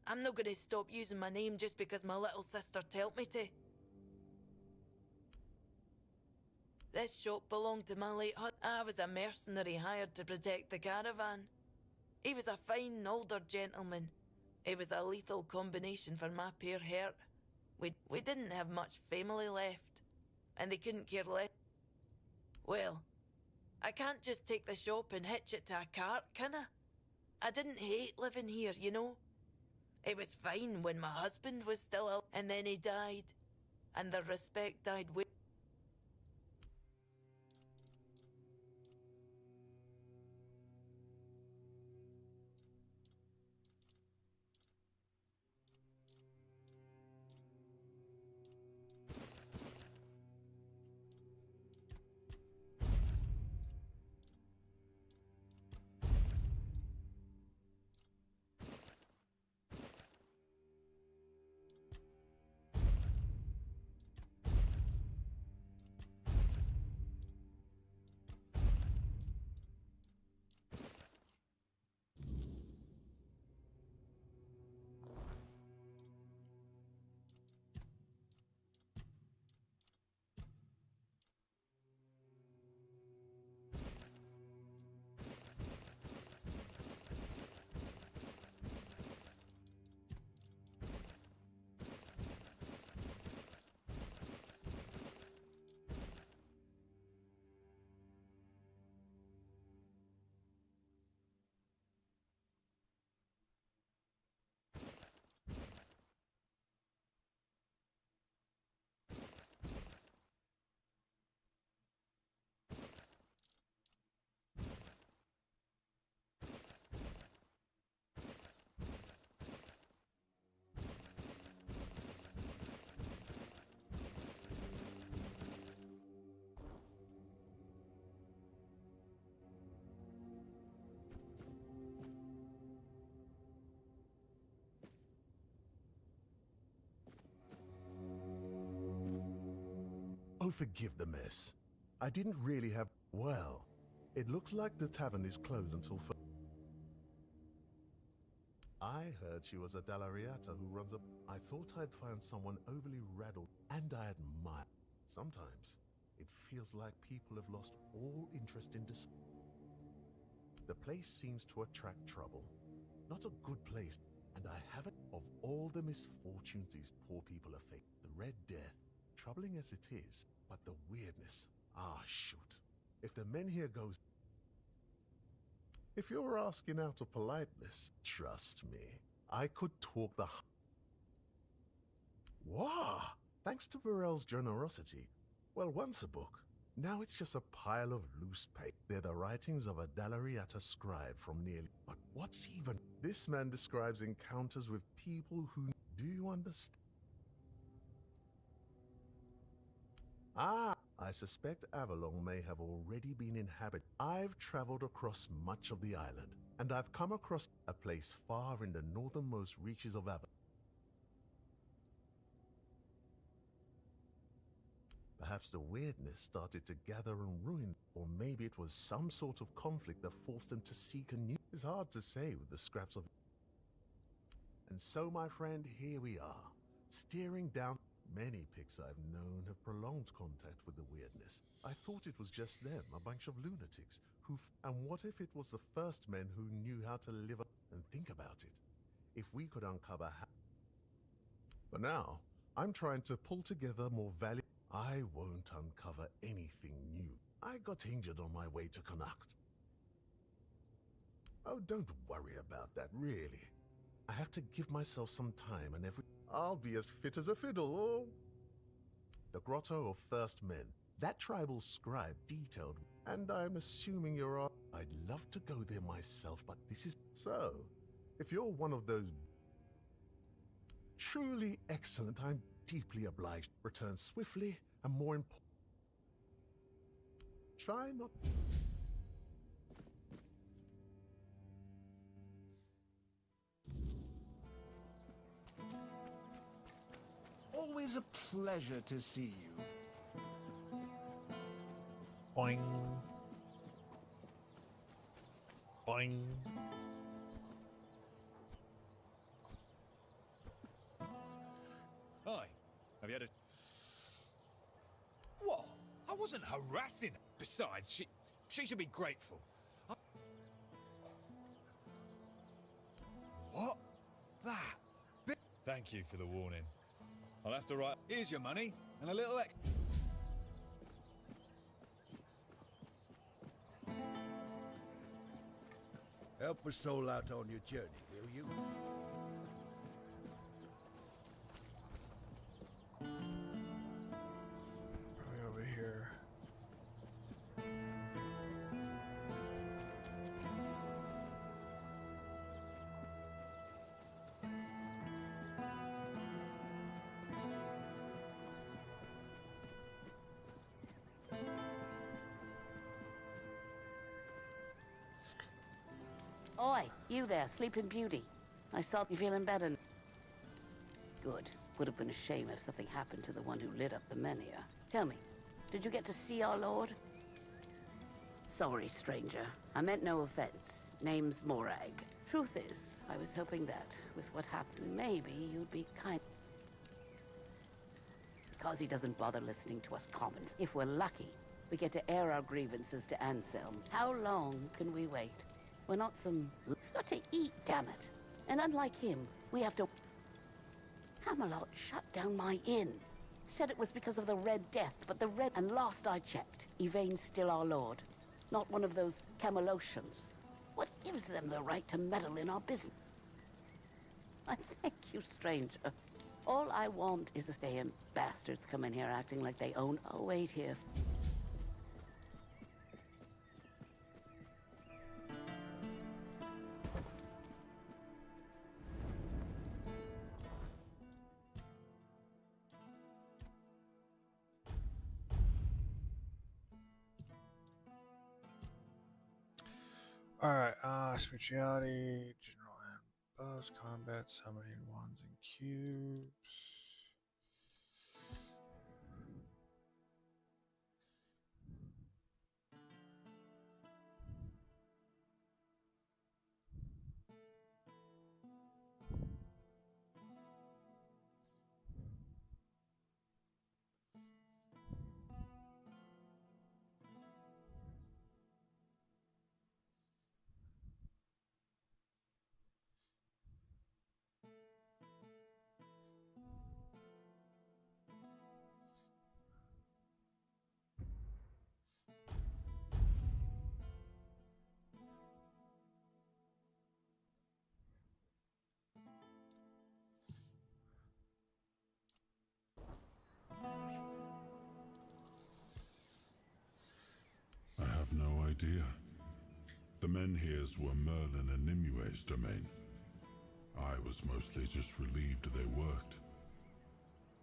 I'm not gonna stop using my name just because my little sister told me to. This shop belonged to my late husband. I was a mercenary hired to protect the caravan. He was a fine, older gentleman. It was a lethal combination for my poor hurt. We didn't have much family left, and they couldn't care less. Well, I can't just take the shop and hitch it to a cart, can I? I didn't hate living here, you know. It was fine when my husband was still ill, and then he died. And the respect died with. Oh, forgive the mess. I didn't really have... Well, it looks like the tavern is closed until... I heard she was a Dallariata who runs a... I thought I'd find someone overly rattled, and I admire. Sometimes, it feels like people have lost all interest in this. The place seems to attract trouble. Not a good place, and I haven't... Of all the misfortunes these poor people are facing, the Red Death, troubling as it is, but the weirdness. Ah, shoot. If the men here goes... If you're asking out of politeness, trust me, I could talk the... Wow! Thanks to Varel's generosity. Well, once a book, now it's just a pile of loose paper. They're the writings of a Dallariata scribe from nearly... But what's even... This man describes encounters with people who... Do you understand? Ah, I suspect Avolon may have already been inhabited. I've traveled across much of the island, and I've come across a place far in the northernmost reaches of Avolon. Perhaps the weirdness started to gather and ruin, or maybe it was some sort of conflict that forced them to seek a new... It's hard to say with the scraps of... And so, my friend, here we are, steering down... Many Picts I've known have prolonged contact with the weirdness. I thought it was just them, a bunch of lunatics, who... And what if it was the first men who knew how to live... And think about it. If we could uncover how... But now, I'm trying to pull together more value... I won't uncover anything new. I got injured on my way to Connacht. Oh, don't worry about that, really. I have to give myself some time and I'll be as fit as a fiddle, or... The Grotto of First Men. That tribal scribe detailed, and I'm assuming you're all... I'd love to go there myself, but this is... So, if you're one of those... Truly excellent, I'm deeply obliged. Return swiftly, and more important... Try not... Always a pleasure to see you. Boing. Boing. Hi. Have you had a... What? I wasn't harassing her. Besides, she should be grateful. What? That? Thank you for the warning. I'll have to write... Here's your money, and a little extra. Help a soul out on your journey, will you? Probably over here. Oi, you there, Sleeping Beauty. I saw you feeling better. Good. Would have been a shame if something happened to the one who lit up the Menhir. Tell me, did you get to see our lord? Sorry, stranger. I meant no offense. Name's Morag. Truth is, I was hoping that, with what happened, maybe you'd be kind. Because he doesn't bother listening to us common. If we're lucky, we get to air our grievances to Anselm. How long can we wait? We're not some... We've got to eat, damn it. And unlike him, we have to... Camelot shut down my inn. Said it was because of the Red Death, but the Red... And last I checked, Yvain's still our lord. Not one of those Camelocians. What gives them the right to meddle in our business? I thank you, stranger. All I want is a stay and bastards come in here acting like they own... Oh, wait here. Alright, speciality, general and buffs, combat, summoning wands and cubes. I have no idea. The Menhirs were Merlin and Nimue's domain. I was mostly just relieved they worked.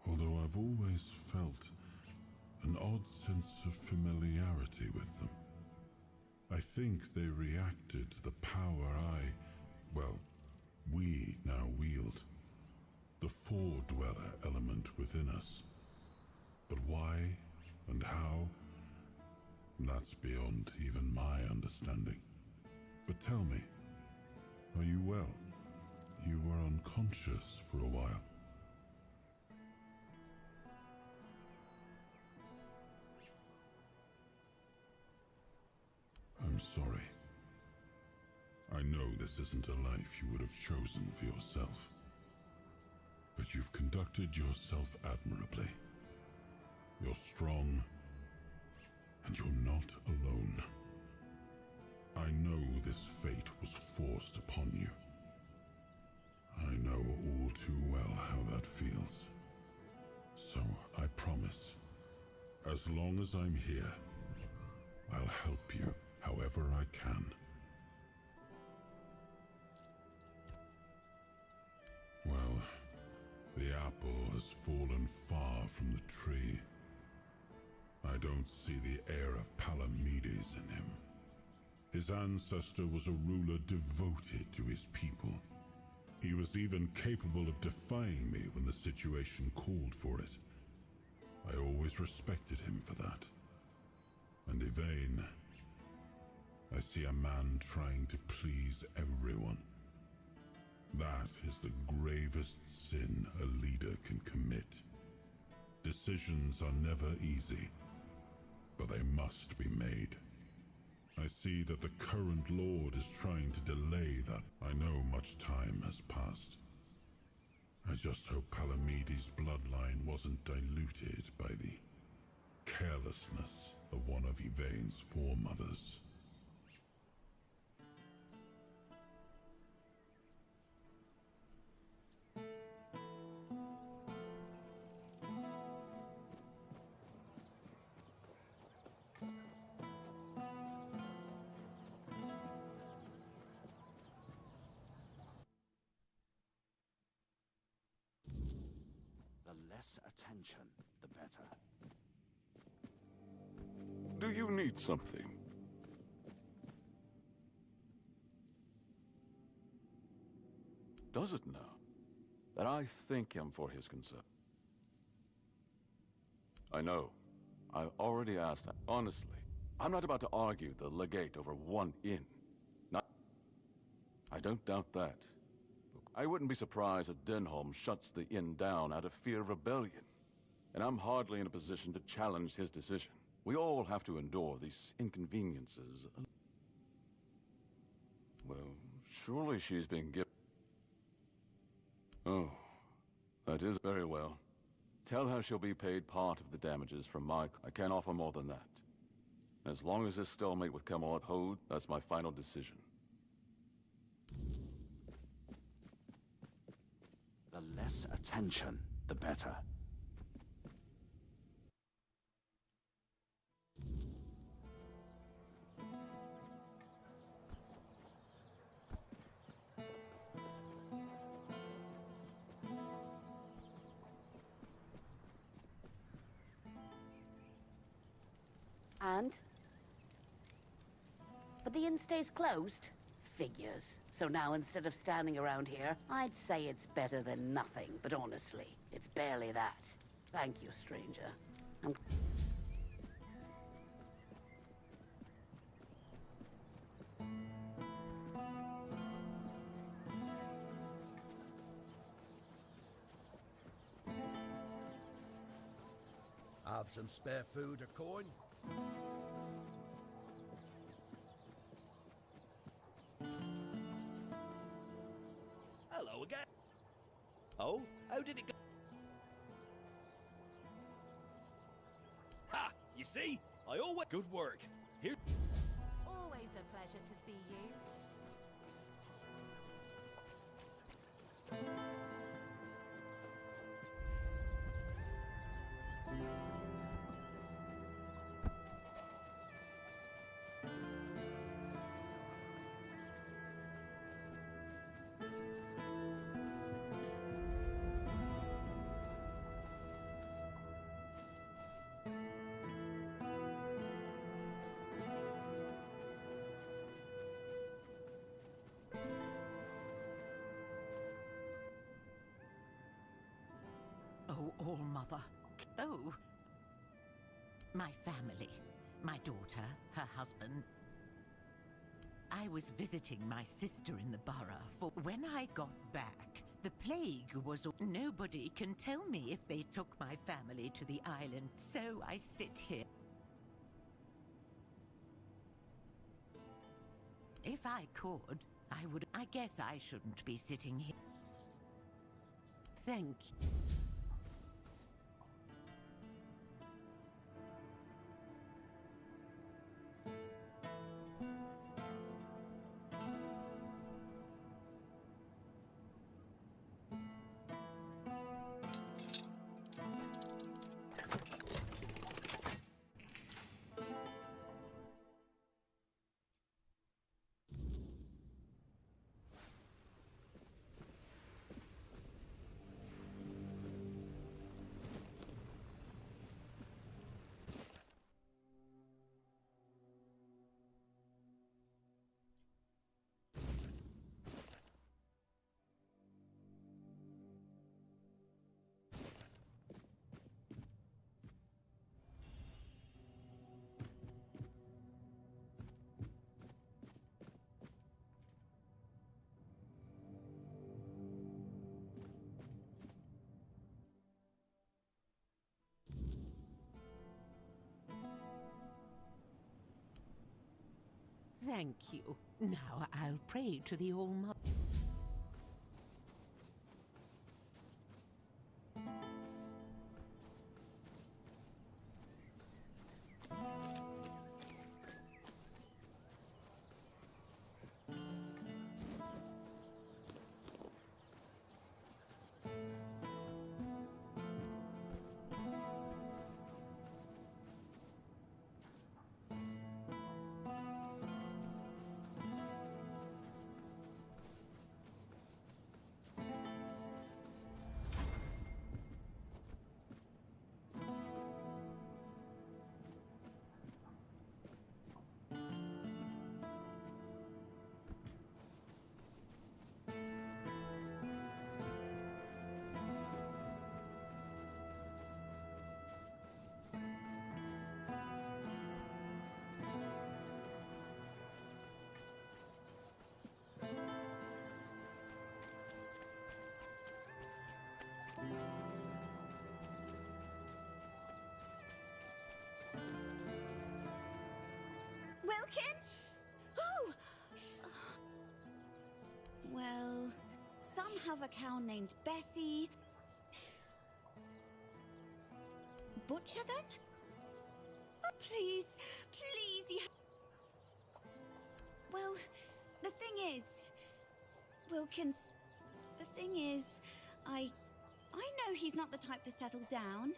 Although I've always felt an odd sense of familiarity with them. I think they reacted to the power we now wield. The Four-Dweller element within us. But why and how? That's beyond even my understanding. But tell me, are you well? You were unconscious for a while. I'm sorry. I know this isn't a life you would have chosen for yourself. But you've conducted yourself admirably. You're strong, and you're not alone. I know this fate was forced upon you. I know all too well how that feels. So I promise, as long as I'm here, I'll help you however I can. Well, the apple has fallen far from the tree. I don't see the air of Palamedes in him. His ancestor was a ruler devoted to his people. He was even capable of defying me when the situation called for it. I always respected him for that. And Yvain, I see a man trying to please everyone. That is the gravest sin a leader can commit. Decisions are never easy, but they must be made. I see that the current Lord is trying to delay that. I know much time has passed. I just hope Palamedes' bloodline wasn't diluted by the carelessness of one of Yvain's foremothers. less attention, the better. Do you need something? Does it know that I thank him for his concern? I know. I already asked. Honestly, I'm not about to argue the legate over one inn. I don't doubt that. I wouldn't be surprised if Denholm shuts the inn down out of fear of rebellion. And I'm hardly in a position to challenge his decision. We all have to endure these inconveniences. Well, surely she's been given... Oh, that is very well. Tell her she'll be paid part of the damages from my... I can't offer more than that. As long as this stalemate with Camelot holds, that's my final decision. The less attention, the better. And? But the inn stays closed? Figures. So now instead of standing around here, I'd say it's better than nothing. But honestly, it's barely that. Thank you, stranger. Have some spare food or coin? Hello again. Oh, how did it go? Ha! You see? I always... Good work. Here... Always a pleasure to see you. Oh, All-Mother. Oh. My family. My daughter, her husband. I was visiting my sister in the borough for... When I got back, the plague was... Nobody can tell me if they took my family to the island, so I sit here. If I could, I would... I guess I shouldn't be sitting here. Thank you. Thank you. Now I'll pray to the All-Mother. Wilkin? Who? Well, some have a cow named Bessie. Butcher them? Oh, please, please, you... Well, the thing is... Wilkins... The thing is, I know he's not the type to settle down.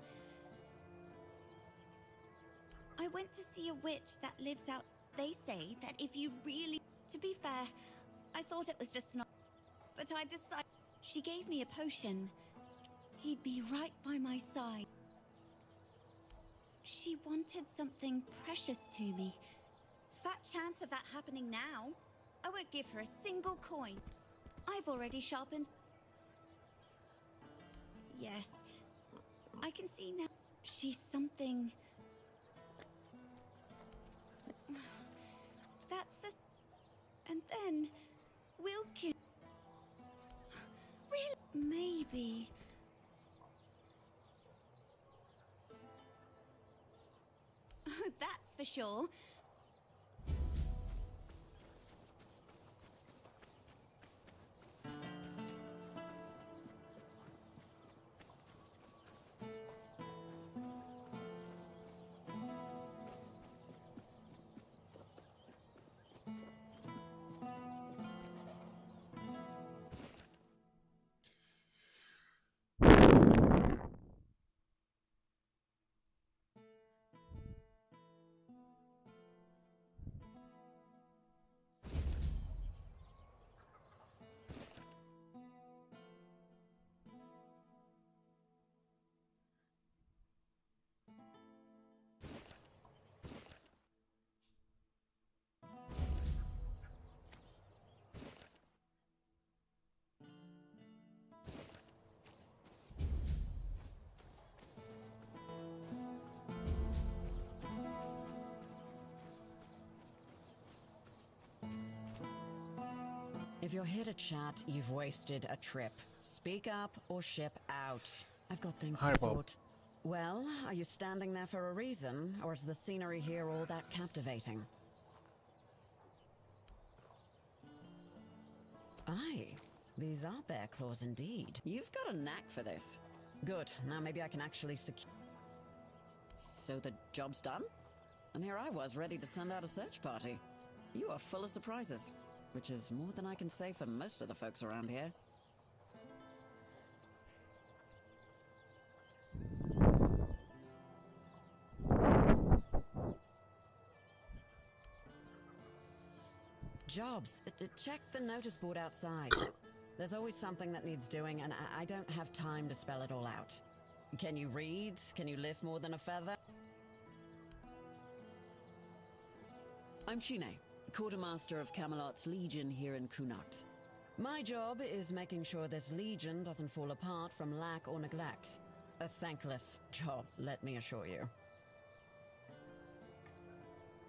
I went to see a witch that lives out... They say that if you really... To be fair, I thought it was just an... But I decided... She gave me a potion. He'd be right by my side. She wanted something precious to me. Fat chance of that happening now. I won't give her a single coin. I've already sharpened... Yes. I can see now. She's something... That's the... And then... Wilkin... Really? Maybe... Oh, that's for sure. If you're here to chat, you've wasted a trip. Speak up or ship out. I've got things to sort. Well, are you standing there for a reason, or is the scenery here all that captivating? Aye, these are bear claws indeed. You've got a knack for this. Good, now maybe I can actually secure... So the job's done? And here I was, ready to send out a search party. You are full of surprises. Which is more than I can say for most of the folks around here. Jobs. Check the notice board outside. There's always something that needs doing, and I don't have time to spell it all out. Can you read? Can you lift more than a feather? I'm Shine, quartermaster of Camelot's Legion here in Kunakt. My job is making sure this Legion doesn't fall apart from lack or neglect. A thankless job, let me assure you.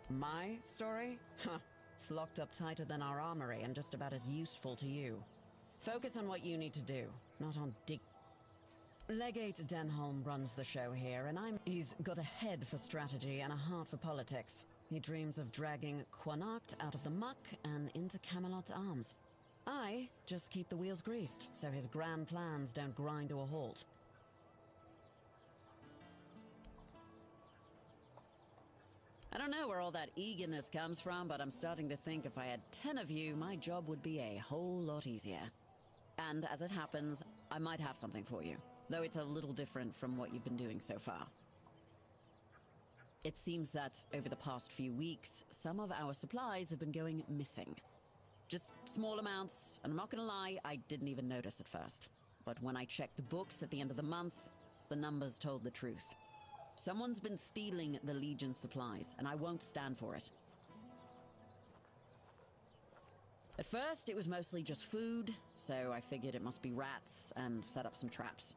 My story? Huh, it's locked up tighter than our armory and just about as useful to you. Focus on what you need to do, not on Legate Denholm runs the show here, and he's got a head for strategy and a heart for politics. He dreams of dragging Connacht out of the muck and into Camelot's arms. I just keep the wheels greased, so his grand plans don't grind to a halt. I don't know where all that eagerness comes from, but I'm starting to think if I had 10 of you, my job would be a whole lot easier. And as it happens, I might have something for you, though it's a little different from what you've been doing so far. It seems that over the past few weeks, some of our supplies have been going missing. Just small amounts, and I'm not gonna lie, I didn't even notice at first. But when I checked the books at the end of the month, the numbers told the truth. Someone's been stealing the Legion supplies, and I won't stand for it. At first, it was mostly just food, so I figured it must be rats and set up some traps.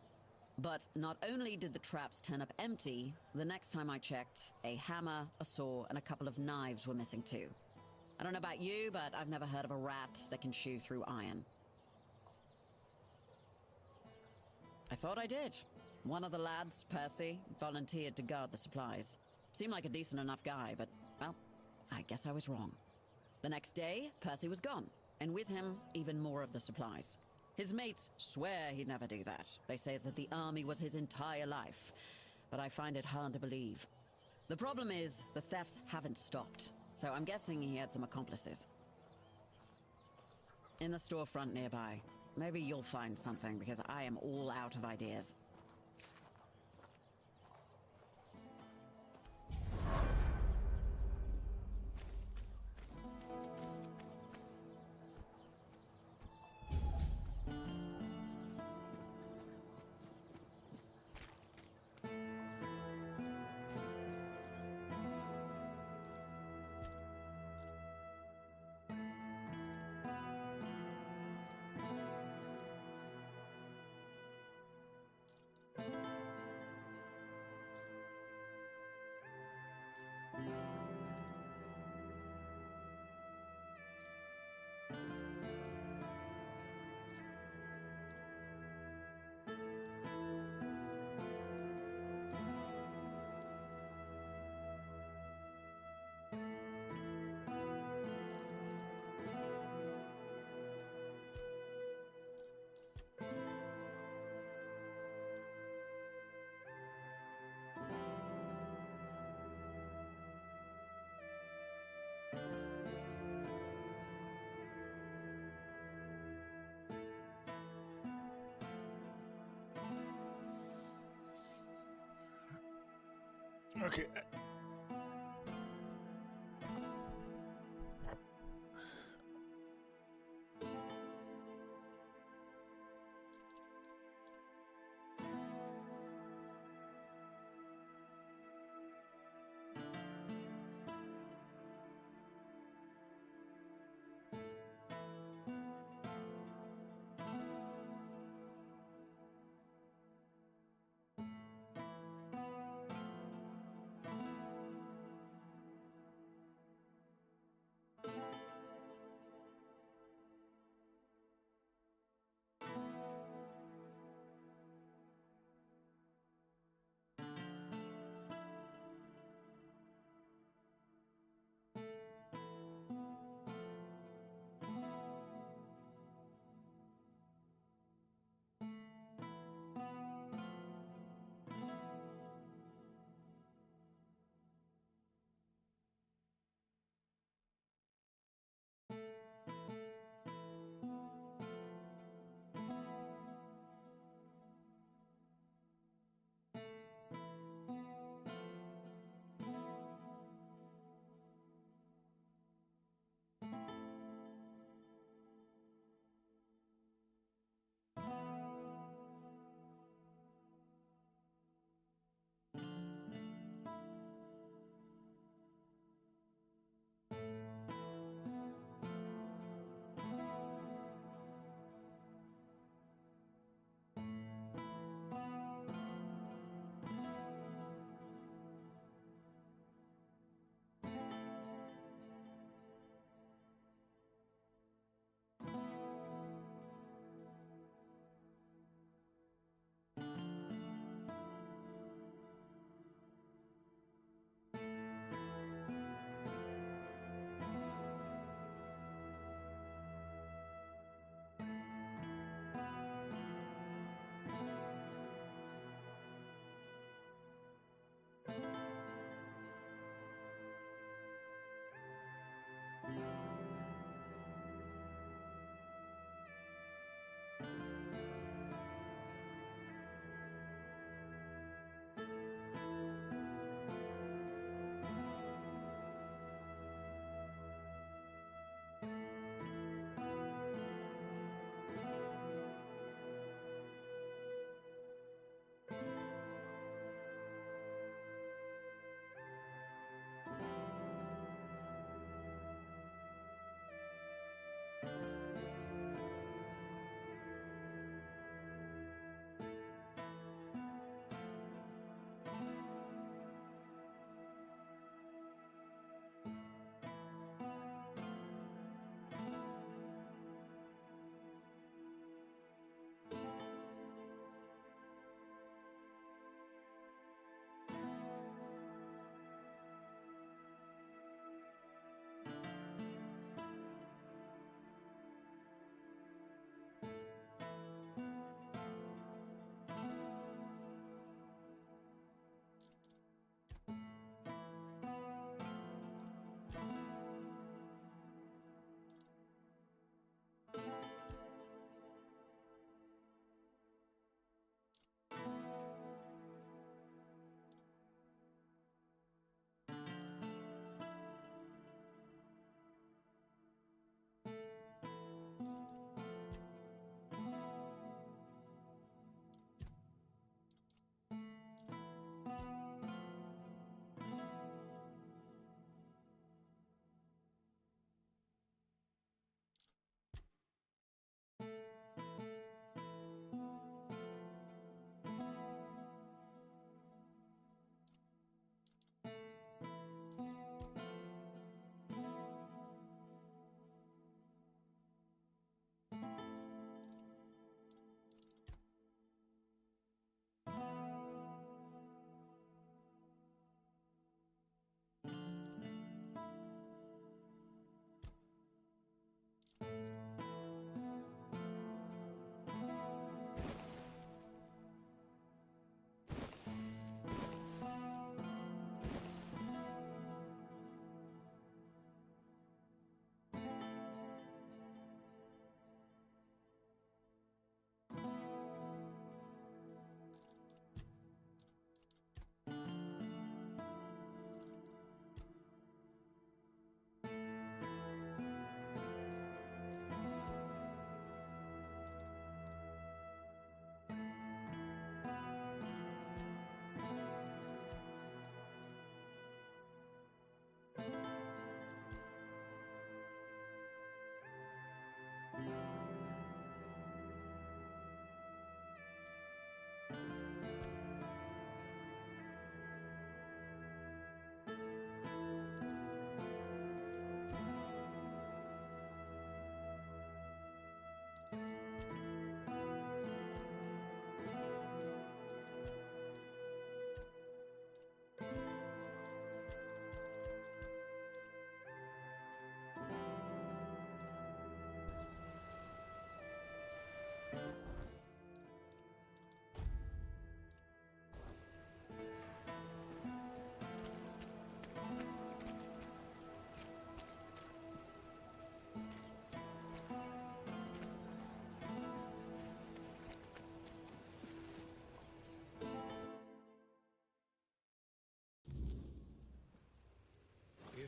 But not only did the traps turn up empty, the next time I checked, a hammer, a saw, and a couple of knives were missing too. I don't know about you, but I've never heard of a rat that can chew through iron. I thought I did. One of the lads, Percy, volunteered to guard the supplies. Seemed like a decent enough guy, but, well, I guess I was wrong. The next day, Percy was gone, and with him, even more of the supplies. His mates swear he'd never do that. They say that the army was his entire life, but I find it hard to believe. The problem is, the thefts haven't stopped, so I'm guessing he had some accomplices. In the storefront nearby. Maybe you'll find something, because I am all out of ideas. Okay.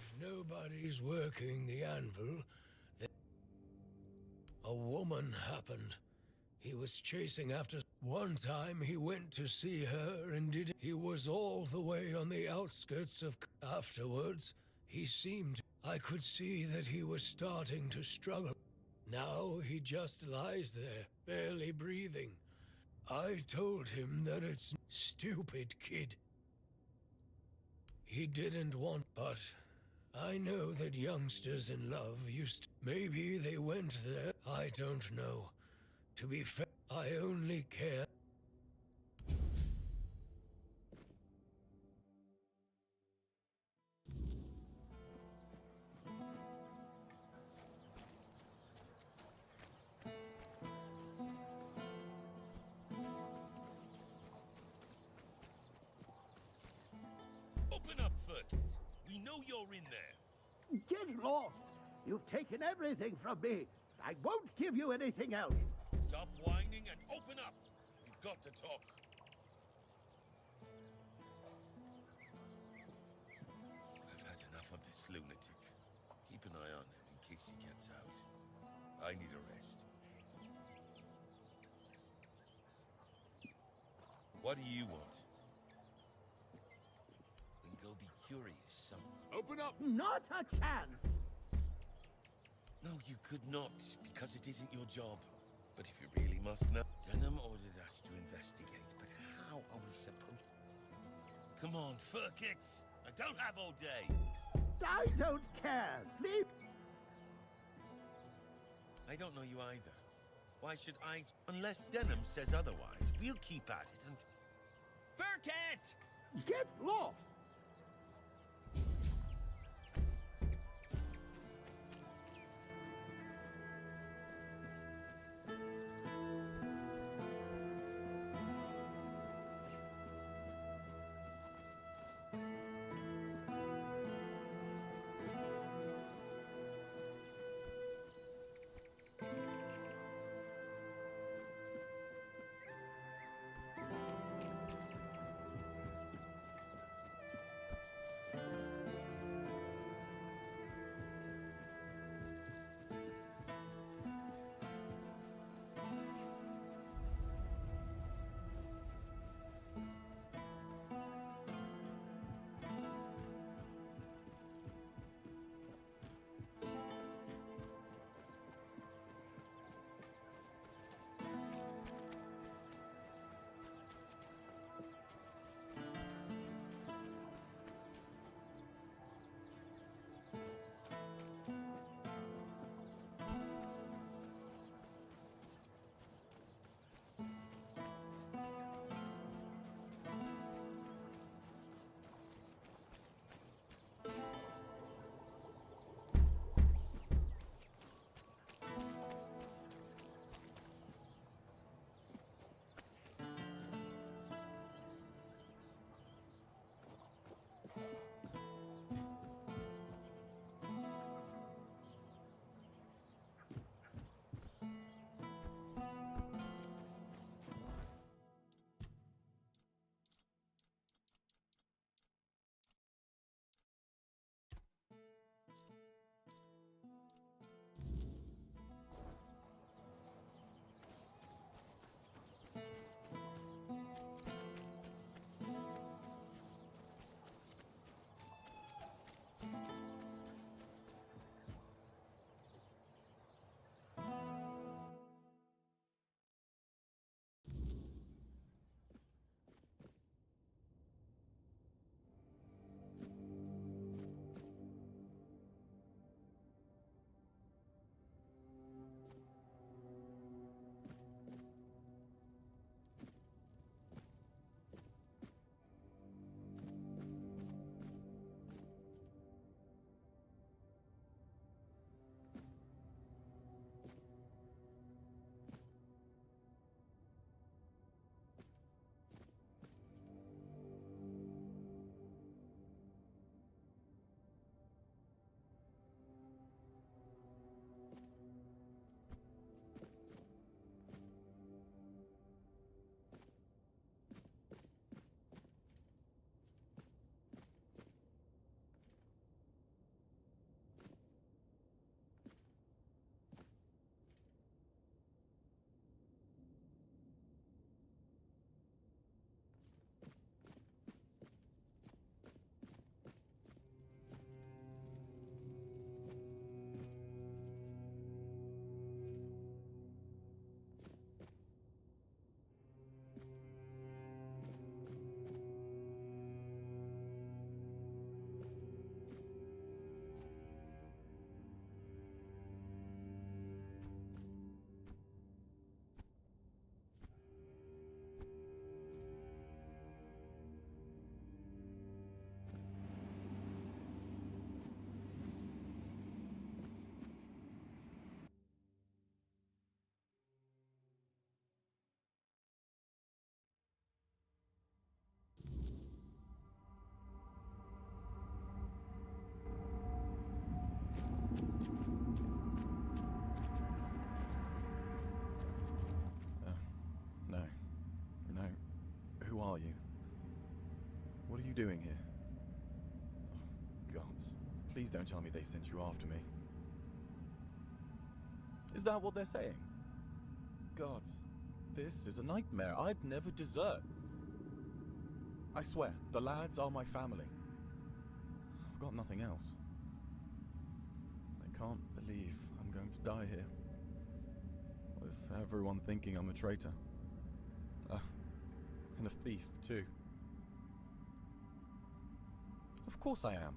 If nobody's working the anvil, then a woman happened. He was chasing after... One time he went to see her and did... He was all the way on the outskirts of... Afterwards, he seemed... I could see that he was starting to struggle. Now he just lies there, barely breathing. I told him that it's... Stupid kid. He didn't want... But I know that youngsters in love used... Maybe they went there. I don't know. To be fair, I only care... Open up, Ferkit. We know you're in there. Get lost! You've taken everything from me. I won't give you anything else. Stop whining and open up. We've got to talk. I've had enough of this lunatic. Keep an eye on him in case he gets out. I need a rest. What do you want? Then go be curious, son. Open up! Not a chance! No, you could not, because it isn't your job. But if you really must know... Denham ordered us to investigate, but how are we supposed... Come on, Ferkit! I don't have all day! I don't care! Leave... I don't know you either. Why should I... Unless Denham says otherwise, we'll keep at it until... Ferkit! Get lost! you doing here? Oh, gods. Please don't tell me they sent you after me. Is that what they're saying? Gods, this is a nightmare. I'd never desert. I swear, the lads are my family. I've got nothing else. I can't believe I'm going to die here. With everyone thinking I'm a traitor. And a thief, too. Of course I am.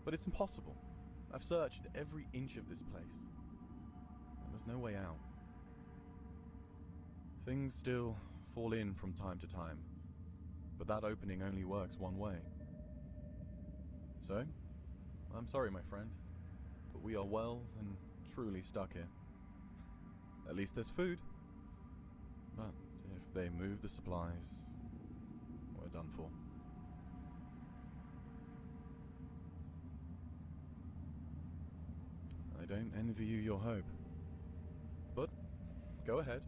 But it's impossible. I've searched every inch of this place. And there's no way out. Things still fall in from time to time. But that opening only works one way. So, I'm sorry, my friend. But we are well and truly stuck here. At least there's food. But if they move the supplies, we're done for. I don't envy you your hope. But, go ahead.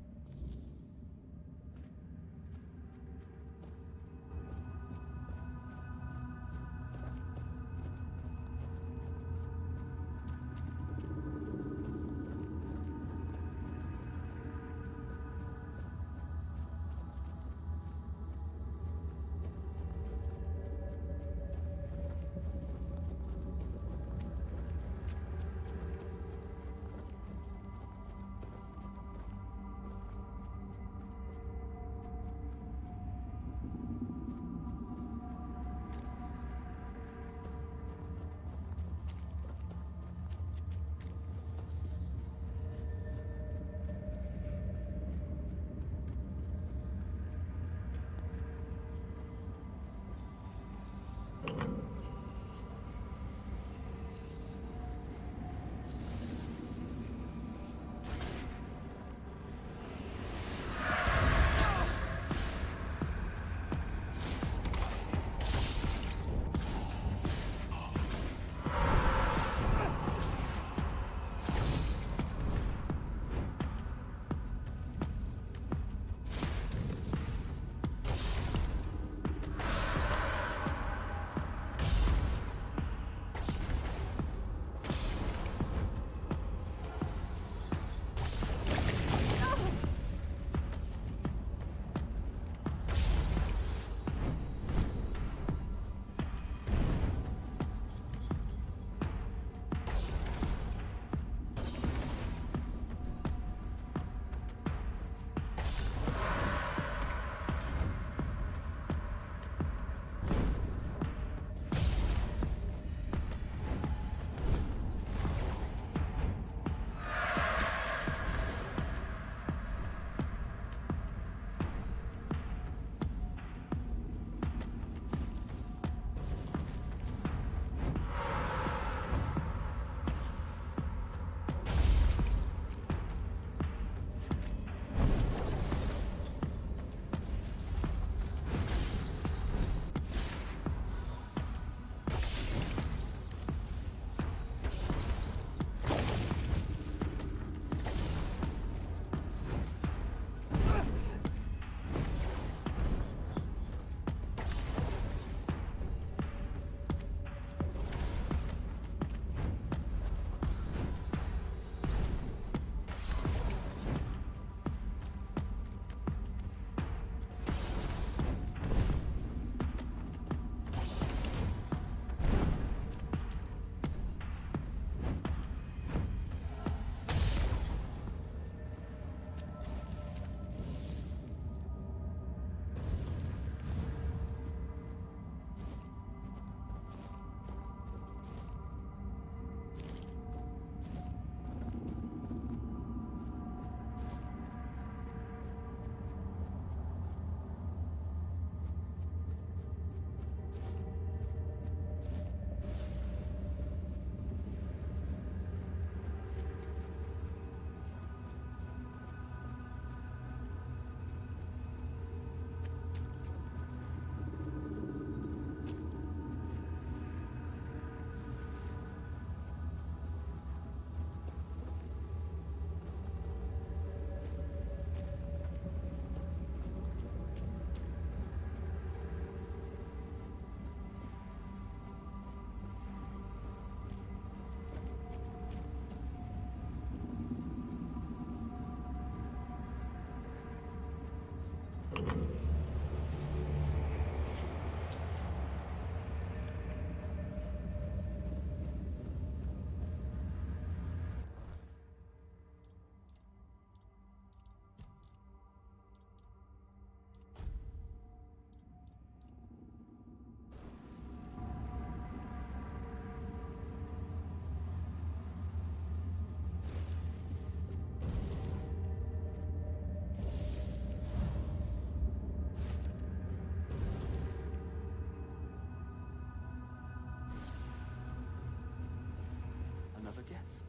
never guessed.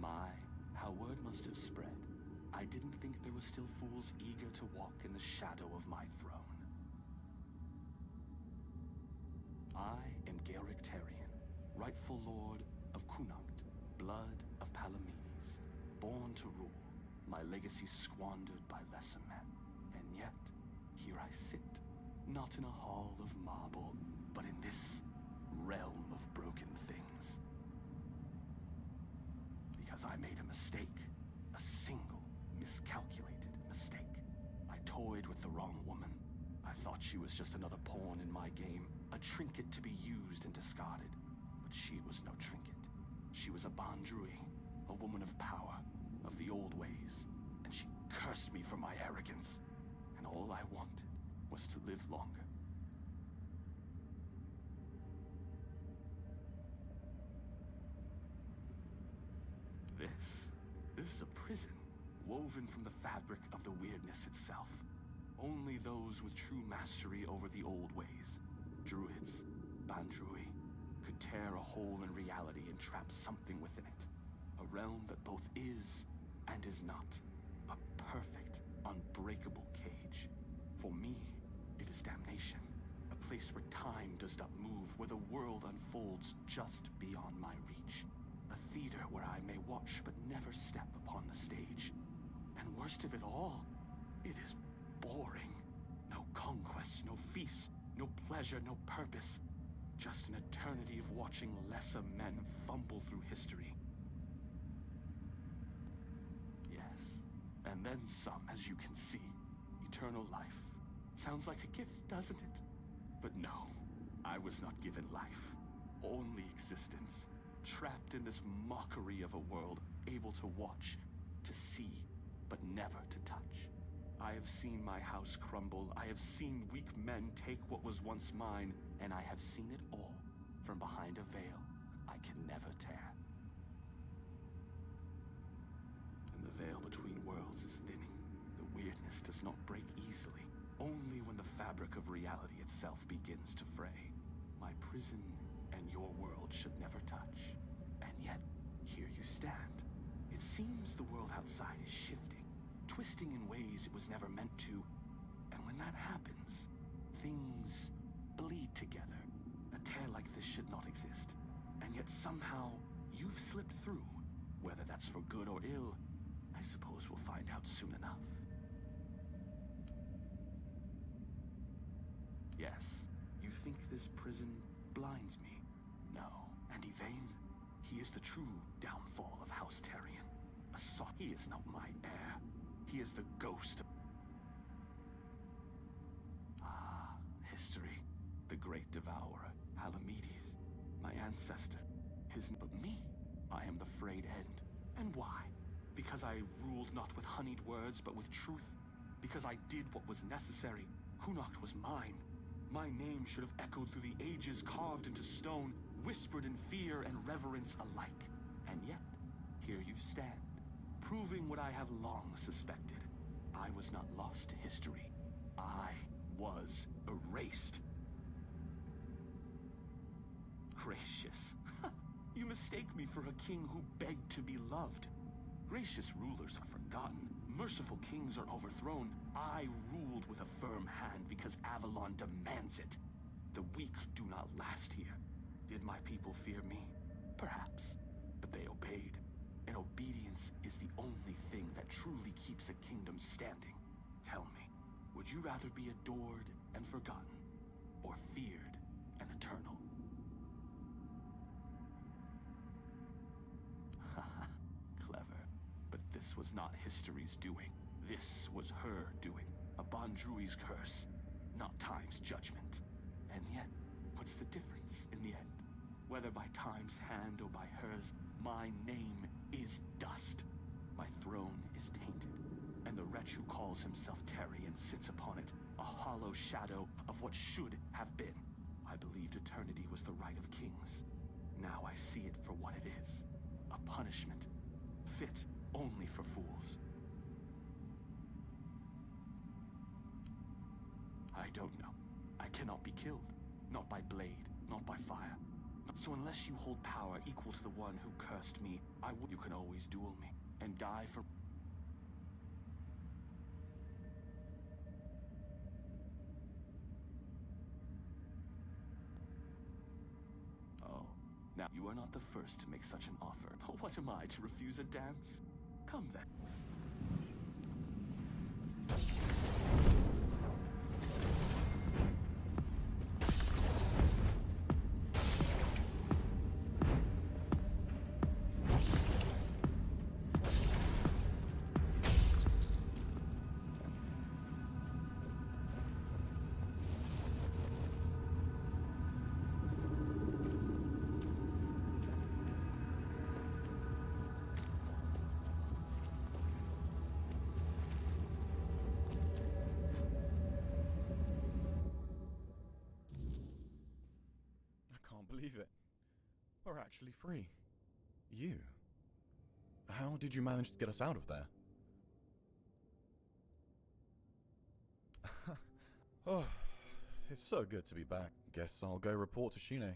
My, how word must have spread. I didn't think there were still fools eager to walk in the shadow of my throne. I am Gaelic Tarion, rightful lord of Connacht, blood of Palamedes, born to rule, my legacy squandered by lesser men. And yet, here I sit, not in a hall of marble, but in this realm of broken things. Because I made a mistake, a single, miscalculated mistake. I toyed with the wrong woman. I thought she was just another pawn in my game, a trinket to be used and discarded. But she was no trinket. She was a Bandrui, a woman of power, of the old ways, and she cursed me for my arrogance. And all I wanted was to live longer. This is a prison, woven from the fabric of the weirdness itself. Only those with true mastery over the old ways, druids, Bandrui, could tear a hole in reality and trap something within it. A realm that both is and is not. A perfect, unbreakable cage. For me, it is damnation. A place where time does not move, where the world unfolds just beyond my reach. A theater where I may watch but never step upon the stage. And worst of it all, it is boring. No conquests, no feasts, no pleasure, no purpose. Just an eternity of watching lesser men fumble through history. Yes, and then some, as you can see. Eternal life. Sounds like a gift, doesn't it? But no, I was not given life. Only existence. Trapped in this mockery of a world, able to watch, to see, but never to touch. I have seen my house crumble, I have seen weak men take what was once mine, and I have seen it all from behind a veil I can never tear. And the veil between worlds is thinning. The weirdness does not break easily, only when the fabric of reality itself begins to fray. My prison and your world should never touch. And yet, here you stand. It seems the world outside is shifting, twisting in ways it was never meant to. And when that happens, things bleed together. A tale like this should not exist. And yet somehow, you've slipped through. Whether that's for good or ill, I suppose we'll find out soon enough. Yes, you think this prison blinds me? No. And Yvain, he is the true downfall of House Tarion. He is not my heir. He is the ghost of... Ah, history. The great devourer, Palamedes, my ancestor. But me, I am the frayed end. And why? Because I ruled not with honeyed words, but with truth. Because I did what was necessary. Connacht was mine. My name should have echoed through the ages, carved into stone, whispered in fear and reverence alike. And yet, here you stand, proving what I have long suspected. I was not lost to history. I was erased. Gracious. You mistake me for a king who begged to be loved. Gracious rulers are forgotten. Merciful kings are overthrown. I ruled with a firm hand because Avolon demands it. The weak do not last here. Did my people fear me? Perhaps. But they obeyed. And obedience is the only thing that truly keeps a kingdom standing. Tell me, would you rather be adored and forgotten, or feared and eternal? Clever. But this was not history's doing. This was her doing. A Bandrui's curse, not time's judgment. And yet, what's the difference in the end? Whether by time's hand or by hers, my name is dust. My throne is tainted, and the wretch who calls himself Tarion sits upon it, a hollow shadow of what should have been. I believed eternity was the right of kings. Now I see it for what it is. A punishment, fit only for fools. I don't know. I cannot be killed. Not by blade, not by fire. So unless you hold power equal to the one who cursed me, you can always duel me and die for... Oh, now you are not the first to make such an offer. What am I, to refuse a dance? Come then. Believe it. We're actually free. You. How did you manage to get us out of there? Oh, it's so good to be back. Guess I'll go report to Shine.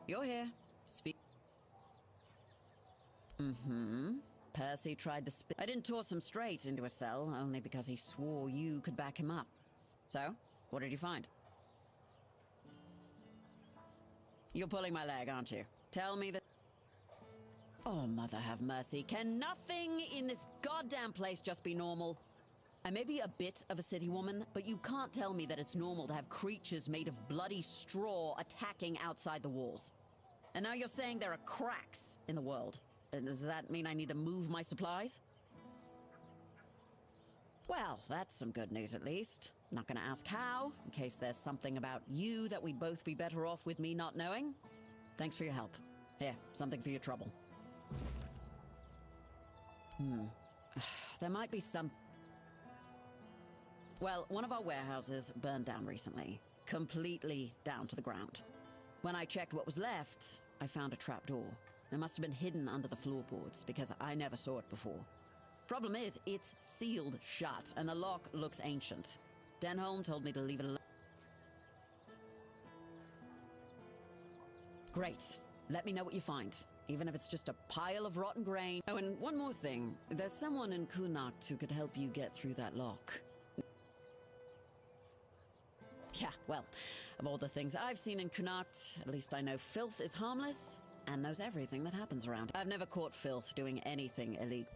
You're here. Speak. Percy tried to I didn't toss him straight into a cell, only because he swore you could back him up. So, what did you find? You're pulling my leg, aren't you? Tell me that... Oh, mother have mercy. Can nothing in this goddamn place just be normal? I may be a bit of a city woman, but you can't tell me that it's normal to have creatures made of bloody straw attacking outside the walls. And now you're saying there are cracks in the world. Does that mean I need to move my supplies? Well, that's some good news at least. I'm not gonna ask how, in case there's something about you that we'd both be better off with me not knowing. Thanks for your help. Here, something for your trouble. There might be some... Well, one of our warehouses burned down recently. Completely down to the ground. When I checked what was left, I found a trapdoor. It must have been hidden under the floorboards, because I never saw it before. Problem is, it's sealed shut, and the lock looks ancient. Denholm told me to leave it alone. Great. Let me know what you find, even if it's just a pile of rotten grain. Oh, and one more thing. There's someone in Kunakt who could help you get through that lock. Yeah, well, of all the things I've seen in Kunakt, at least I know filth is harmless and knows everything that happens around. I've never caught filth doing anything illegal.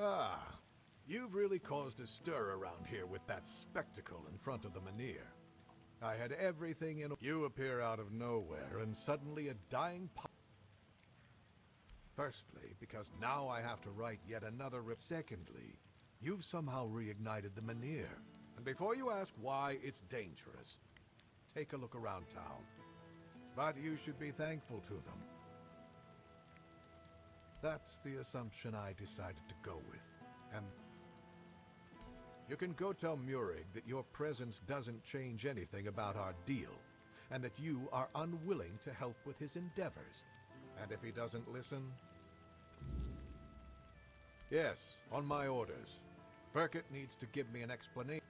Ah, you've really caused a stir around here with that spectacle in front of the Menhir. I had everything in. You appear out of nowhere, and suddenly a dying Firstly, because now I have to write yet another Secondly, you've somehow reignited the Menhir. And before you ask why it's dangerous, take a look around town. But you should be thankful to them. That's the assumption I decided to go with. And you can go tell Murig that your presence doesn't change anything about our deal, and that you are unwilling to help with his endeavors. And if he doesn't listen... Yes, on my orders. Burkett needs to give me an explanation.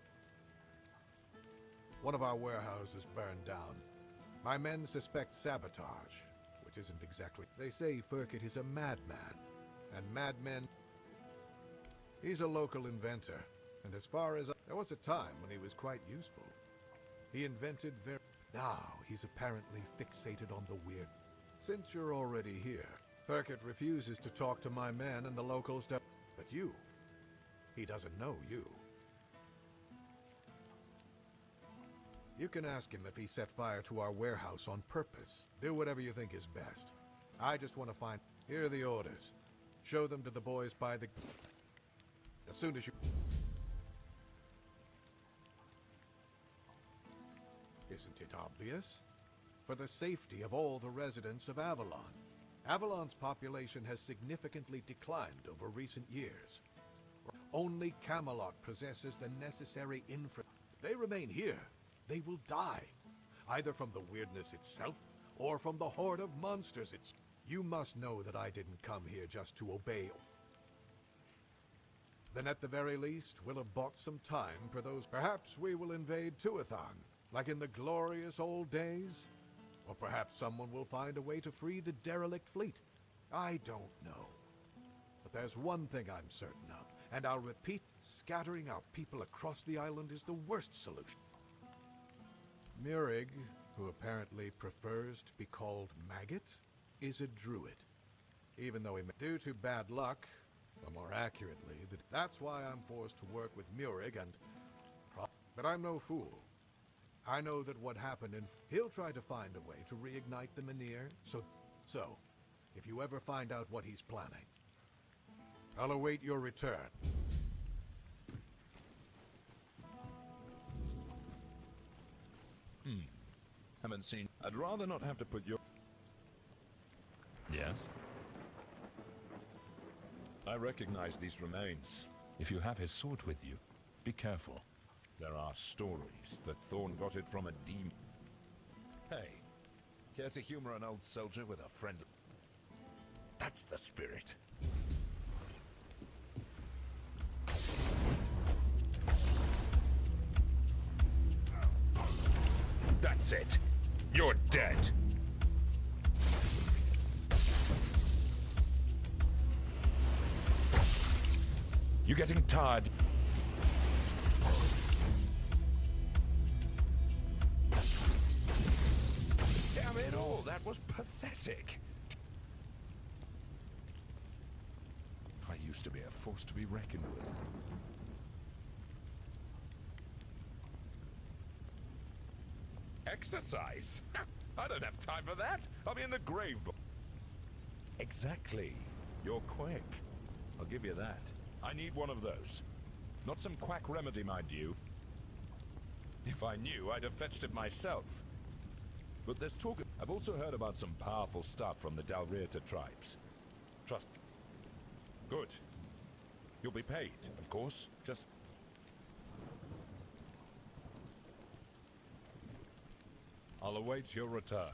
One of our warehouses burned down. My men suspect sabotage, which isn't exactly... They say Furkett is a madman, and madmen... He's a local inventor, and as far as there was a time when he was quite useful. He invented Now, he's apparently fixated on the weird... Since you're already here, Furkett refuses to talk to my men and the locals to... But you... He doesn't know you. You can ask him if he set fire to our warehouse on purpose. Do whatever you think is best. I just want to find... Here are the orders. Show them to the boys by the... As soon as you... Isn't it obvious? For the safety of all the residents of Avolon. Avalon's population has significantly declined over recent years. Only Camelot possesses the necessary infra... If they remain here, they will die. Either from the weirdness itself, or from the horde of monsters it's... You must know that I didn't come here just to obey. Then at the very least, we'll have bought some time for those... Perhaps we will invade Tuathon, like in the glorious old days? Or perhaps someone will find a way to free the derelict fleet. I don't know. But there's one thing I'm certain of, and I'll repeat, scattering our people across the island is the worst solution. Murig, who apparently prefers to be called Maggot, is a druid. Even though he may... Due to bad luck, or more accurately, that's why I'm forced to work with Murig and... But I'm no fool. I know that what happened in... He'll try to find a way to reignite the Menhir, so, if you ever find out what he's planning, I'll await your return. Haven't seen... I'd rather not have to put your... Yes? I recognize these remains. If you have his sword with you, be careful. There are stories that Thorn got it from a demon. Hey, care to humor an old soldier with a friend? That's the spirit. That's it. You're dead. You getting tired? Damn it all, that was pathetic. I used to be a force to be reckoned with. Exercise? I don't have time for that. I'll be in the grave. Exactly. You're quick. I'll give you that. I need one of those. Not some quack remedy, mind you. If I knew, I'd have fetched it myself. But there's talk... I've also heard about some powerful stuff from the Dalrieta tribes. Trust me. Good. You'll be paid, of course. Just... I'll await your return.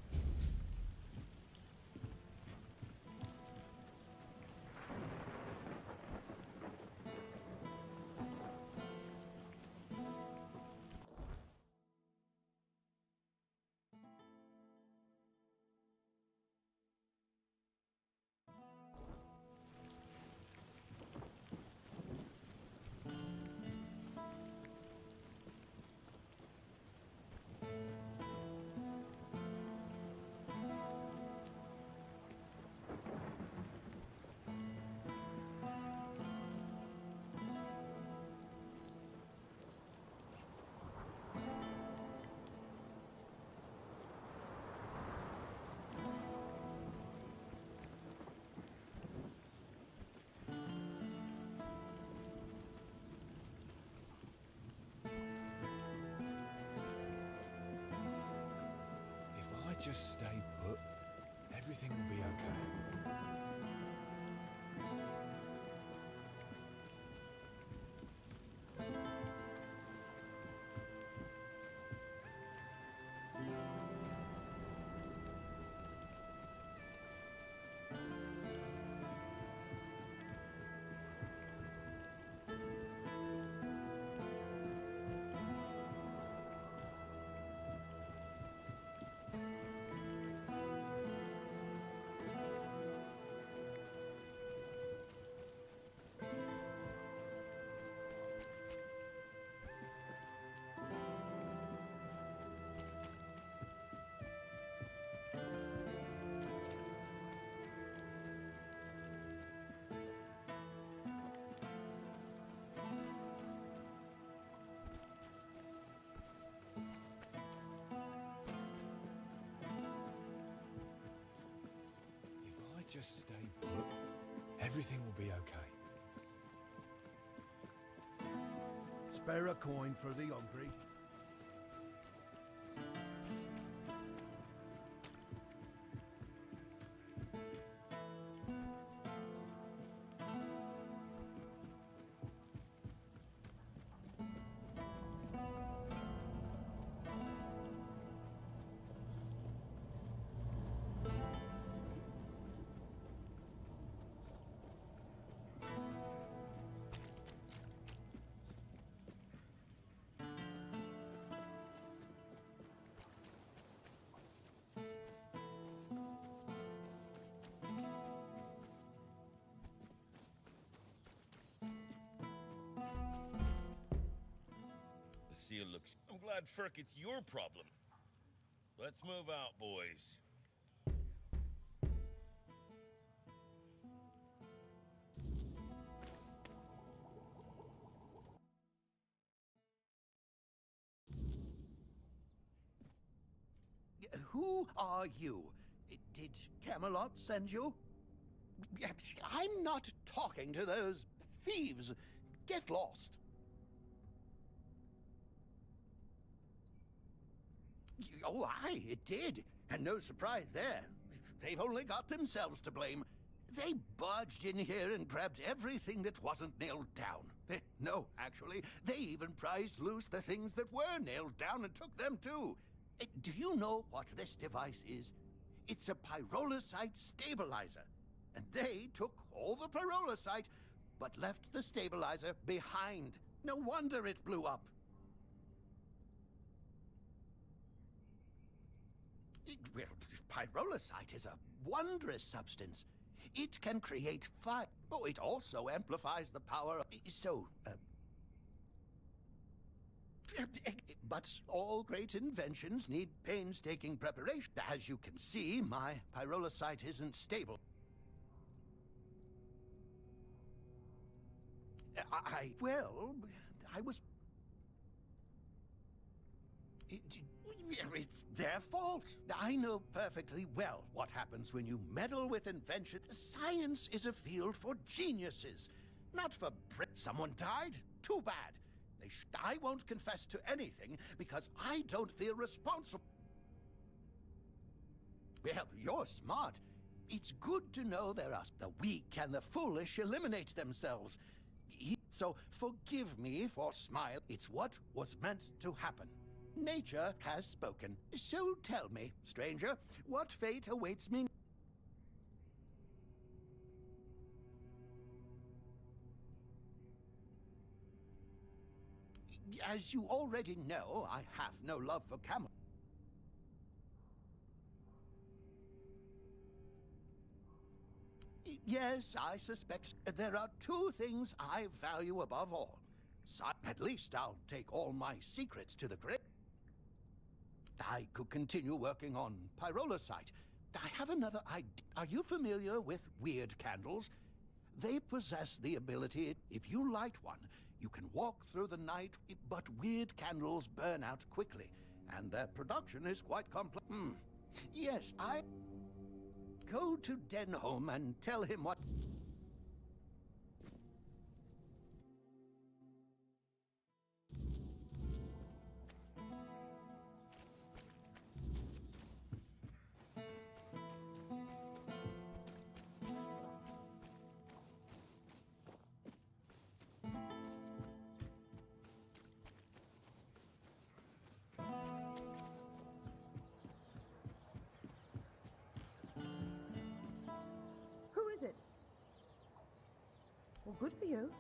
just stay put, everything will be okay. Just stay put, everything will be okay. Spare a coin for the hungry. Seal looks... I'm glad, Ferk, it's your problem. Let's move out, boys. Who are you? Did Camelot send you? I'm not talking to those thieves. Get lost. Oh, aye, it did. And no surprise there. They've only got themselves to blame. They barged in here and grabbed everything that wasn't nailed down. No, actually, they even prized loose the things that were nailed down and took them too. Do you know what this device is? It's a pyrolusite stabilizer. And they took all the pyrolusite, but left the stabilizer behind. No wonder it blew up. Well, pyrolusite is a wondrous substance. It can create fire. Oh, it also amplifies the power of... But all great inventions need painstaking preparation. As you can see, my pyrolusite isn't stable. I was... It's their fault. I know perfectly well what happens when you meddle with invention. Science is a field for geniuses, not for someone died? Too bad. I won't confess to anything because I don't feel responsible. Well, you're smart. It's good to know there are the weak and the foolish eliminate themselves. So forgive me for smile. It's what was meant to happen. Nature has spoken. So tell me, stranger, what fate awaits me? As you already know, I have no love for camel. Yes, I suspect there are two things I value above all. So at least I'll take all my secrets to the grave. I could continue working on pyrolusite. I have another idea. Are you familiar with weird candles? They possess the ability, if you light one, you can walk through the night, but weird candles burn out quickly, and their production is quite complex. Yes, I... Go to Denholm and tell him what... Well, good for you.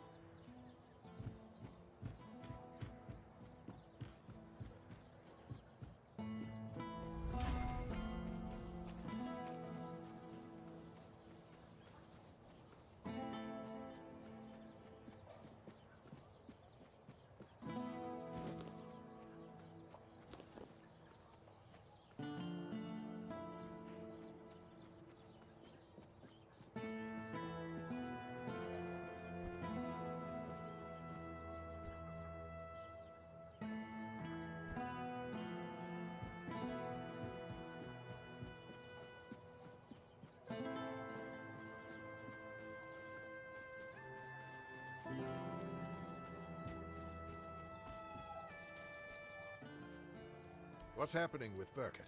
What's happening with Verket?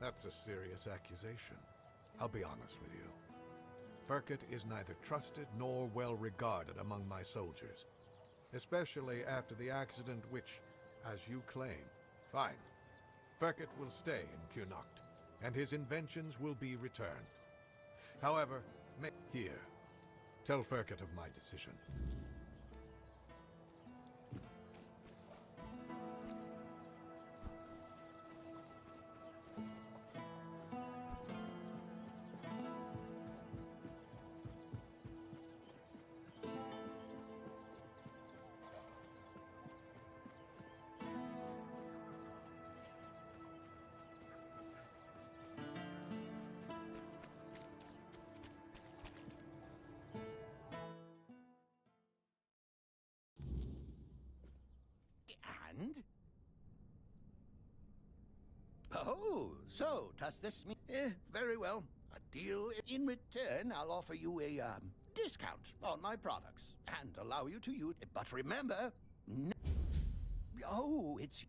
That's a serious accusation. I'll be honest with you. Verket is neither trusted nor well regarded among my soldiers, especially after the accident which, as you claim... Fine. Verket will stay in Kurnocht, and his inventions will be returned. However, here, tell Verket of my decision. And? Oh, so does this mean... very well. A deal. In return, I'll offer you a, discount on my products and allow you to use... But remember... Oh, it's...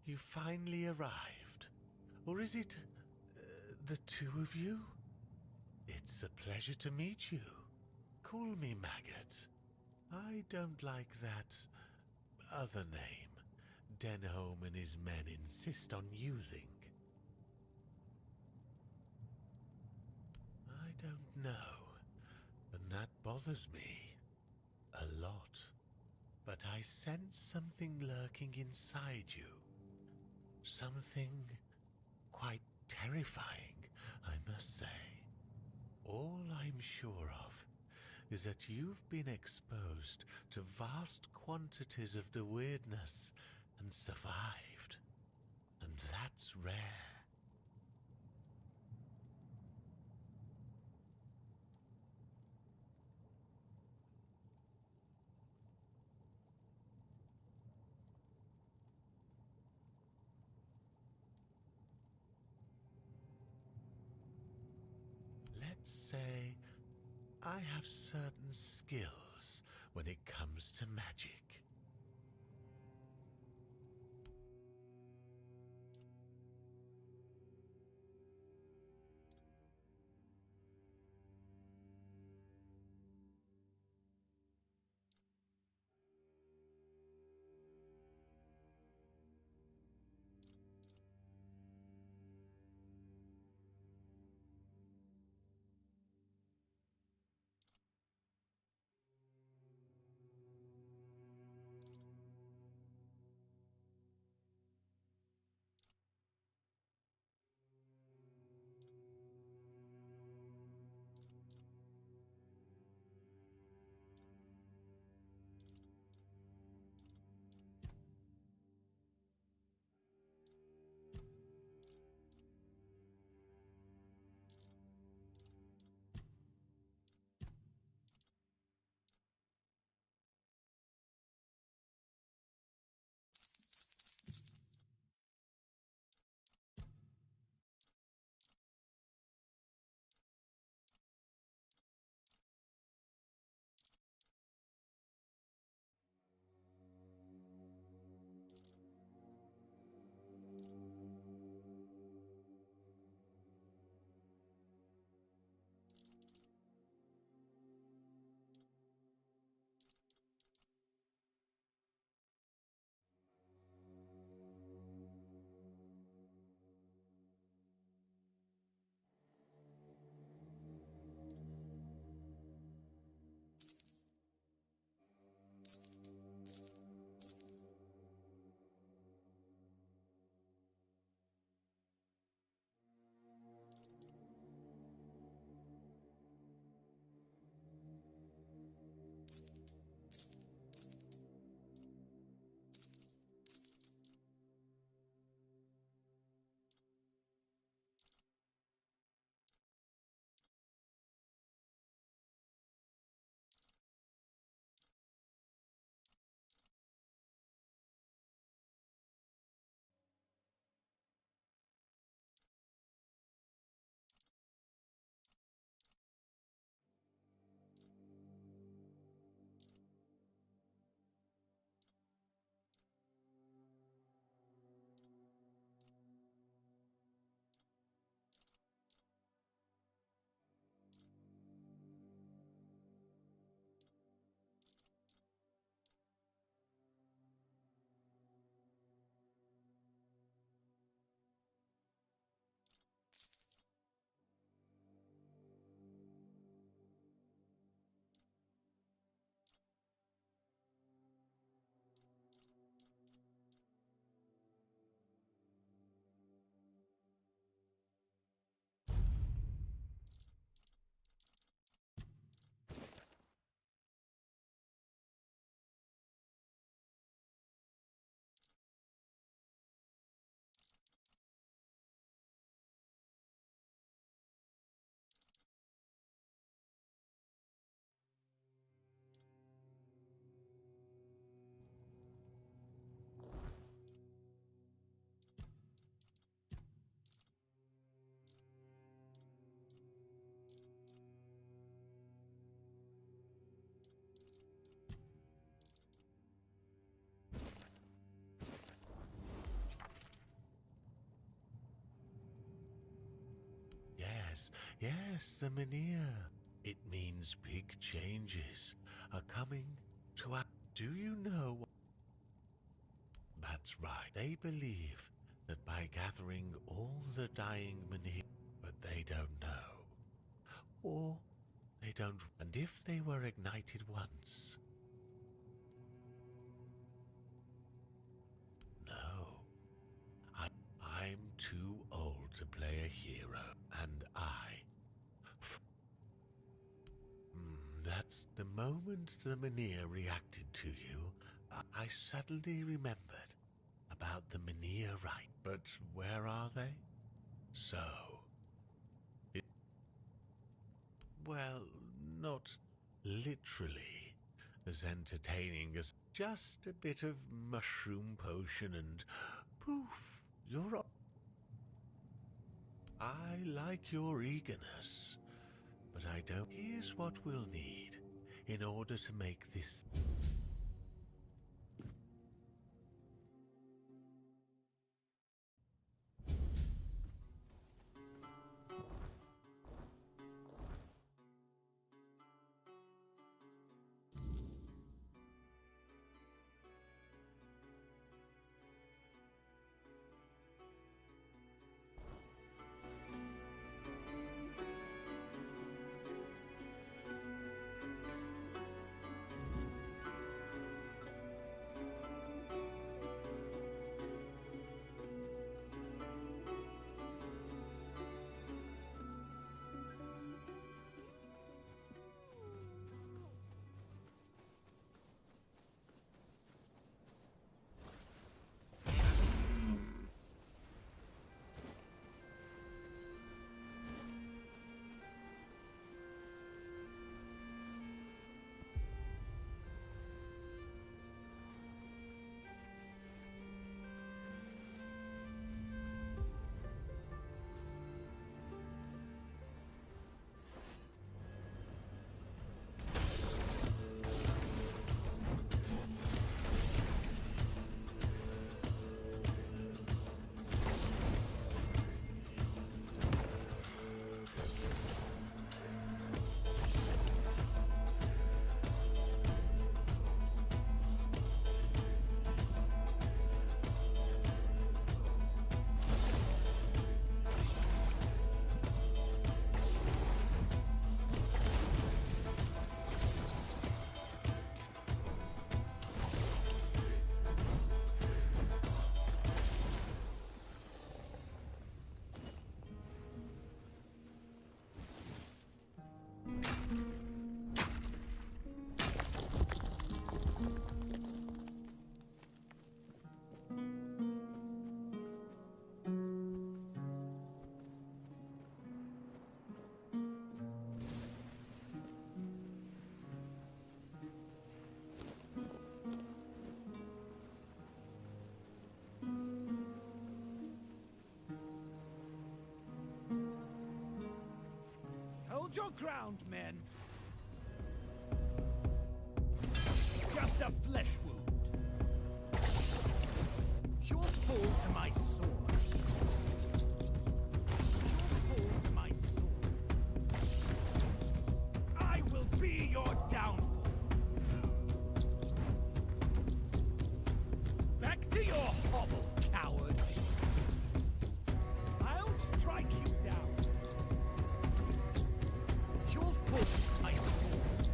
You finally arrived. Or is it the two of you? It's a pleasure to meet you. Call me Maggot. I don't like that other name Denholm and his men insist on using. I don't know, and that bothers me a lot. But I sense something lurking inside you. Something quite terrifying, I must say. All I'm sure of is that you've been exposed to vast quantities of the weirdness and survived. And that's rare. Let's say I have certain skills when it comes to magic. yes, the Menhir. It means big changes are coming to us. Do you know? That's right. They believe that by gathering all the dying Menhir, but they don't know. Or they don't. And if they were ignited once, no. I'm too old to play a hero, and that's the moment the Menhir reacted to you. I suddenly remembered about the Menhir right. But where are they? So, well, not literally as entertaining as just a bit of mushroom potion and poof, you're up. I like your eagerness, but I don't. Here's what we'll need in order to make this. Hold your ground, men. Just a flesh wound. You'll fall to my sword. You'll fall to my sword. I will be your downfall. Back to your hovel, coward. I'll strike you down. You'll fall to my sword.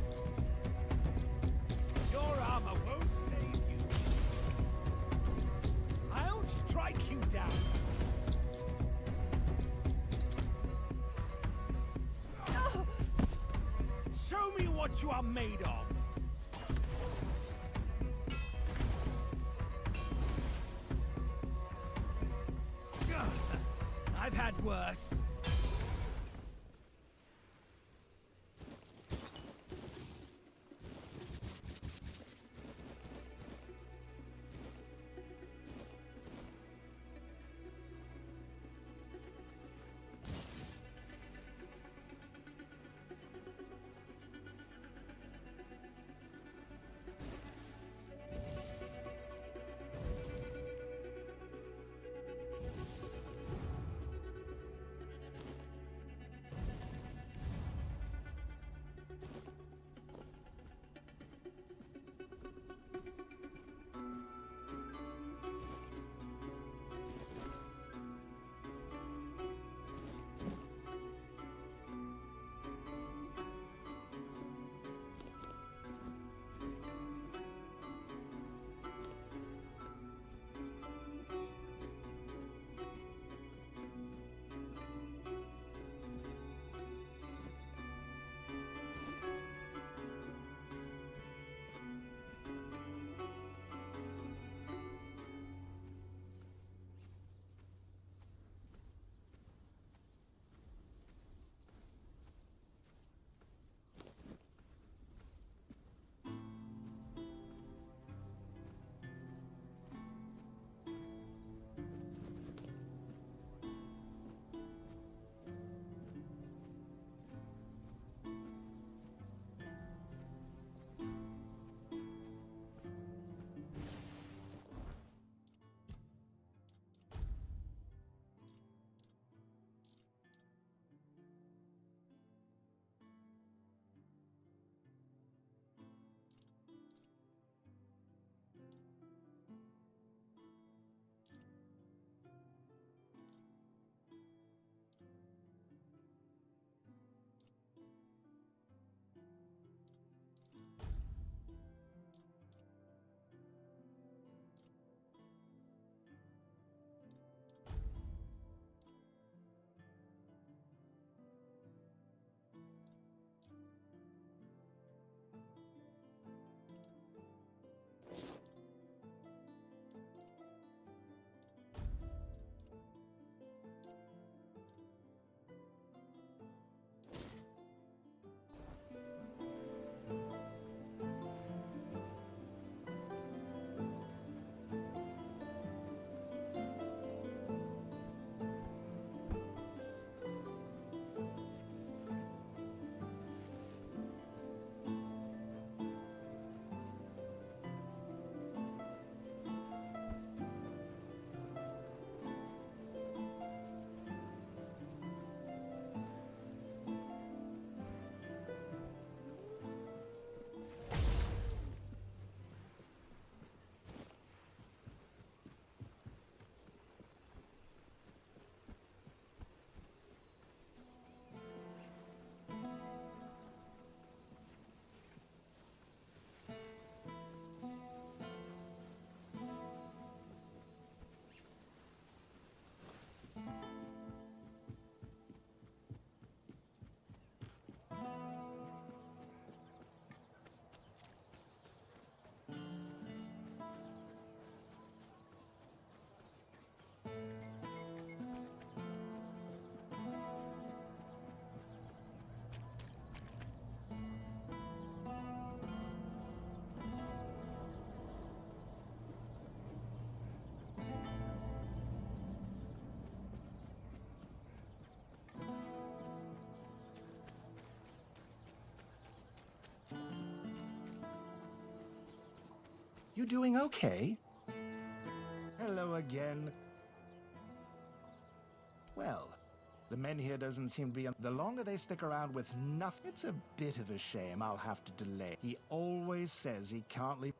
Your armor won't save you. I'll strike you down. Show me what you are made of. I've had worse. You doing okay? Hello again. Well, the men here doesn't seem to be... The longer they stick around with nothing, it's a bit of a shame I'll have to delay. He always says he can't leave...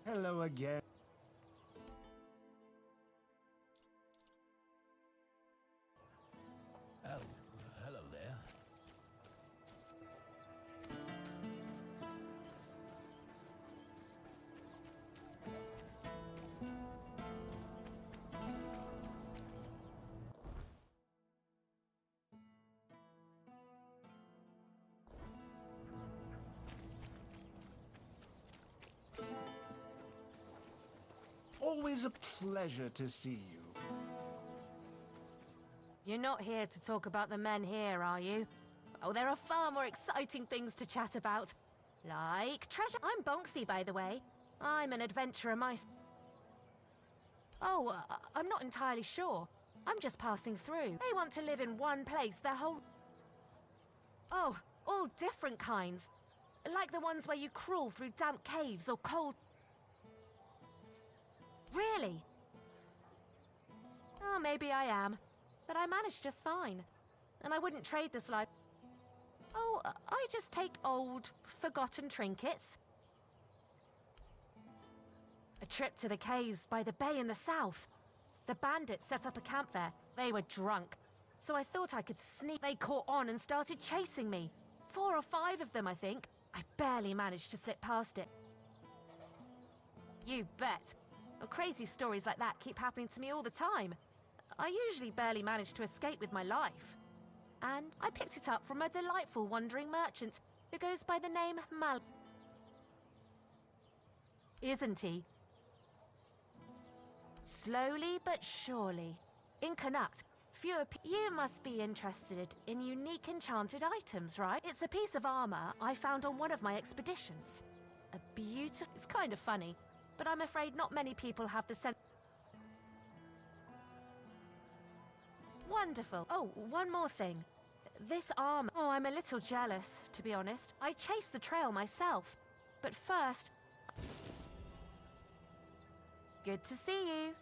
Hello again. Oh, hello there. Always a pleasure to see you. You're not here to talk about the men here, are you? Oh, there are far more exciting things to chat about. Like treasure. I'm Bonksy, by the way. I'm an adventurer myself. Oh, I'm not entirely sure. I'm just passing through. They want to live in one place their whole... Oh, all different kinds. Like the ones where you crawl through damp caves or cold... Really? Oh, maybe I am. But I manage just fine. And I wouldn't trade this life. Oh, I just take old, forgotten trinkets. A trip to the caves by the bay in the south. The bandits set up a camp there. They were drunk. So I thought I could sneak. They caught on and started chasing me. 4 or 5 of them, I think. I barely managed to slip past it. You bet. Well, crazy stories like that keep happening to me all the time. I usually barely manage to escape with my life. And I picked it up from a delightful wandering merchant who goes by the name Mal... Isn't he? Slowly but surely. In Canuck, you must be interested in unique enchanted items, right? It's a piece of armor I found on one of my expeditions. A beautiful... It's kind of funny, but I'm afraid not many people have the sense... Wonderful. Oh, one more thing. This armor... Oh, I'm a little jealous, to be honest. I chased the trail myself. But first... Good to see you.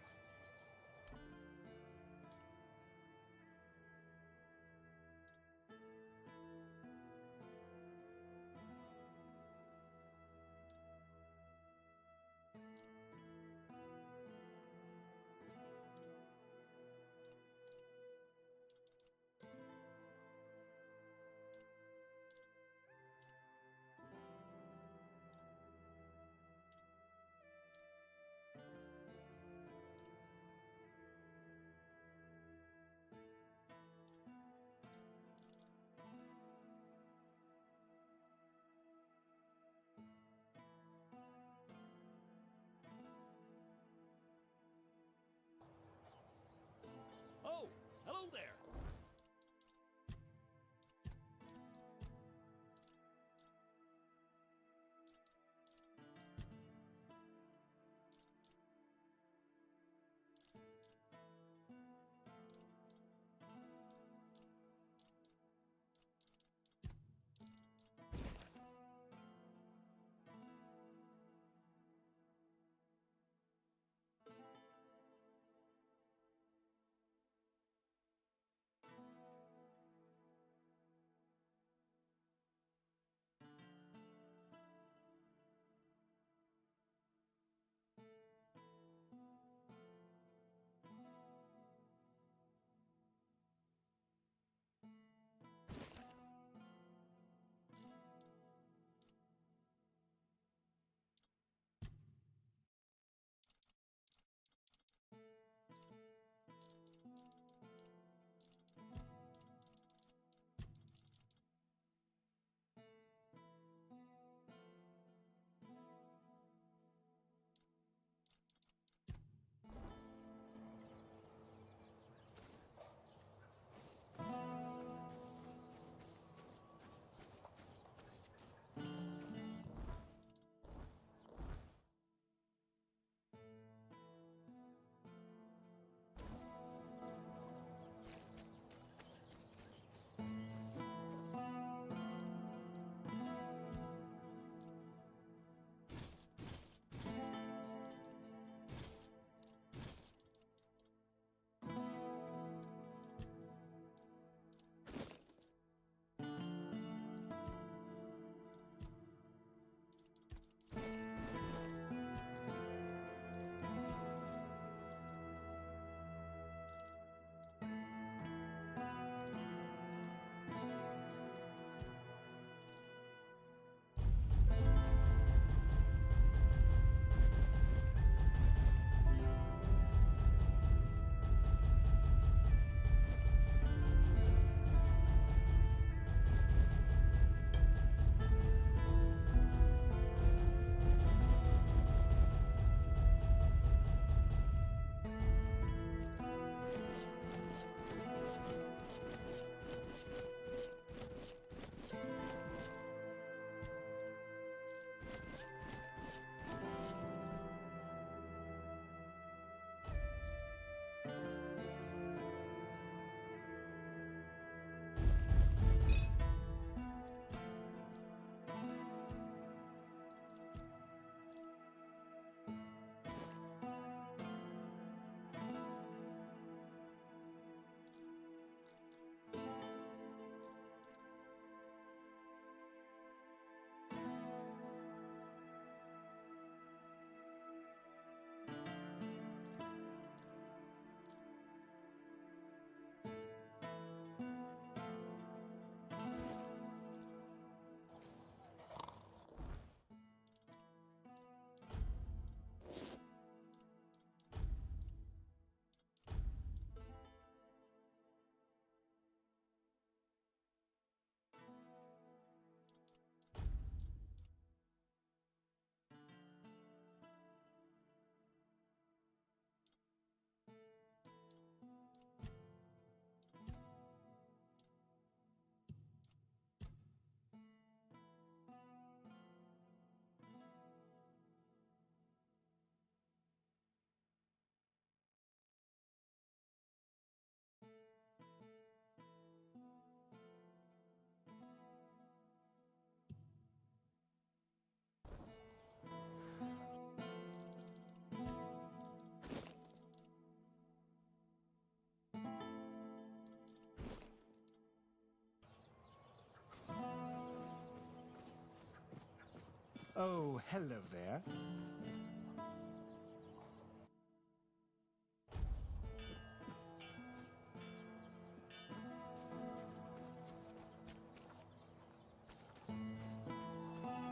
Oh, hello there.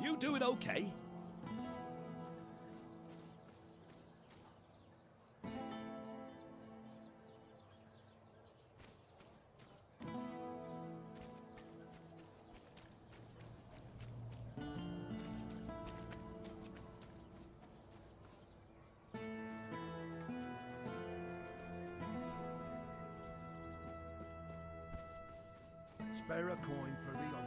You doing okay? Spare a coin for the entry.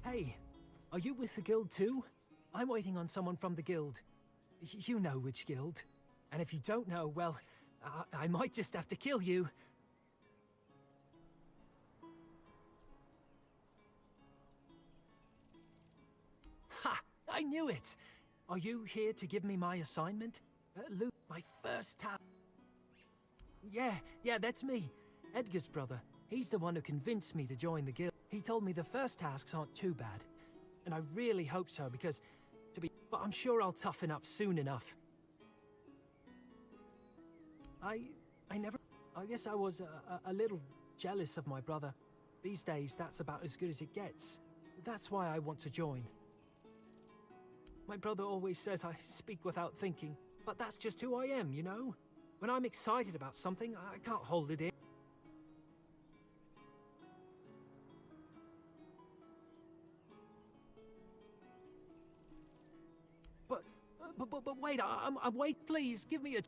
Hey, are you with the guild too? I'm waiting on someone from the guild. You know which guild. And if you don't know, well, I might just have to kill you. Ha! I knew it! Are you here to give me my assignment? Luke, my first task. Yeah, that's me. Edgar's brother. He's the one who convinced me to join the guild. He told me the first tasks aren't too bad. And I really hope so, because but I'm sure I'll toughen up soon enough. I guess I was a little jealous of my brother. These days, that's about as good as it gets. That's why I want to join. My brother always says I speak without thinking, but that's just who I am, you know? When I'm excited about something, I can't hold it in. But wait, I'm wait, please, give me a...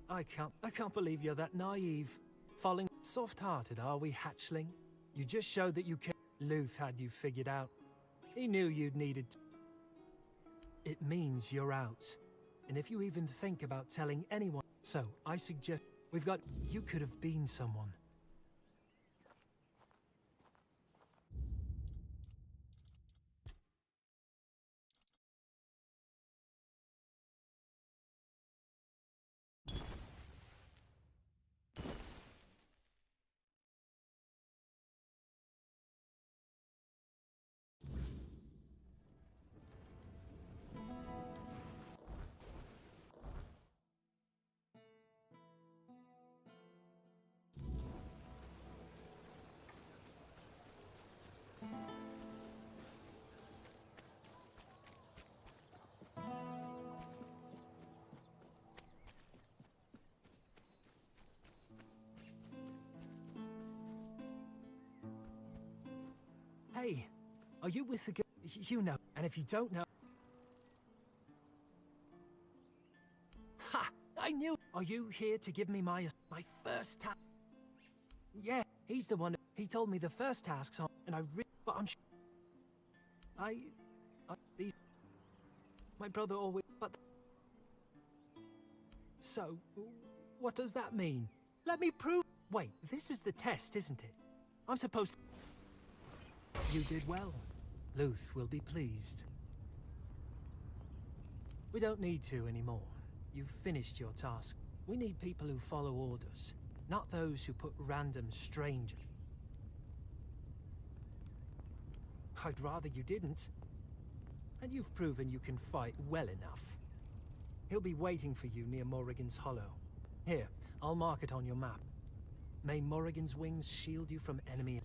I can't believe you're that naive. Falling soft-hearted, are we, hatchling? You just showed that you care. Luth had you figured out. He knew you'd needed to. It means you're out. And if you even think about telling anyone... So, I suggest... You could have been someone. Are you with the girl? You know, and if you don't know... Ha! I knew... Are you here to give me my first task? Yeah, he's the one. He told me the first task's on, and but I'm sure... these... My brother always... But... So, what does that mean? Let me prove... Wait, this is the test, isn't it? I'm supposed to... You did well. Luth will be pleased. We don't need to anymore. You've finished your task. We need people who follow orders, not those who put random strangers. I'd rather you didn't. And you've proven you can fight well enough. He'll be waiting for you near Morrigan's Hollow. Here, I'll mark it on your map. May Morrigan's wings shield you from enemy...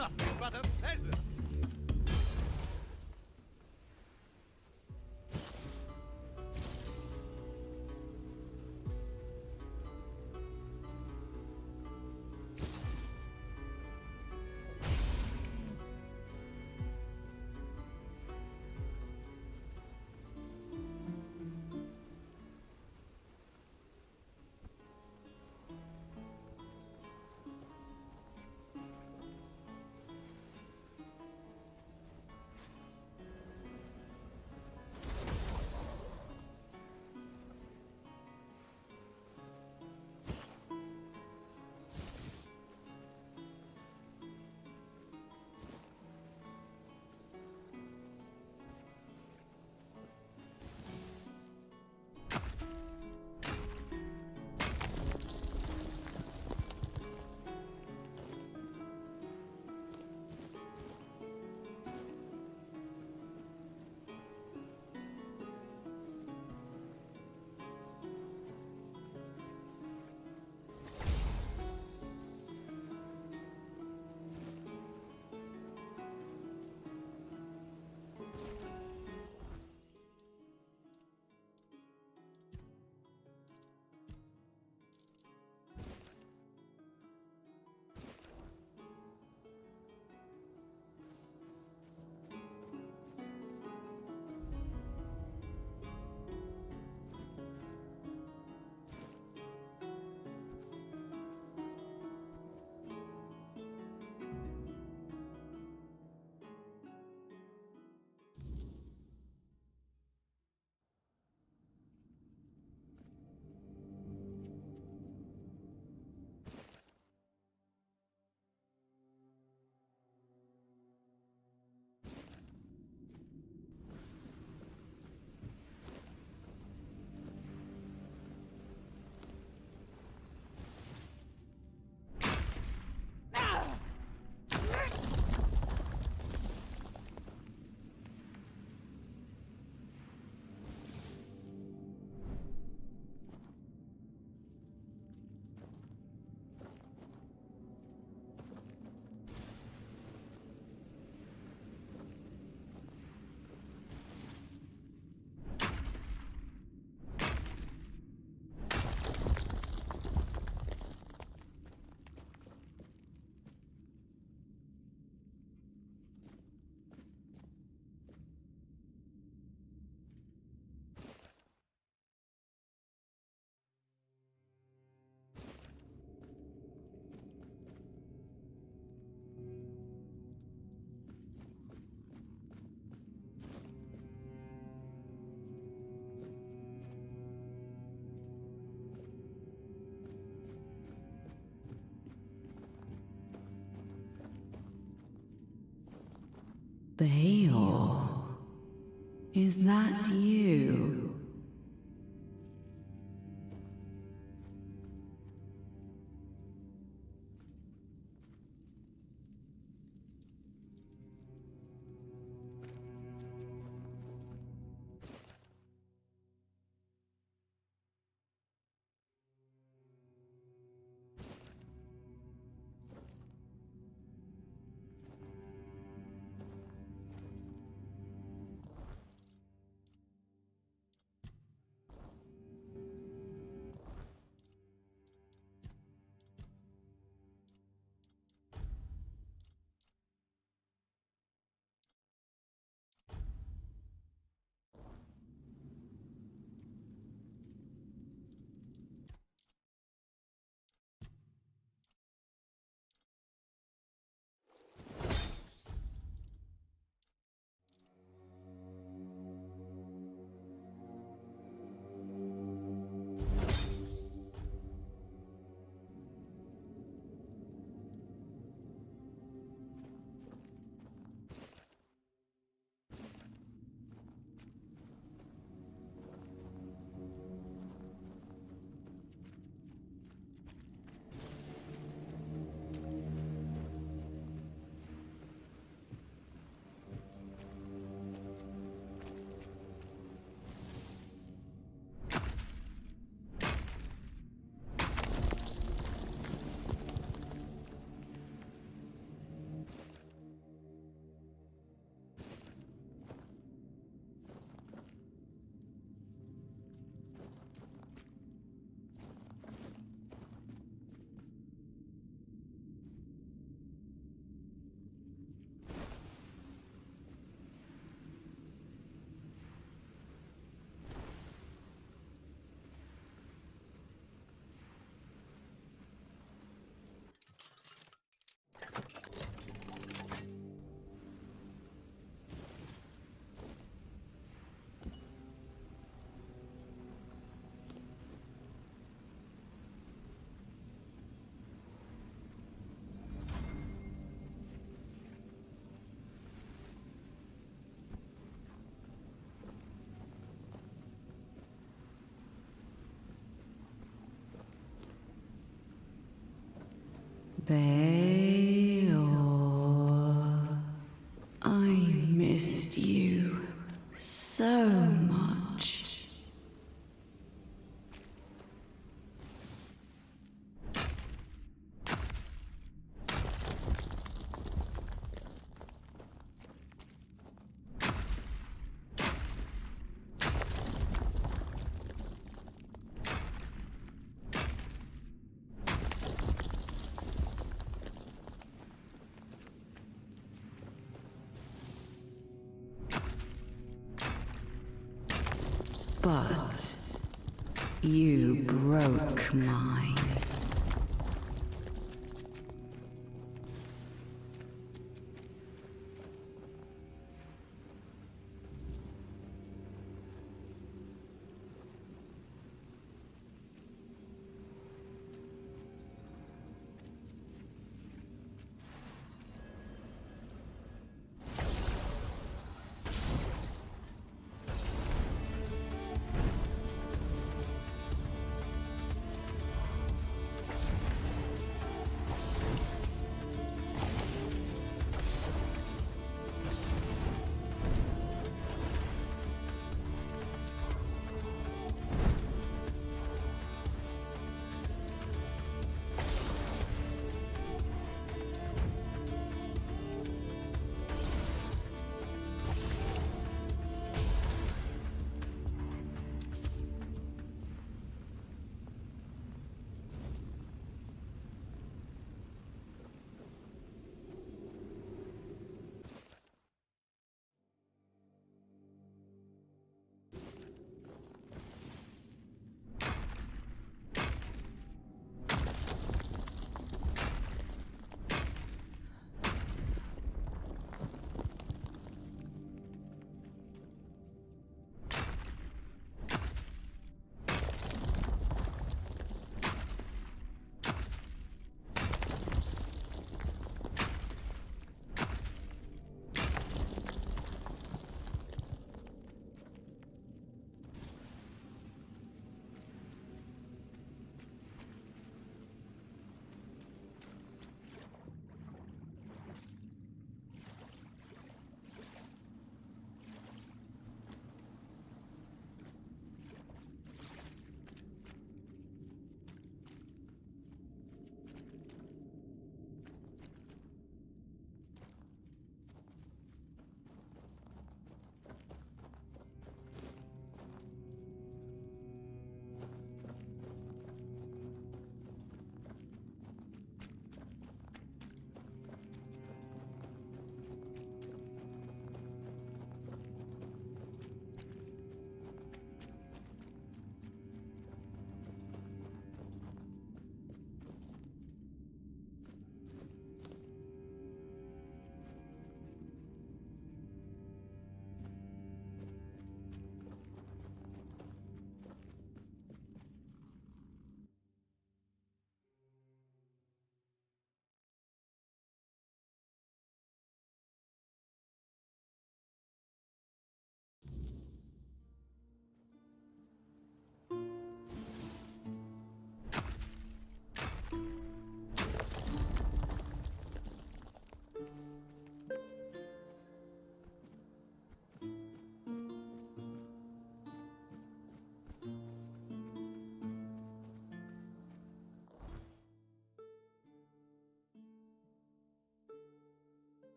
nothing but a peasant. Bayor, is that you? Theor, I missed you so much. But you broke mine.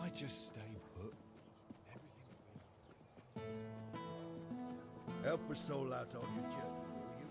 I just stay put, Help a soul out on your journey, will you?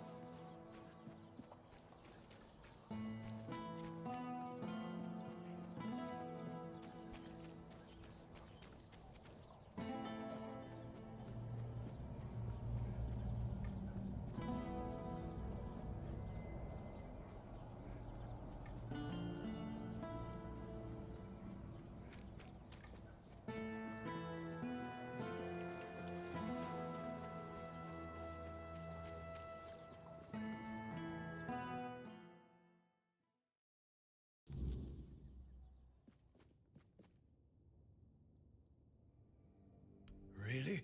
Really?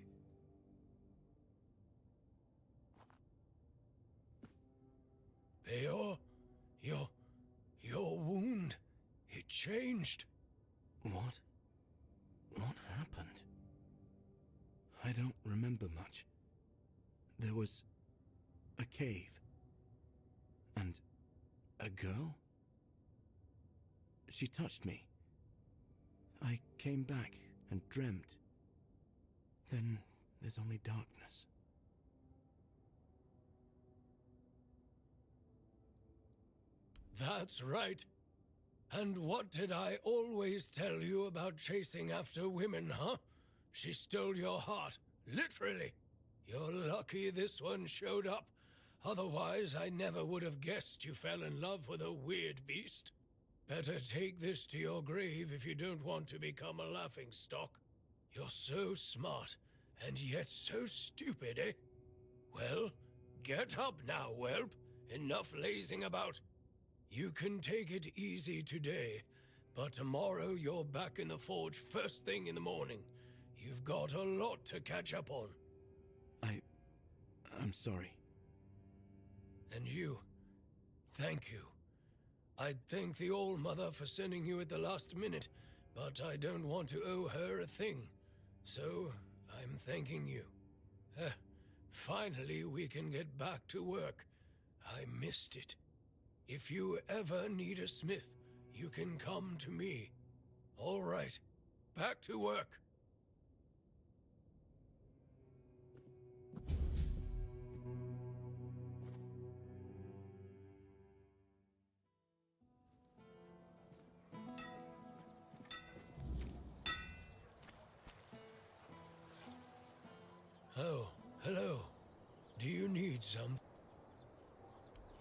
Your wound, it changed. What? What happened? I don't remember much. There was a cave. And a girl? She touched me. I came back and dreamt. Then there's only darkness. That's right. And what did I always tell you about chasing after women, huh? She stole your heart, literally. You're lucky this one showed up. Otherwise, I never would have guessed you fell in love with a weird beast. Better take this to your grave if you don't want to become a laughingstock. You're so smart, and yet so stupid, eh? Well, get up now, whelp. Enough lazing about. You can take it easy today, but tomorrow you're back in the forge first thing in the morning. You've got a lot to catch up on. I'm sorry. And you, thank you. I'd thank the All-Mother for sending you at the last minute, but I don't want to owe her a thing. So, I'm thanking you. Finally, we can get back to work. I missed it. If you ever need a smith, you can come to me. All right, back to work. Oh, hello. Do you need some?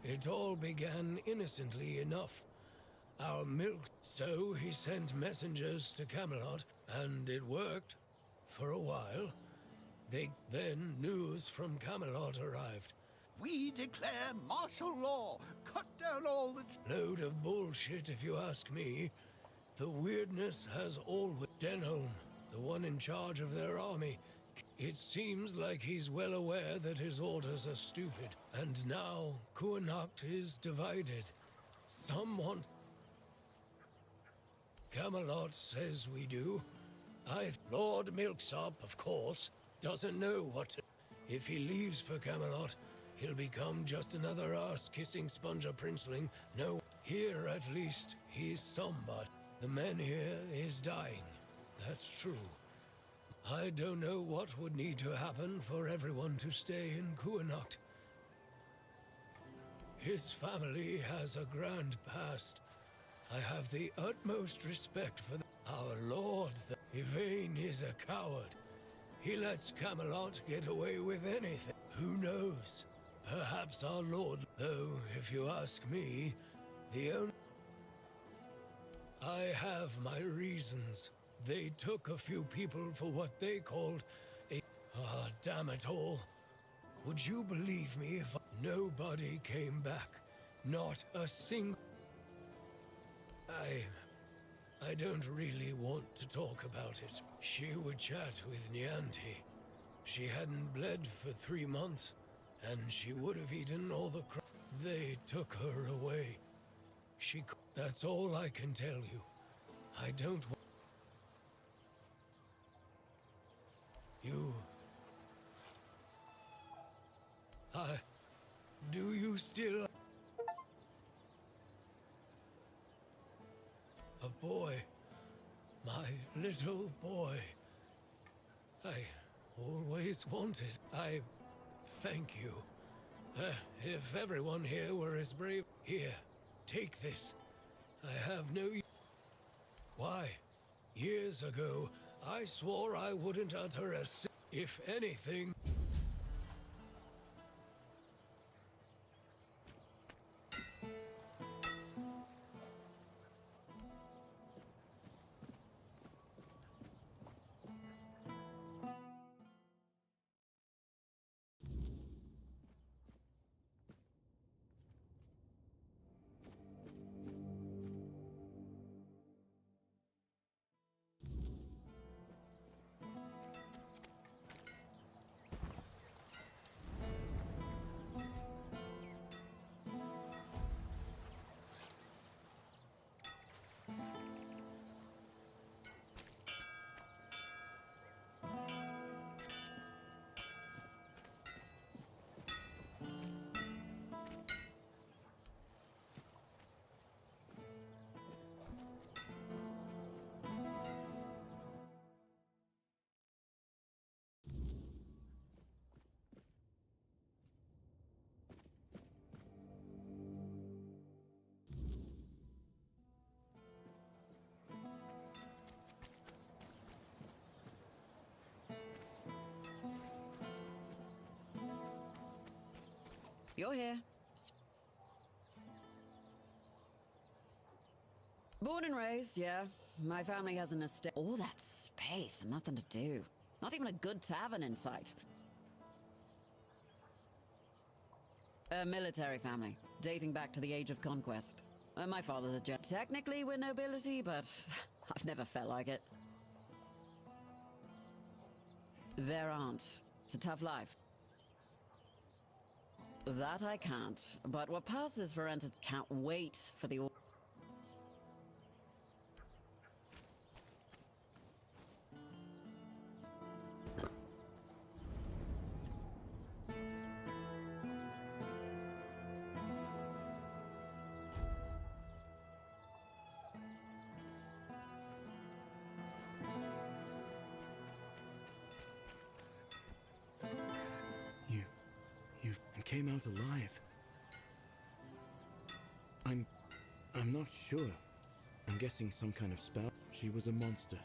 It all began innocently enough. Our milk. So he sent messengers to Camelot, and it worked. For a while. Then news from Camelot arrived. We declare martial law. Cut down all the... Load of bullshit, if you ask me. The weirdness has always... Denholm, the one in charge of their army. It seems like he's well aware that his orders are stupid. And now, Kuanacht is divided. Some want... Camelot says we do. Lord Milksop, of course, doesn't know what to... If he leaves for Camelot, he'll become just another ass-kissing sponger princeling. No, here at least, he's somebody. The man here is dying. That's true. I don't know what would need to happen for everyone to stay in Kuanacht. His family has a grand past. I have the utmost respect for them. Our lord, Yvain, is a coward. He lets Camelot get away with anything. Who knows? Perhaps our lord, though, if you ask me, the only... I have my reasons. They took a few people for what they called a... Ah, damn it all. Would you believe me if nobody came back? Not a single... I don't really want to talk about it. She would chat with Nianti. She hadn't bled for 3 months, and she would have eaten all the crap. They took her away. That's all I can tell you. I don't want... You... Do you still... A boy. My little boy. I always wanted. I thank you. If everyone here were as brave. Here, take this. I have no. Why? Years ago, I swore I wouldn't utter a. If anything. You're here. Born and raised, yeah. My family has an estate. All that space and nothing to do. Not even a good tavern in sight. A military family, dating back to the Age of Conquest. My father's a general. Technically, we're nobility, but I've never felt like it. There aren't. It's a tough life. That I can't, but what passes for entered can't wait for the. Came out alive. I'm not sure. I'm guessing some kind of spell. She was a monster.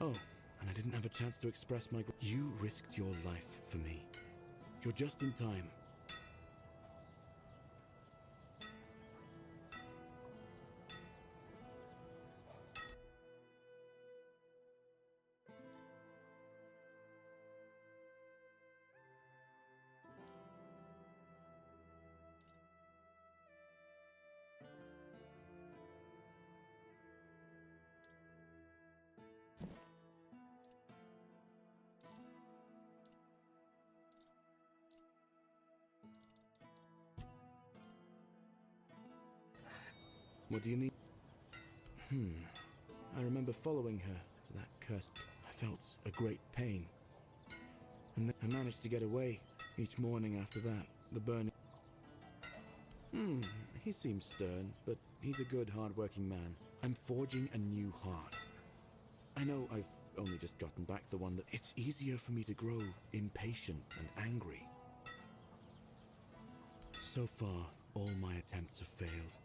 Oh, and I didn't have a chance to express my. You risked your life for me. You're just in time. What do you need? I remember following her to that cursed. I felt a great pain. And then I managed to get away each morning after that. The burning. He seems stern, but he's a good, hard-working man. I'm forging a new heart. I know I've only just gotten back the one that. It's easier for me to grow impatient and angry. So far, all my attempts have failed.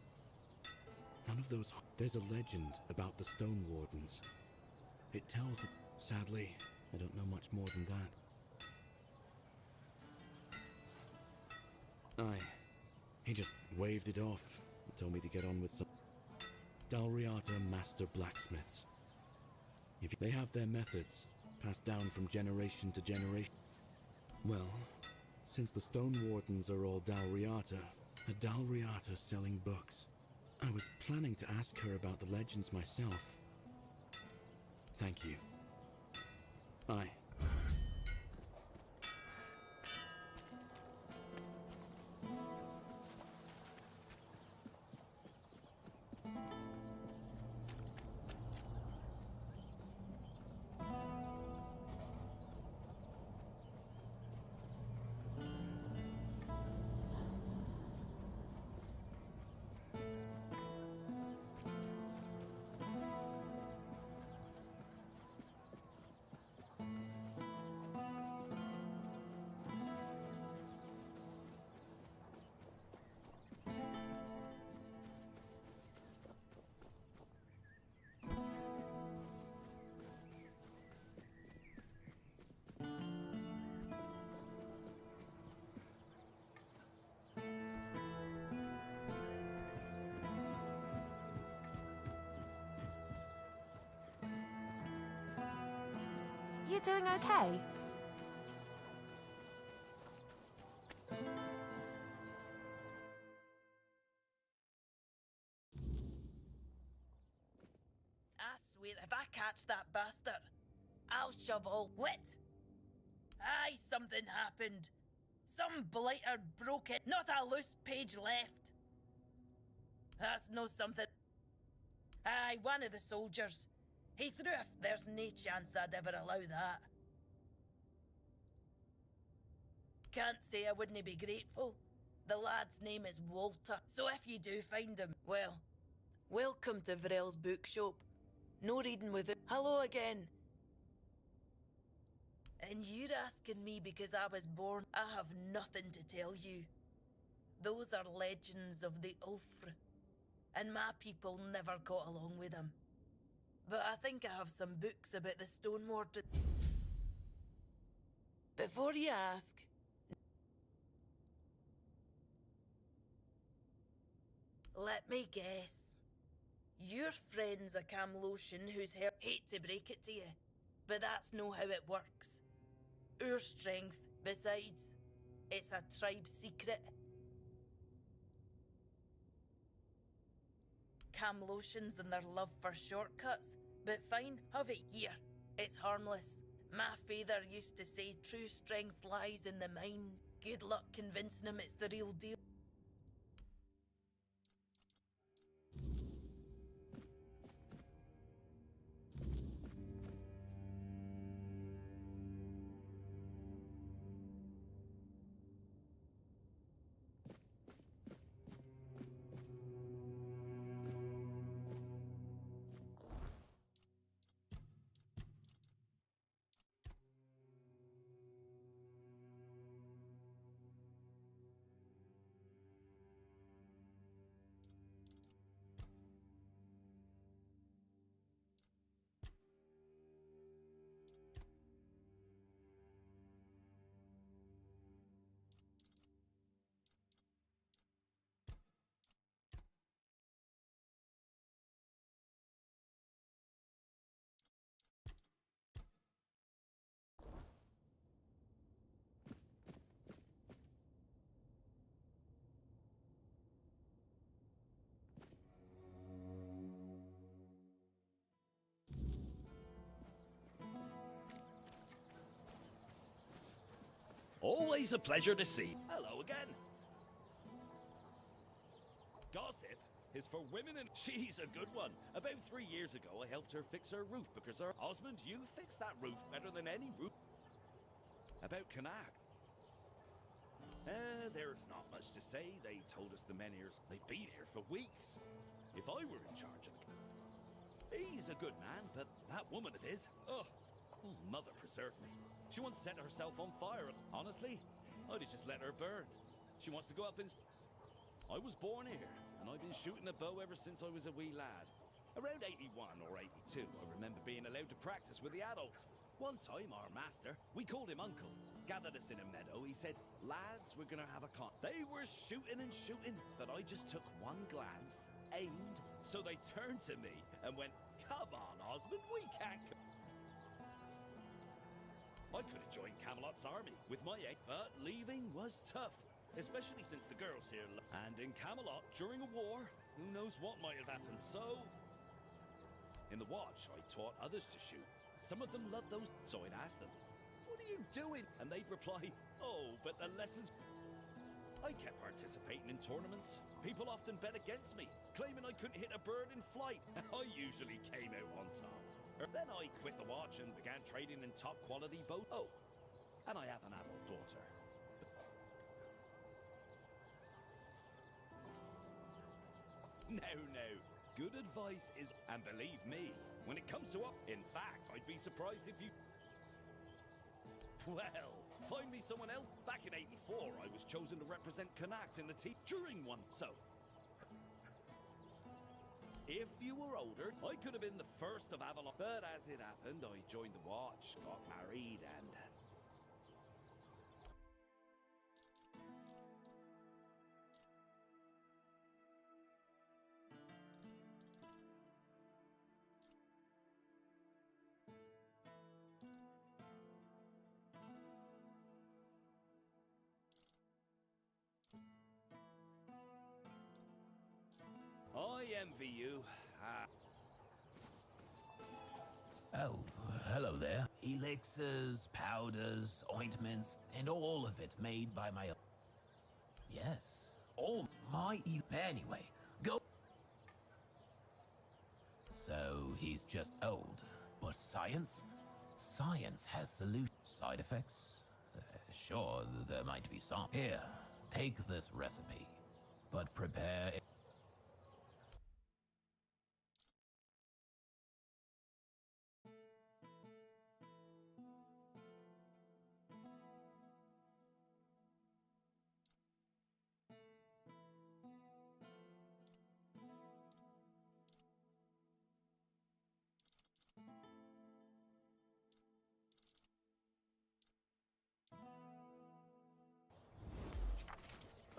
None of those. There's a legend about the Stone Wardens. It tells that. Sadly, I don't know much more than that. He just waved it off and told me to get on with some. Dalriata Master Blacksmiths. They have their methods, passed down from generation to generation. Well, since the Stone Wardens are all Dalriata, a Dalriata selling books. I was planning to ask her about the legends myself. Thank you. Aye. You doing okay? I swear, if I catch that bastard, I'll shove all wit. Aye, something happened. Some blighter broke it. Not a loose page left. That's no something. Aye, one of the soldiers. He threw a... There's no chance I'd ever allow that. Can't say I wouldn't be grateful. The lad's name is Walter, so if you do find him, well, welcome to Vrel's bookshop. No reading with it. Hello again. And you're asking me because I was born. I have nothing to tell you. Those are legends of the Ulfr, and my people never got along with them. But I think I have some books about the Stone Warden. Before you ask... Let me guess. Your friend's a Camlosian whose hair... Hate to break it to you, but that's no how it works. Our strength, besides, it's a tribe secret. Camlosians and their love for shortcuts, but fine, have it here. It's harmless. My father used to say true strength lies in the mind. Good luck convincing him it's the real deal. Always a pleasure to see. Hello again. Gossip is for women and she's a good one. About 3 years ago, I helped her fix her roof because her... Osmond, you fix that roof better than any roof. About Canuck. There's not much to say. They told us the men here, they've been here for weeks. If I were in charge of the... He's a good man, but that woman of his... Oh, mother preserve me. She once set herself on fire. Honestly, I'd have just let her burn. She wants to go up in... I was born here, and I've been shooting a bow ever since I was a wee lad. Around 81 or 82, I remember being allowed to practice with the adults. One time, our master, we called him Uncle, gathered us in a meadow. He said, lads, we're gonna have a con. They were shooting and shooting, but I just took one glance, aimed, so they turned to me and went, come on, Osmond, we can't... I could have joined Camelot's army with my egg, but leaving was tough, especially since the girls here... And in Camelot, during a war, who knows what might have happened, so... In the Watch, I taught others to shoot. Some of them loved those, so I'd ask them, what are you doing? And they'd reply, oh, but the lessons... I kept participating in tournaments. People often bet against me, claiming I couldn't hit a bird in flight. I usually came out on top. Then I quit the Watch and began trading in top quality boats. Oh, and I have an adult daughter. No. Good advice is, and believe me, when it comes to in fact, I'd be surprised if you... Well, find me someone else. Back in 84, I was chosen to represent Connacht in the team during one, so... If you were older, I could have been the first of Avolon. But as it happened, I joined the Watch, got married, and... envy you. Oh, hello there. Elixirs, powders, ointments, and all of it made by my... Yes, all Anyway, go... So, he's just old. But science? Science has side effects? Sure, there might be some. Here, take this recipe. But prepare...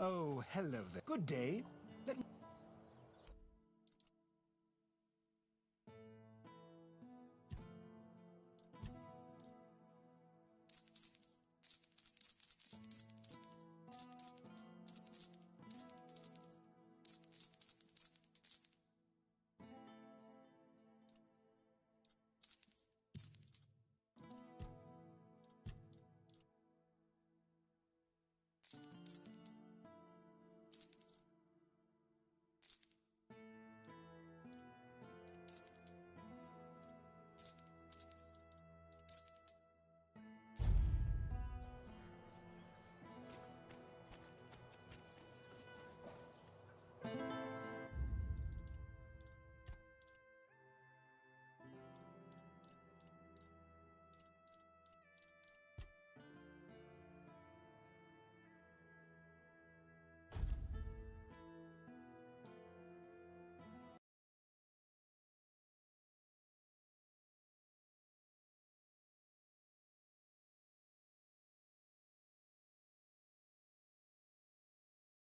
Oh, hello there. Good day.